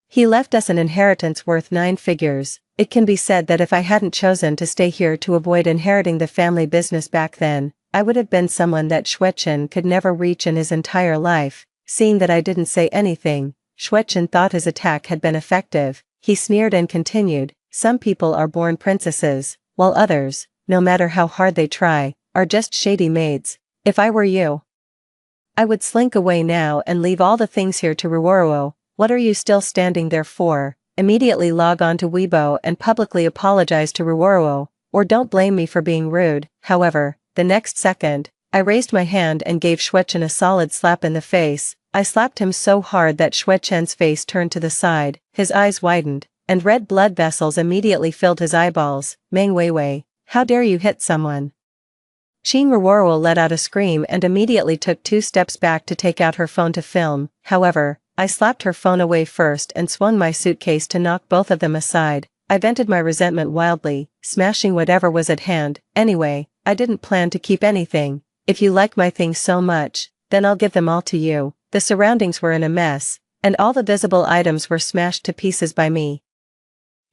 He left us an inheritance worth 9 figures. It can be said that if I hadn't chosen to stay here to avoid inheriting the family business back then, I would have been someone that Xue Chen could never reach in his entire life. Seeing that I didn't say anything, Xue Chen thought his attack had been effective. He sneered and continued, some people are born princesses, while others, no matter how hard they try, are just shady maids. If I were you, I would slink away now and leave all the things here to Ruoro. What are you still standing there for? Immediately log on to Weibo and publicly apologize to Ruoro, or don't blame me for being rude. However, the next second, I raised my hand and gave Xue Chen a solid slap in the face. I slapped him so hard that Xue Chen's face turned to the side, his eyes widened, and red blood vessels immediately filled his eyeballs. Meng Weiwei, how dare you hit someone? Chin Ruoro let out a scream and immediately took 2 steps back to take out her phone to film. However, I slapped her phone away first and swung my suitcase to knock both of them aside. I vented my resentment wildly, smashing whatever was at hand. Anyway, I didn't plan to keep anything. If you like my things so much, then I'll give them all to you. The surroundings were in a mess, and all the visible items were smashed to pieces by me.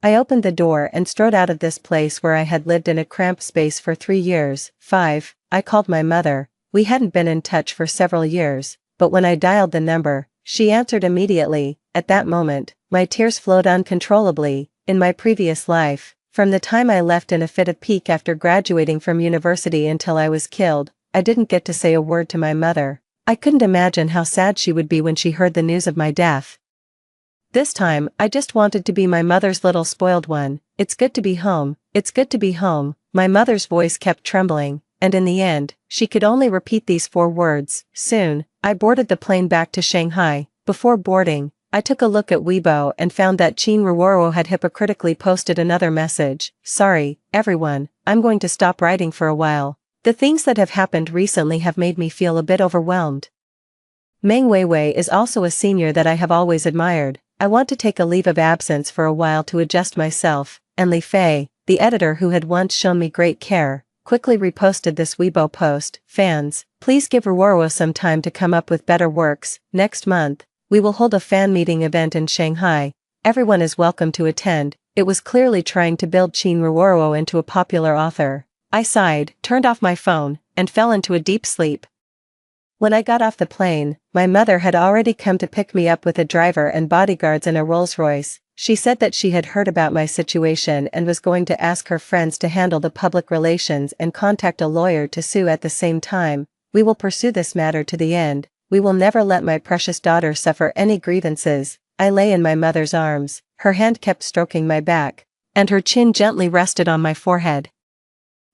I opened the door and strode out of this place where I had lived in a cramped space for 3 years. 5. I called my mother. We hadn't been in touch for several years, but when I dialed the number, she answered immediately. At that moment, my tears flowed uncontrollably. In my previous life, From the time I left in a fit of pique after graduating from university until I was killed, I didn't get to say a word to my mother. I couldn't imagine how sad she would be when she heard the news of my death. This time, I just wanted to be my mother's little spoiled one. It's good to be home, it's good to be home. My mother's voice kept trembling, and in the end, she could only repeat these 4 words. Soon, I boarded the plane back to Shanghai. Before boarding, I took a look at Weibo and found that Qin Ruoro had hypocritically posted another message. Sorry, everyone, I'm going to stop writing for a while. The things that have happened recently have made me feel a bit overwhelmed. Meng Weiwei is also a senior that I have always admired. I want to take a leave of absence for a while to adjust myself, and Li Fei, the editor who had once shown me great care, quickly reposted this Weibo post. Fans, please give Ruoro some time to come up with better works. Next month, we will hold a fan meeting event in Shanghai. Everyone is welcome to attend. It was clearly trying to build Qin Ruoro into a popular author. I sighed, turned off my phone, and fell into a deep sleep. When I got off the plane, my mother had already come to pick me up with a driver and bodyguards in a Rolls-Royce. She said that she had heard about my situation and was going to ask her friends to handle the public relations and contact a lawyer to sue at the same time. We will pursue this matter to the end. We will never let my precious daughter suffer any grievances. I lay in my mother's arms, her hand kept stroking my back, and her chin gently rested on my forehead.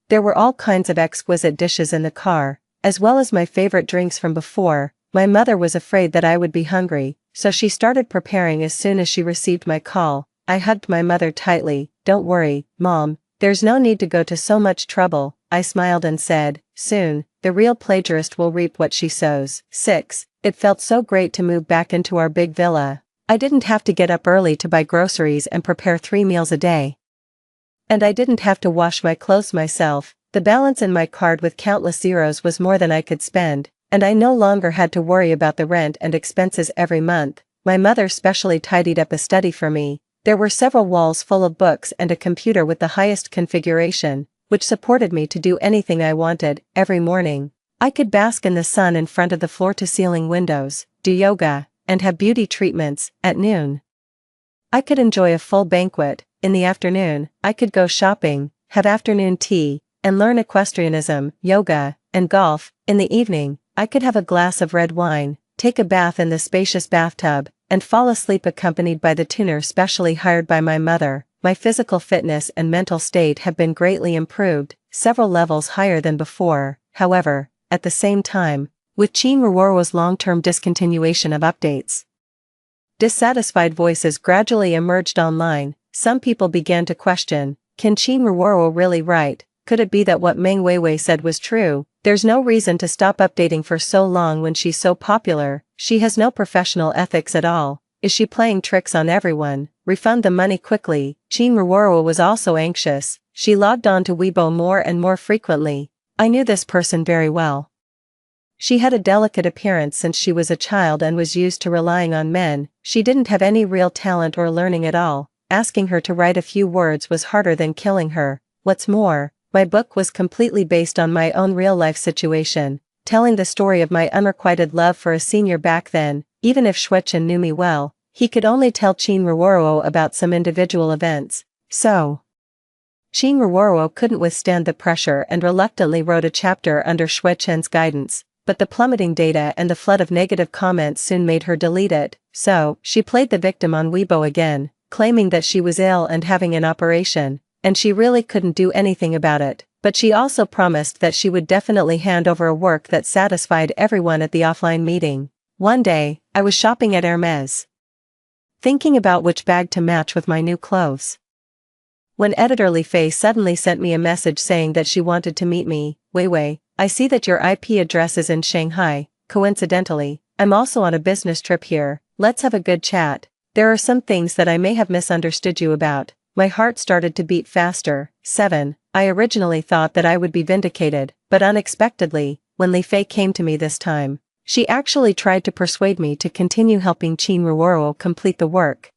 There were all kinds of exquisite dishes in the car, as well as my favorite drinks from before. My mother was afraid that I would be hungry, so she started preparing as soon as she received my call. I hugged my mother tightly. Don't worry, Mom, there's no need to go to so much trouble. I smiled and said, soon, the real plagiarist will reap what she sows. 6. It felt so great to move back into our big villa. I didn't have to get up early to buy groceries and prepare 3 meals a day. And I didn't have to wash my clothes myself. The balance in my card with countless zeros was more than I could spend, and I no longer had to worry about the rent and expenses every month. My mother specially tidied up a study for me. There were several walls full of books and a computer with the highest configuration, which supported me to do anything I wanted. Every morning, I could bask in the sun in front of the floor-to-ceiling windows, do yoga, and have beauty treatments. At noon, I could enjoy a full banquet. In the afternoon, I could go shopping, have afternoon tea, and learn equestrianism, yoga, and golf. In the evening, I could have a glass of red wine, take a bath in the spacious bathtub, and fall asleep accompanied by the tuner specially hired by my mother. My physical fitness and mental state have been greatly improved, several levels higher than before. However, at the same time, with Qin Ruoro's long-term discontinuation of updates, dissatisfied voices gradually emerged online. Some people began to question, can Qin Ruoro really write? Could it be that what Meng Weiwei said was true? There's no reason to stop updating for so long when she's so popular. She has no professional ethics at all. Is she playing tricks on everyone? Refund the money quickly. Qin Ruoro was also anxious. She logged on to Weibo more and more frequently. I knew this person very well. She had a delicate appearance since she was a child and was used to relying on men. She didn't have any real talent or learning at all. Asking her to write a few words was harder than killing her. What's more, my book was completely based on my own real-life situation, telling the story of my unrequited love for a senior back then. Even if Shuechen knew me well, he could only tell Qin Ruoro about some individual events. So, Qin Ruoro couldn't withstand the pressure and reluctantly wrote a chapter under Shuechen's guidance, but the plummeting data and the flood of negative comments soon made her delete it. So, she played the victim on Weibo again, claiming that she was ill and having an operation, and she really couldn't do anything about it. But she also promised that she would definitely hand over a work that satisfied everyone at the offline meeting. One day, I was shopping at Hermes, thinking about which bag to match with my new clothes, when editor Li Fei suddenly sent me a message saying that she wanted to meet me. Weiwei, I see that your IP address is in Shanghai. Coincidentally, I'm also on a business trip here. Let's have a good chat. There are some things that I may have misunderstood you about. My heart started to beat faster. 7. I originally thought that I would be vindicated, but unexpectedly, when Li Fei came to me this time, she actually tried to persuade me to continue helping Qin Ruoro complete the work.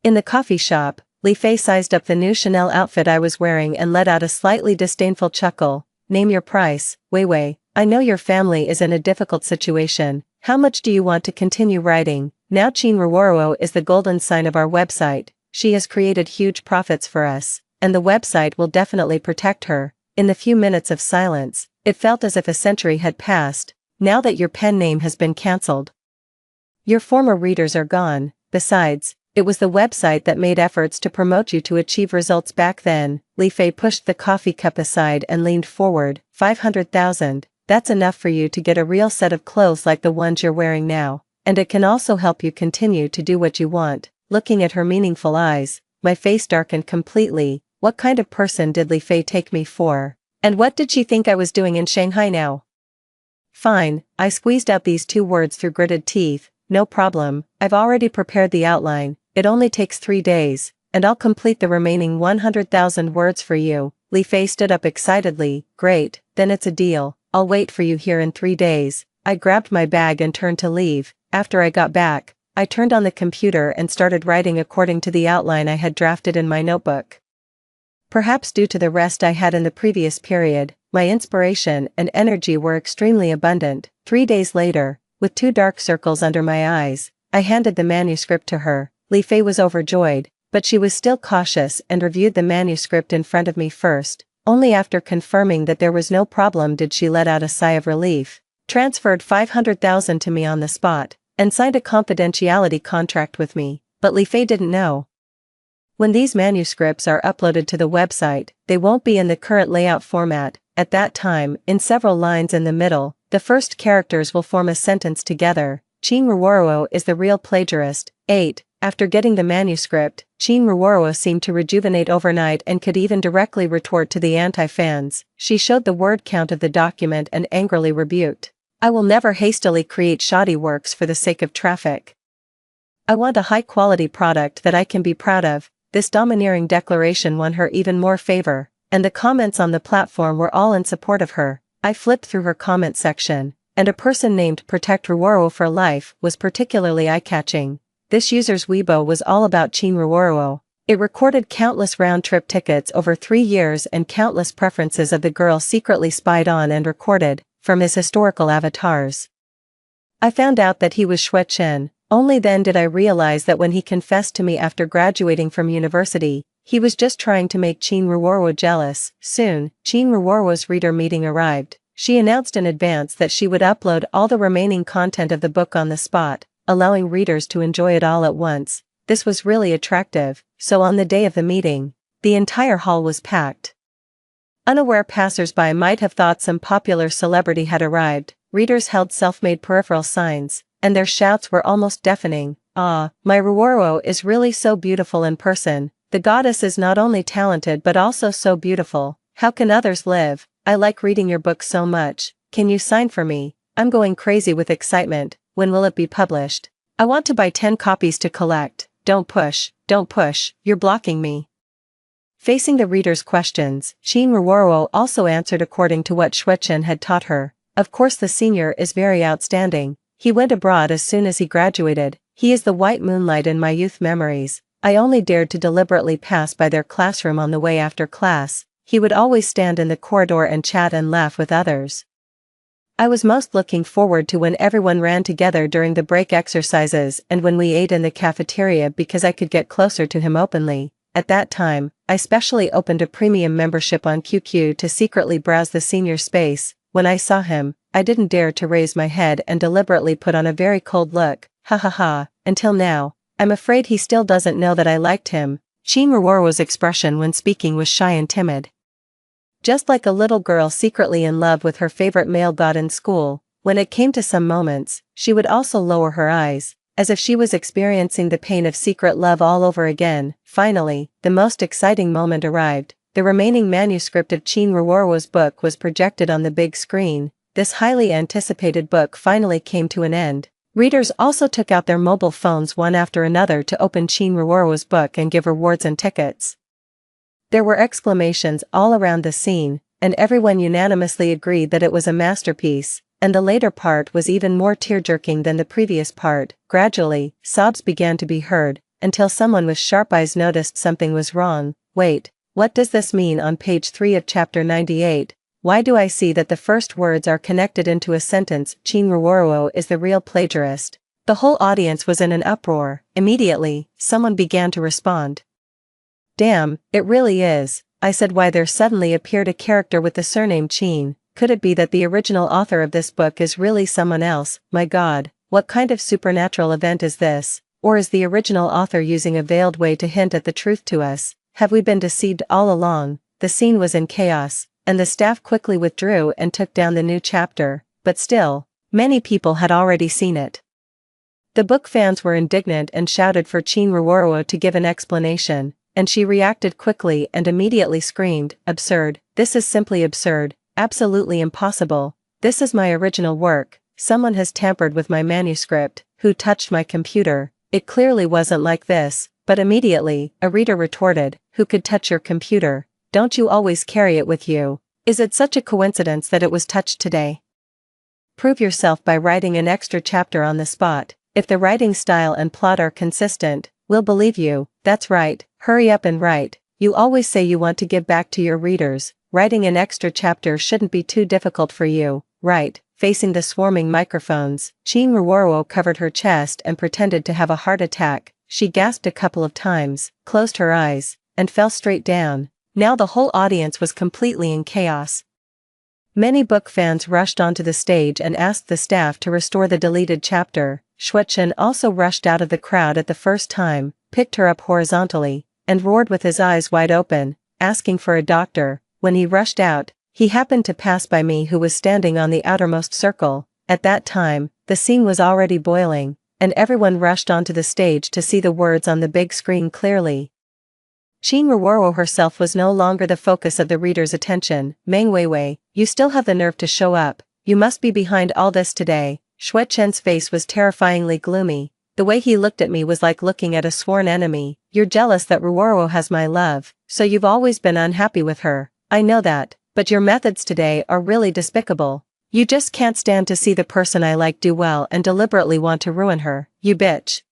In the coffee shop, Li Fei sized up the new Chanel outfit I was wearing and let out a slightly disdainful chuckle. Name your price, Weiwei. I know your family is in a difficult situation. How much do you want to continue writing? Now Qin Ruoro is the golden sign of our website. She has created huge profits for us. and the website will definitely protect her. In the few minutes of silence, it felt as if a century had passed. Now that your pen name has been cancelled, your former readers are gone. Besides, it was the website that made efforts to promote you to achieve results back then. Li Fei pushed the coffee cup aside and leaned forward. 500,000, that's enough for you to get a real set of clothes like the ones you're wearing now. And it can also help you continue to do what you want. Looking at her meaningful eyes, my face darkened completely. What kind of person did Li Fei take me for? And what did she think I was doing in Shanghai now? Fine, I squeezed out these 2 words through gritted teeth. No problem, I've already prepared the outline. It only takes 3 days, and I'll complete the remaining 100,000 words for you. Li Fei stood up excitedly. Great, then it's a deal. I'll wait for you here in 3 days. I grabbed my bag and turned to leave. After I got back, I turned on the computer and started writing according to the outline I had drafted in my notebook. Perhaps due to the rest I had in the previous period, my inspiration and energy were extremely abundant. 3 days later, with 2 dark circles under my eyes, I handed the manuscript to her. Li Fei was overjoyed, but she was still cautious and reviewed the manuscript in front of me first. Only after confirming that there was no problem did she let out a sigh of relief, transferred 500,000 to me on the spot, and signed a confidentiality contract with me. But Li Fei didn't know. When these manuscripts are uploaded to the website, they won't be in the current layout format. At that time, in several lines in the middle, the first characters will form a sentence together. Qin Ruoruo is the real plagiarist. 8. After getting the manuscript, Qin Ruoruo seemed to rejuvenate overnight and could even directly retort to the anti-fans. She showed the word count of the document and angrily rebuked. I will never hastily create shoddy works for the sake of traffic. I want a high-quality product that I can be proud of. This domineering declaration won her even more favor, and the comments on the platform were all in support of her. I flipped through her comment section, and a person named Protect Ruoruo for Life was particularly eye-catching. This user's Weibo was all about Qin Ruoruo. It recorded countless round-trip tickets over 3 years and countless preferences of the girl secretly spied on and recorded, from his historical avatars. I found out that he was Xue Chen. Only then did I realize that when he confessed to me after graduating from university, he was just trying to make Qin Ruoruo jealous. Soon, Qin Ruoruo's reader meeting arrived. She announced in advance that she would upload all the remaining content of the book on the spot, allowing readers to enjoy it all at once. This was really attractive, so on the day of the meeting, the entire hall was packed. Unaware passers-by might have thought some popular celebrity had arrived. Readers held self-made peripheral signs, and their shouts were almost deafening. Ah, my Ruoruo is really so beautiful in person. The goddess is not only talented but also so beautiful. How can others live? I like reading your book so much. Can you sign for me? I'm going crazy with excitement. When will it be published? I want to buy 10 copies to collect. Don't push, you're blocking me. Facing the reader's questions, Qin Ruoruo also answered according to what Xue Chen had taught her. Of course the senior is very outstanding. He went abroad as soon as he graduated. He is the white moonlight in my youth memories. I only dared to deliberately pass by their classroom on the way after class. He would always stand in the corridor and chat and laugh with others. I was most looking forward to when everyone ran together during the break exercises and when we ate in the cafeteria because I could get closer to him openly. At that time, I specially opened a premium membership on QQ to secretly browse the senior space. When I saw him, I didn't dare to raise my head and deliberately put on a very cold look. Ha ha ha, until now, I'm afraid he still doesn't know that I liked him. Qin Ruoruo's expression when speaking was shy and timid. Just like a little girl secretly in love with her favorite male god in school, when it came to some moments, she would also lower her eyes, as if she was experiencing the pain of secret love all over again. Finally, the most exciting moment arrived. The remaining manuscript of Qin Ruoruo's book was projected on the big screen. This highly anticipated book finally came to an end. Readers also took out their mobile phones one after another to open Qin Ruoruo's book and give rewards and tickets. There were exclamations all around the scene, and everyone unanimously agreed that it was a masterpiece, and the later part was even more tear-jerking than the previous part. Gradually, sobs began to be heard, until someone with sharp eyes noticed something was wrong. Wait, what does this mean on page 3 of chapter 98? Why do I see that the first words are connected into a sentence? Qin Ruoruo is the real plagiarist. The whole audience was in an uproar. Immediately, someone began to respond. Damn, it really is, I said. Why, there suddenly appeared a character with the surname Chin. Could it be that the original author of this book is really someone else? My God, what kind of supernatural event is this? Or is the original author using a veiled way to hint at the truth to us? Have we been deceived all along? The scene was in chaos, and the staff quickly withdrew and took down the new chapter, but still, many people had already seen it. The book fans were indignant and shouted for Chin Ruoro to give an explanation, and she reacted quickly and immediately screamed, "Absurd, this is simply absurd, absolutely impossible, this is my original work, someone has tampered with my manuscript, who touched my computer, it clearly wasn't like this." But immediately, a reader retorted, "Who could touch your computer? Don't you always carry it with you? Is it such a coincidence that it was touched today? Prove yourself by writing an extra chapter on the spot. If the writing style and plot are consistent, we'll believe you." That's right, hurry up and write. You always say you want to give back to your readers. Writing an extra chapter shouldn't be too difficult for you, right? Facing the swarming microphones, Chin Ruoro covered her chest and pretended to have a heart attack. She gasped a couple of times, closed her eyes, and fell straight down. Now the whole audience was completely in chaos. Many book fans rushed onto the stage and asked the staff to restore the deleted chapter. Shuechen also rushed out of the crowd at the first time, picked her up horizontally, and roared with his eyes wide open, asking for a doctor. When he rushed out, he happened to pass by me, who was standing on the outermost circle. At that time, the scene was already boiling, and everyone rushed onto the stage to see the words on the big screen clearly. Chin Ruoro herself was no longer the focus of the reader's attention. "Meng Weiwei, you still have the nerve to show up. You must be behind all this today." Shuechen's face was terrifyingly gloomy. The way he looked at me was like looking at a sworn enemy. "You're jealous that Ruoro has my love, so you've always been unhappy with her. I know that, but your methods today are really despicable. You just can't stand to see the person I like do well and deliberately want to ruin her, you bitch.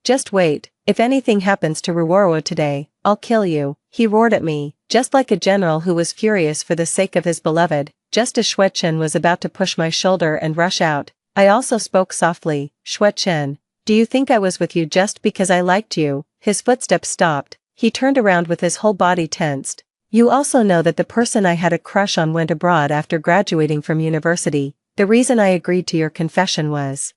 Just wait, if anything happens to Ruoro today, I'll kill you." He roared at me, just like a general who was furious for the sake of his beloved. Just as Shuechen was about to push my shoulder and rush out, I also spoke softly. "Shuechen, do you think I was with you just because I liked you?" His footsteps stopped, he turned around with his whole body tensed. "You also know that the person I had a crush on went abroad after graduating from university. The reason I agreed to your confession was,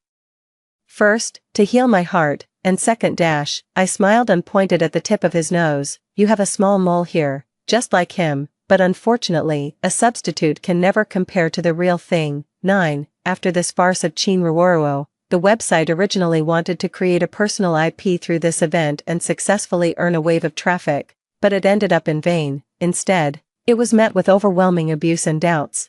first, to heal my heart, and second I smiled and pointed at the tip of his nose. "You have a small mole here, just like him, but unfortunately, a substitute can never compare to the real thing." 9. After this farce of Chin Ruoro, the website originally wanted to create a personal IP through this event and successfully earn a wave of traffic, but it ended up in vain. Instead, it was met with overwhelming abuse and doubts.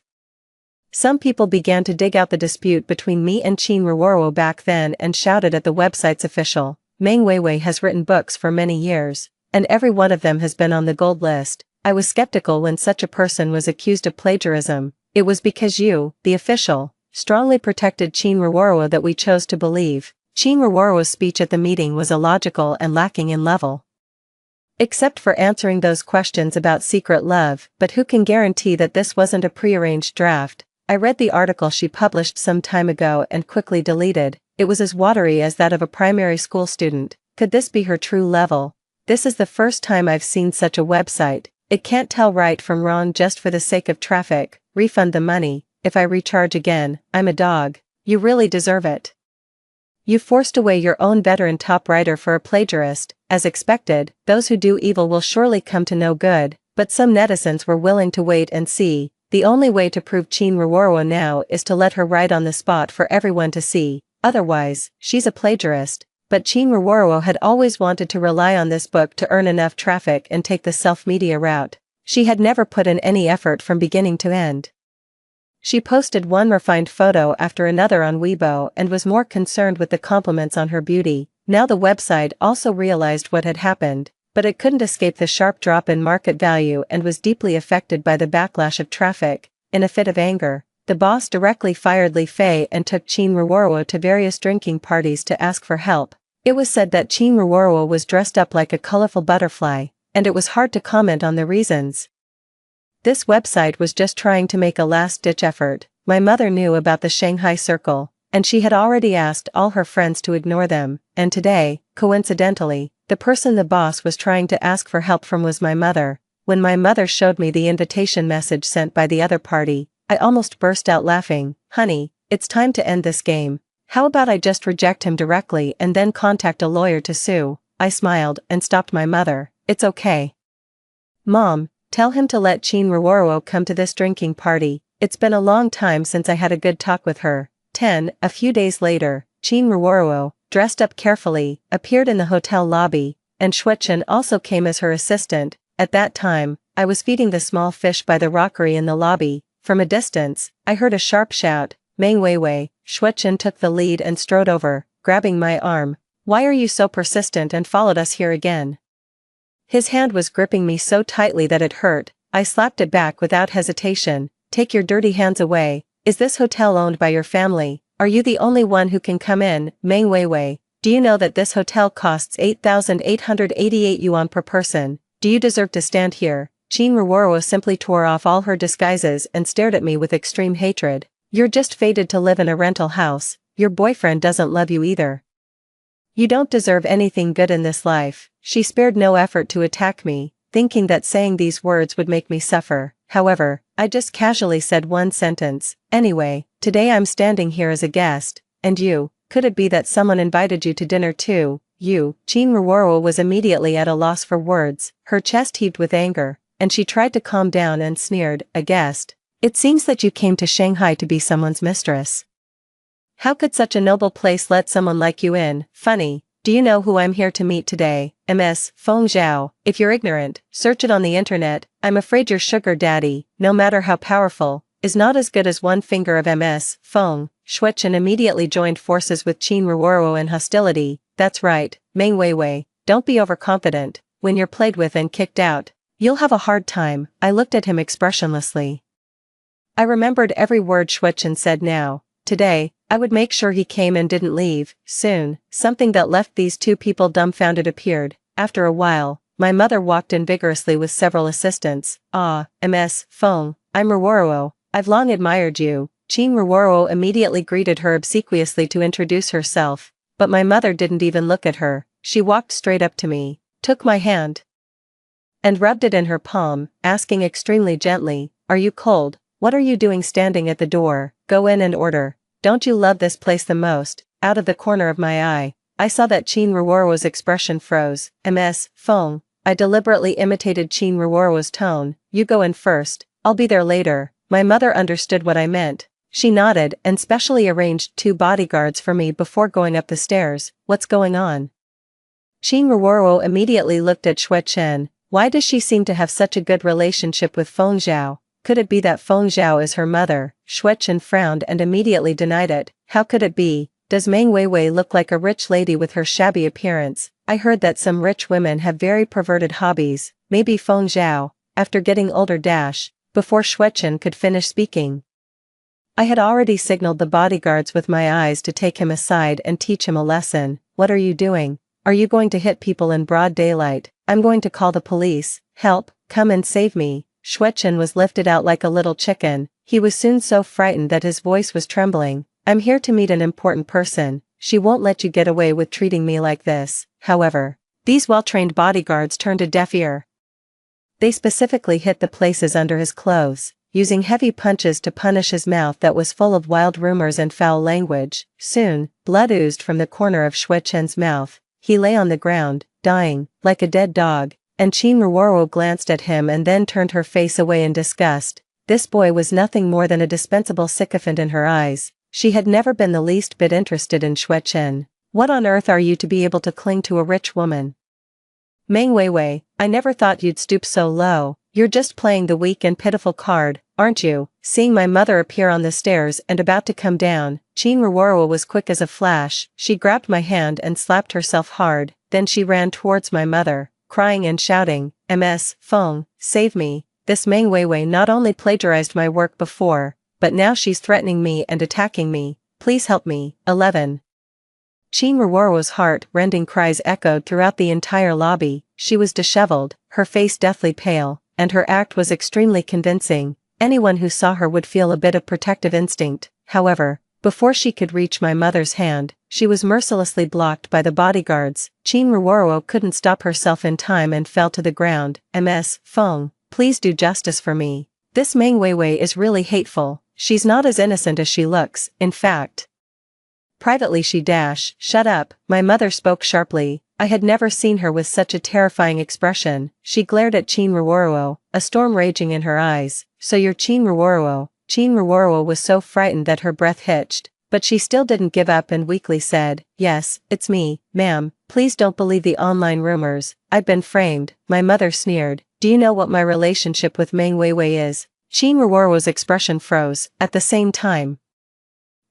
Some people began to dig out the dispute between me and Chin Ruoro back then and shouted at the website's official. "Meng Weiwei has written books for many years, and every one of them has been on the gold list. I was skeptical when such a person was accused of plagiarism. It was because you, the official, strongly protected Chin Ruoro that we chose to believe." Chin Ruoro's speech at the meeting was illogical and lacking in level. Except for answering those questions about secret love, but who can guarantee that this wasn't a prearranged draft? I read the article she published some time ago and quickly deleted. It was as watery as that of a primary school student. Could this be her true level? This is the first time I've seen such a website. It can't tell right from wrong just for the sake of traffic. Refund the money. If I recharge again, I'm a dog. You really deserve it. You forced away your own veteran top writer for a plagiarist. As expected, those who do evil will surely come to no good, but some netizens were willing to wait and see. The only way to prove Chin Ruoro now is to let her write on the spot for everyone to see. Otherwise, she's a plagiarist. But Chin Ruoro had always wanted to rely on this book to earn enough traffic and take the self-media route. She had never put in any effort from beginning to end. She posted one refined photo after another on Weibo and was more concerned with the compliments on her beauty. Now the website also realized what had happened, but it couldn't escape the sharp drop in market value and was deeply affected by the backlash of traffic. In a fit of anger, the boss directly fired Li Fei and took Chin Ruoro to various drinking parties to ask for help. It was said that Chin Ruoro was dressed up like a colorful butterfly, and it was hard to comment on the reasons. This website was just trying to make a last-ditch effort. My mother knew about the Shanghai Circle, and she had already asked all her friends to ignore them, and today, coincidentally, The person the boss was trying to ask for help from was my mother. When my mother showed me the invitation message sent by the other party, I almost burst out laughing. Honey, it's time to end this game. How about I just reject him directly and then contact a lawyer to sue? I smiled and stopped my mother. It's okay. Mom, tell him to let Chin Ruoro come to this drinking party. It's been a long time since I had a good talk with her. 10. A few days later, Chin Ruoro, dressed up carefully, appeared in the hotel lobby, and Shuechen also came as her assistant. At that time, I was feeding the small fish by the rockery in the lobby. From a distance, I heard a sharp shout, Meng Weiwei. Shuechen took the lead and strode over, grabbing my arm. Why are you so persistent and followed us here again? His hand was gripping me so tightly that it hurt. I slapped it back without hesitation. Take your dirty hands away. Is this hotel owned by your family? Are you the only one who can come in? Meng Weiwei, do you know that this hotel costs 8,888 yuan per person? Do you deserve to stand here? Chin Ruoro simply tore off all her disguises and stared at me with extreme hatred. You're just fated to live in a rental house. Your boyfriend doesn't love you either. You don't deserve anything good in this life. She spared no effort to attack me, thinking that saying these words would make me suffer. However, I just casually said one sentence. Anyway, today I'm standing here as a guest, and you, could it be that someone invited you to dinner too? You, Chin Ruoro was immediately at a loss for words, her chest heaved with anger, and she tried to calm down and sneered, a guest? It seems that you came to Shanghai to be someone's mistress. How could such a noble place let someone like you in? Funny. Do you know who I'm here to meet today? Ms. Feng Zhao. If you're ignorant, search it on the internet. I'm afraid your sugar daddy, no matter how powerful, is not as good as one finger of Ms. Feng. Shuechen immediately joined forces with Chin Ruoro in hostility. That's right, Meng Weiwei, don't be overconfident. When you're played with and kicked out, you'll have a hard time. I looked at him expressionlessly. I remembered every word Shuechen said now. Today, I would make sure he came and didn't leave. Soon, something that left these two people dumbfounded appeared. After a while, my mother walked in vigorously with several assistants. Ah, Ms. Feng, I'm Ruoro. I've long admired you. Chin Ruoro immediately greeted her obsequiously to introduce herself, but my mother didn't even look at her. She walked straight up to me, took my hand, and rubbed it in her palm, asking extremely gently, "Are you cold? What are you doing standing at the door? Go in and order. Don't you love this place the most?" Out of the corner of my eye, I saw that Chin Ruoro's expression froze. Ms. Feng, I deliberately imitated Chin Ruoro's tone. You go in first, I'll be there later. My mother understood what I meant. She nodded and specially arranged 2 bodyguards for me before going up the stairs. What's going on? Chin Ruoro immediately looked at Shuechen. Why does she seem to have such a good relationship with Feng Zhao? Could it be that Feng Zhao is her mother? Shuechen frowned and immediately denied it. How could it be? Does Meng Weiwei look like a rich lady with her shabby appearance? I heard that some rich women have very perverted hobbies. Maybe Feng Zhao, after getting older before Shuechen could finish speaking. I had already signaled the bodyguards with my eyes to take him aside and teach him a lesson. What are you doing? Are you going to hit people in broad daylight? I'm going to call the police. Help, come and save me. Shuechen was lifted out like a little chicken. He was soon so frightened that his voice was trembling. I'm here to meet an important person. She won't let you get away with treating me like this. However, these well-trained bodyguards turned a deaf ear. They specifically hit the places under his clothes, using heavy punches to punish his mouth that was full of wild rumors and foul language. Soon, blood oozed from the corner of Shuechen's mouth. He lay on the ground, dying, like a dead dog, and Chin Ruoro glanced at him and then turned her face away in disgust. This boy was nothing more than a dispensable sycophant in her eyes. She had never been the least bit interested in Shuechen. What on earth are you to be able to cling to a rich woman? Meng Weiwei, I never thought you'd stoop so low. You're just playing the weak and pitiful card, aren't you? Seeing my mother appear on the stairs and about to come down, Chin Ruoro was quick as a flash. She grabbed my hand and slapped herself hard, then she ran towards my mother, crying and shouting, Ms. Feng, save me. This Meng Weiwei not only plagiarized my work before, but now she's threatening me and attacking me. Please help me. 11. Chin Ruoro's heart-rending cries echoed throughout the entire lobby. She was disheveled, her face deathly pale, and her act was extremely convincing. Anyone who saw her would feel a bit of protective instinct. However, before she could reach my mother's hand, she was mercilessly blocked by the bodyguards. Chin Ruoro couldn't stop herself in time and fell to the ground. Ms. Feng, please do justice for me. This Meng Weiwei is really hateful. She's not as innocent as she looks, in fact. Privately she shut up, my mother spoke sharply. I had never seen her with such a terrifying expression. She glared at Chin Ruoro, a storm raging in her eyes. So you're Chin Ruoro. Chin Ruoro was so frightened that her breath hitched, but she still didn't give up and weakly said, yes, it's me, ma'am. Please don't believe the online rumors. I've been framed. My mother sneered. Do you know what my relationship with Meng Weiwei is? Chin Ruoro's expression froze. At the same time,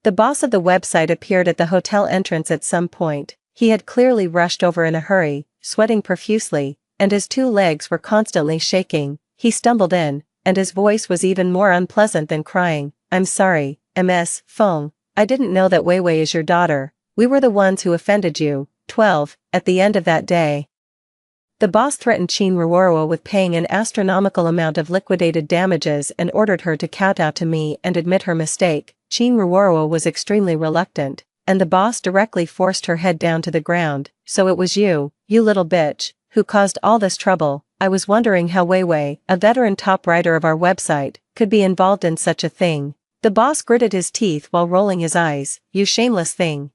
the boss of the website appeared at the hotel entrance at some point. He had clearly rushed over in a hurry, sweating profusely, and his two legs were constantly shaking. He stumbled in, and his voice was even more unpleasant than crying. I'm sorry, Ms. Feng. I didn't know that Weiwei is your daughter. We were the ones who offended you. 12. At the end of that day, the boss threatened Chin Ruoro with paying an astronomical amount of liquidated damages and ordered her to kowtow to me and admit her mistake. Chin Ruoro was extremely reluctant, and the boss directly forced her head down to the ground. So it was you little bitch, who caused all this trouble. I was wondering how Weiwei, a veteran top writer of our website, could be involved in such a thing. The boss gritted his teeth while rolling his eyes. You shameless thing.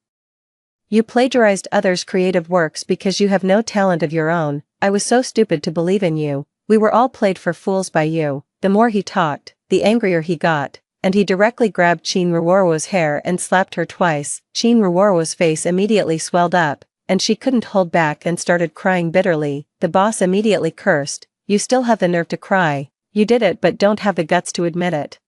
You plagiarized others' creative works because you have no talent of your own. I was so stupid to believe in you. We were all played for fools by you. The more he talked, the angrier he got, and he directly grabbed Chin Ruoro's hair and slapped her twice. Chin Ruoro's face immediately swelled up, and she couldn't hold back and started crying bitterly. The boss immediately cursed. You still have the nerve to cry. You did it but don't have the guts to admit it.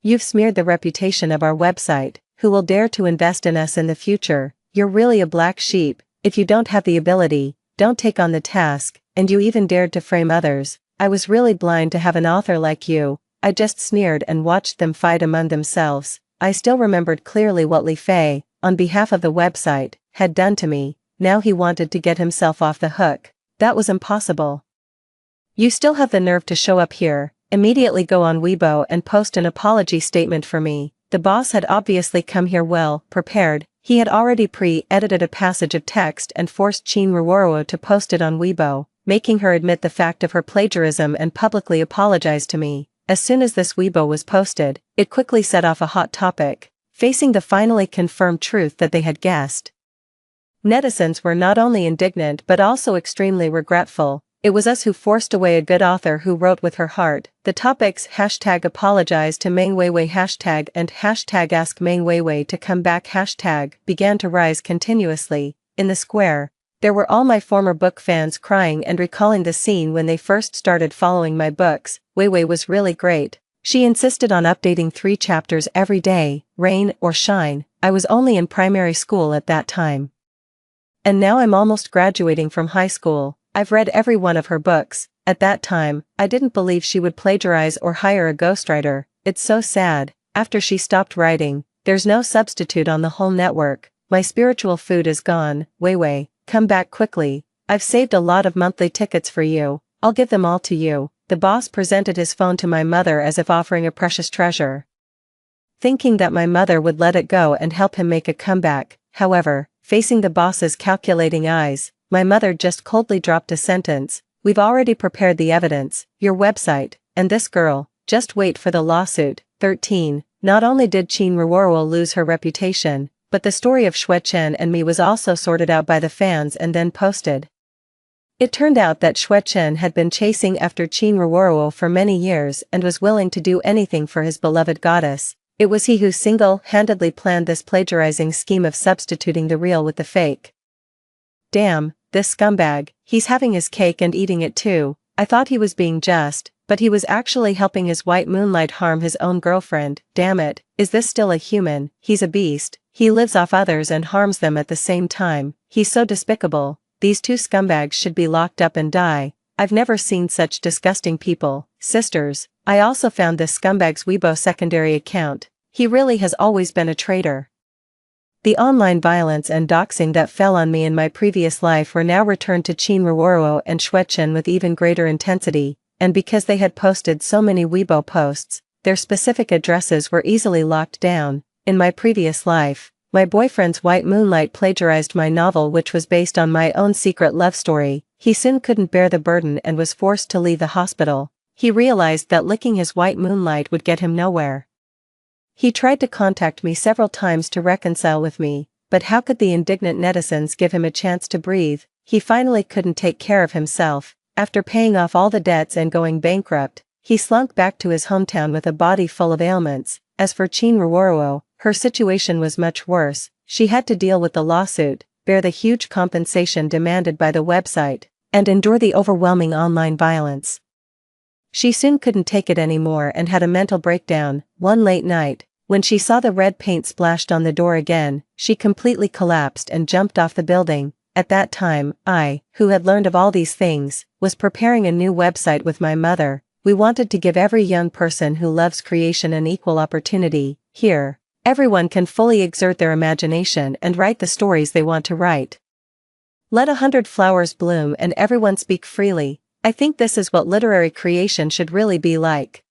You've smeared the reputation of our website. Who will dare to invest in us in the future? You're really a black sheep. If you don't have the ability, don't take on the task, and you even dared to frame others. I was really blind to have an author like you. I just sneered and watched them fight among themselves. I still remembered clearly what Li Fei, on behalf of the website, had done to me. Now he wanted to get himself off the hook. That was impossible. You still have the nerve to show up here. Immediately go on Weibo and post an apology statement for me. The boss had obviously come here well prepared. He had already pre-edited a passage of text and forced Chin Ruoro to post it on Weibo, making her admit the fact of her plagiarism and publicly apologize to me. As soon as this Weibo was posted, it quickly set off a hot topic, facing the finally confirmed truth that they had guessed. Netizens were not only indignant but also extremely regretful. It was us who forced away a good author who wrote with her heart. The topics #apologize to Meng Weiwei and #ask Meng Weiwei to come back began to rise continuously. In the square, there were all my former book fans crying and recalling the scene when they first started following my books. Weiwei was really great. She insisted on updating 3 chapters every day, rain or shine. I was only in primary school at that time. And now I'm almost graduating from high school. I've read every one of her books. At that time, I didn't believe she would plagiarize or hire a ghostwriter. It's so sad. After she stopped writing, there's no substitute on the whole network. My spiritual food is gone. Weiwei, come back quickly. I've saved a lot of monthly tickets for you. I'll give them all to you. The boss presented his phone to my mother as if offering a precious treasure, thinking that my mother would let it go and help him make a comeback. However, facing the boss's calculating eyes, my mother just coldly dropped a sentence. We've already prepared the evidence, your website, and this girl. Just wait for the lawsuit. 13. Not only did Chin Ruoro lose her reputation, but the story of Xue Chen and me was also sorted out by the fans and then posted. It turned out that Xue Chen had been chasing after Chin Ruoro for many years and was willing to do anything for his beloved goddess. It was he who single-handedly planned this plagiarizing scheme of substituting the real with the fake. Damn, this scumbag, he's having his cake and eating it too. I thought he was being just, but he was actually helping his white moonlight harm his own girlfriend. Damn it, is this still a human? He's a beast. He lives off others and harms them at the same time. He's so despicable. These 2 scumbags should be locked up and die. I've never seen such disgusting people. Sisters, I also found this scumbag's Weibo secondary account. He really has always been a traitor. The online violence and doxing that fell on me in my previous life were now returned to Chin Ruoro and Xue Chen with even greater intensity, and because they had posted so many Weibo posts, their specific addresses were easily locked down. In my previous life, My boyfriend's white moonlight plagiarized my novel, which was based on my own secret love story. He soon couldn't bear the burden and was forced to leave the hospital. He realized that licking his white moonlight would get him nowhere. He tried to contact me several times to reconcile with me, but how could the indignant netizens give him a chance to breathe? He finally couldn't take care of himself. After paying off all the debts and going bankrupt, he slunk back to his hometown with a body full of ailments. As for Chin Ruoruo, her situation was much worse. She had to deal with the lawsuit, bear the huge compensation demanded by the website, and endure the overwhelming online violence. She soon couldn't take it anymore and had a mental breakdown. One late night, when she saw the red paint splashed on the door again, she completely collapsed and jumped off the building. At that time, I, who had learned of all these things, was preparing a new website with my mother. We wanted to give every young person who loves creation an equal opportunity. Here, everyone can fully exert their imagination and write the stories they want to write. Let 100 flowers bloom and everyone speak freely. I think this is what literary creation should really be like.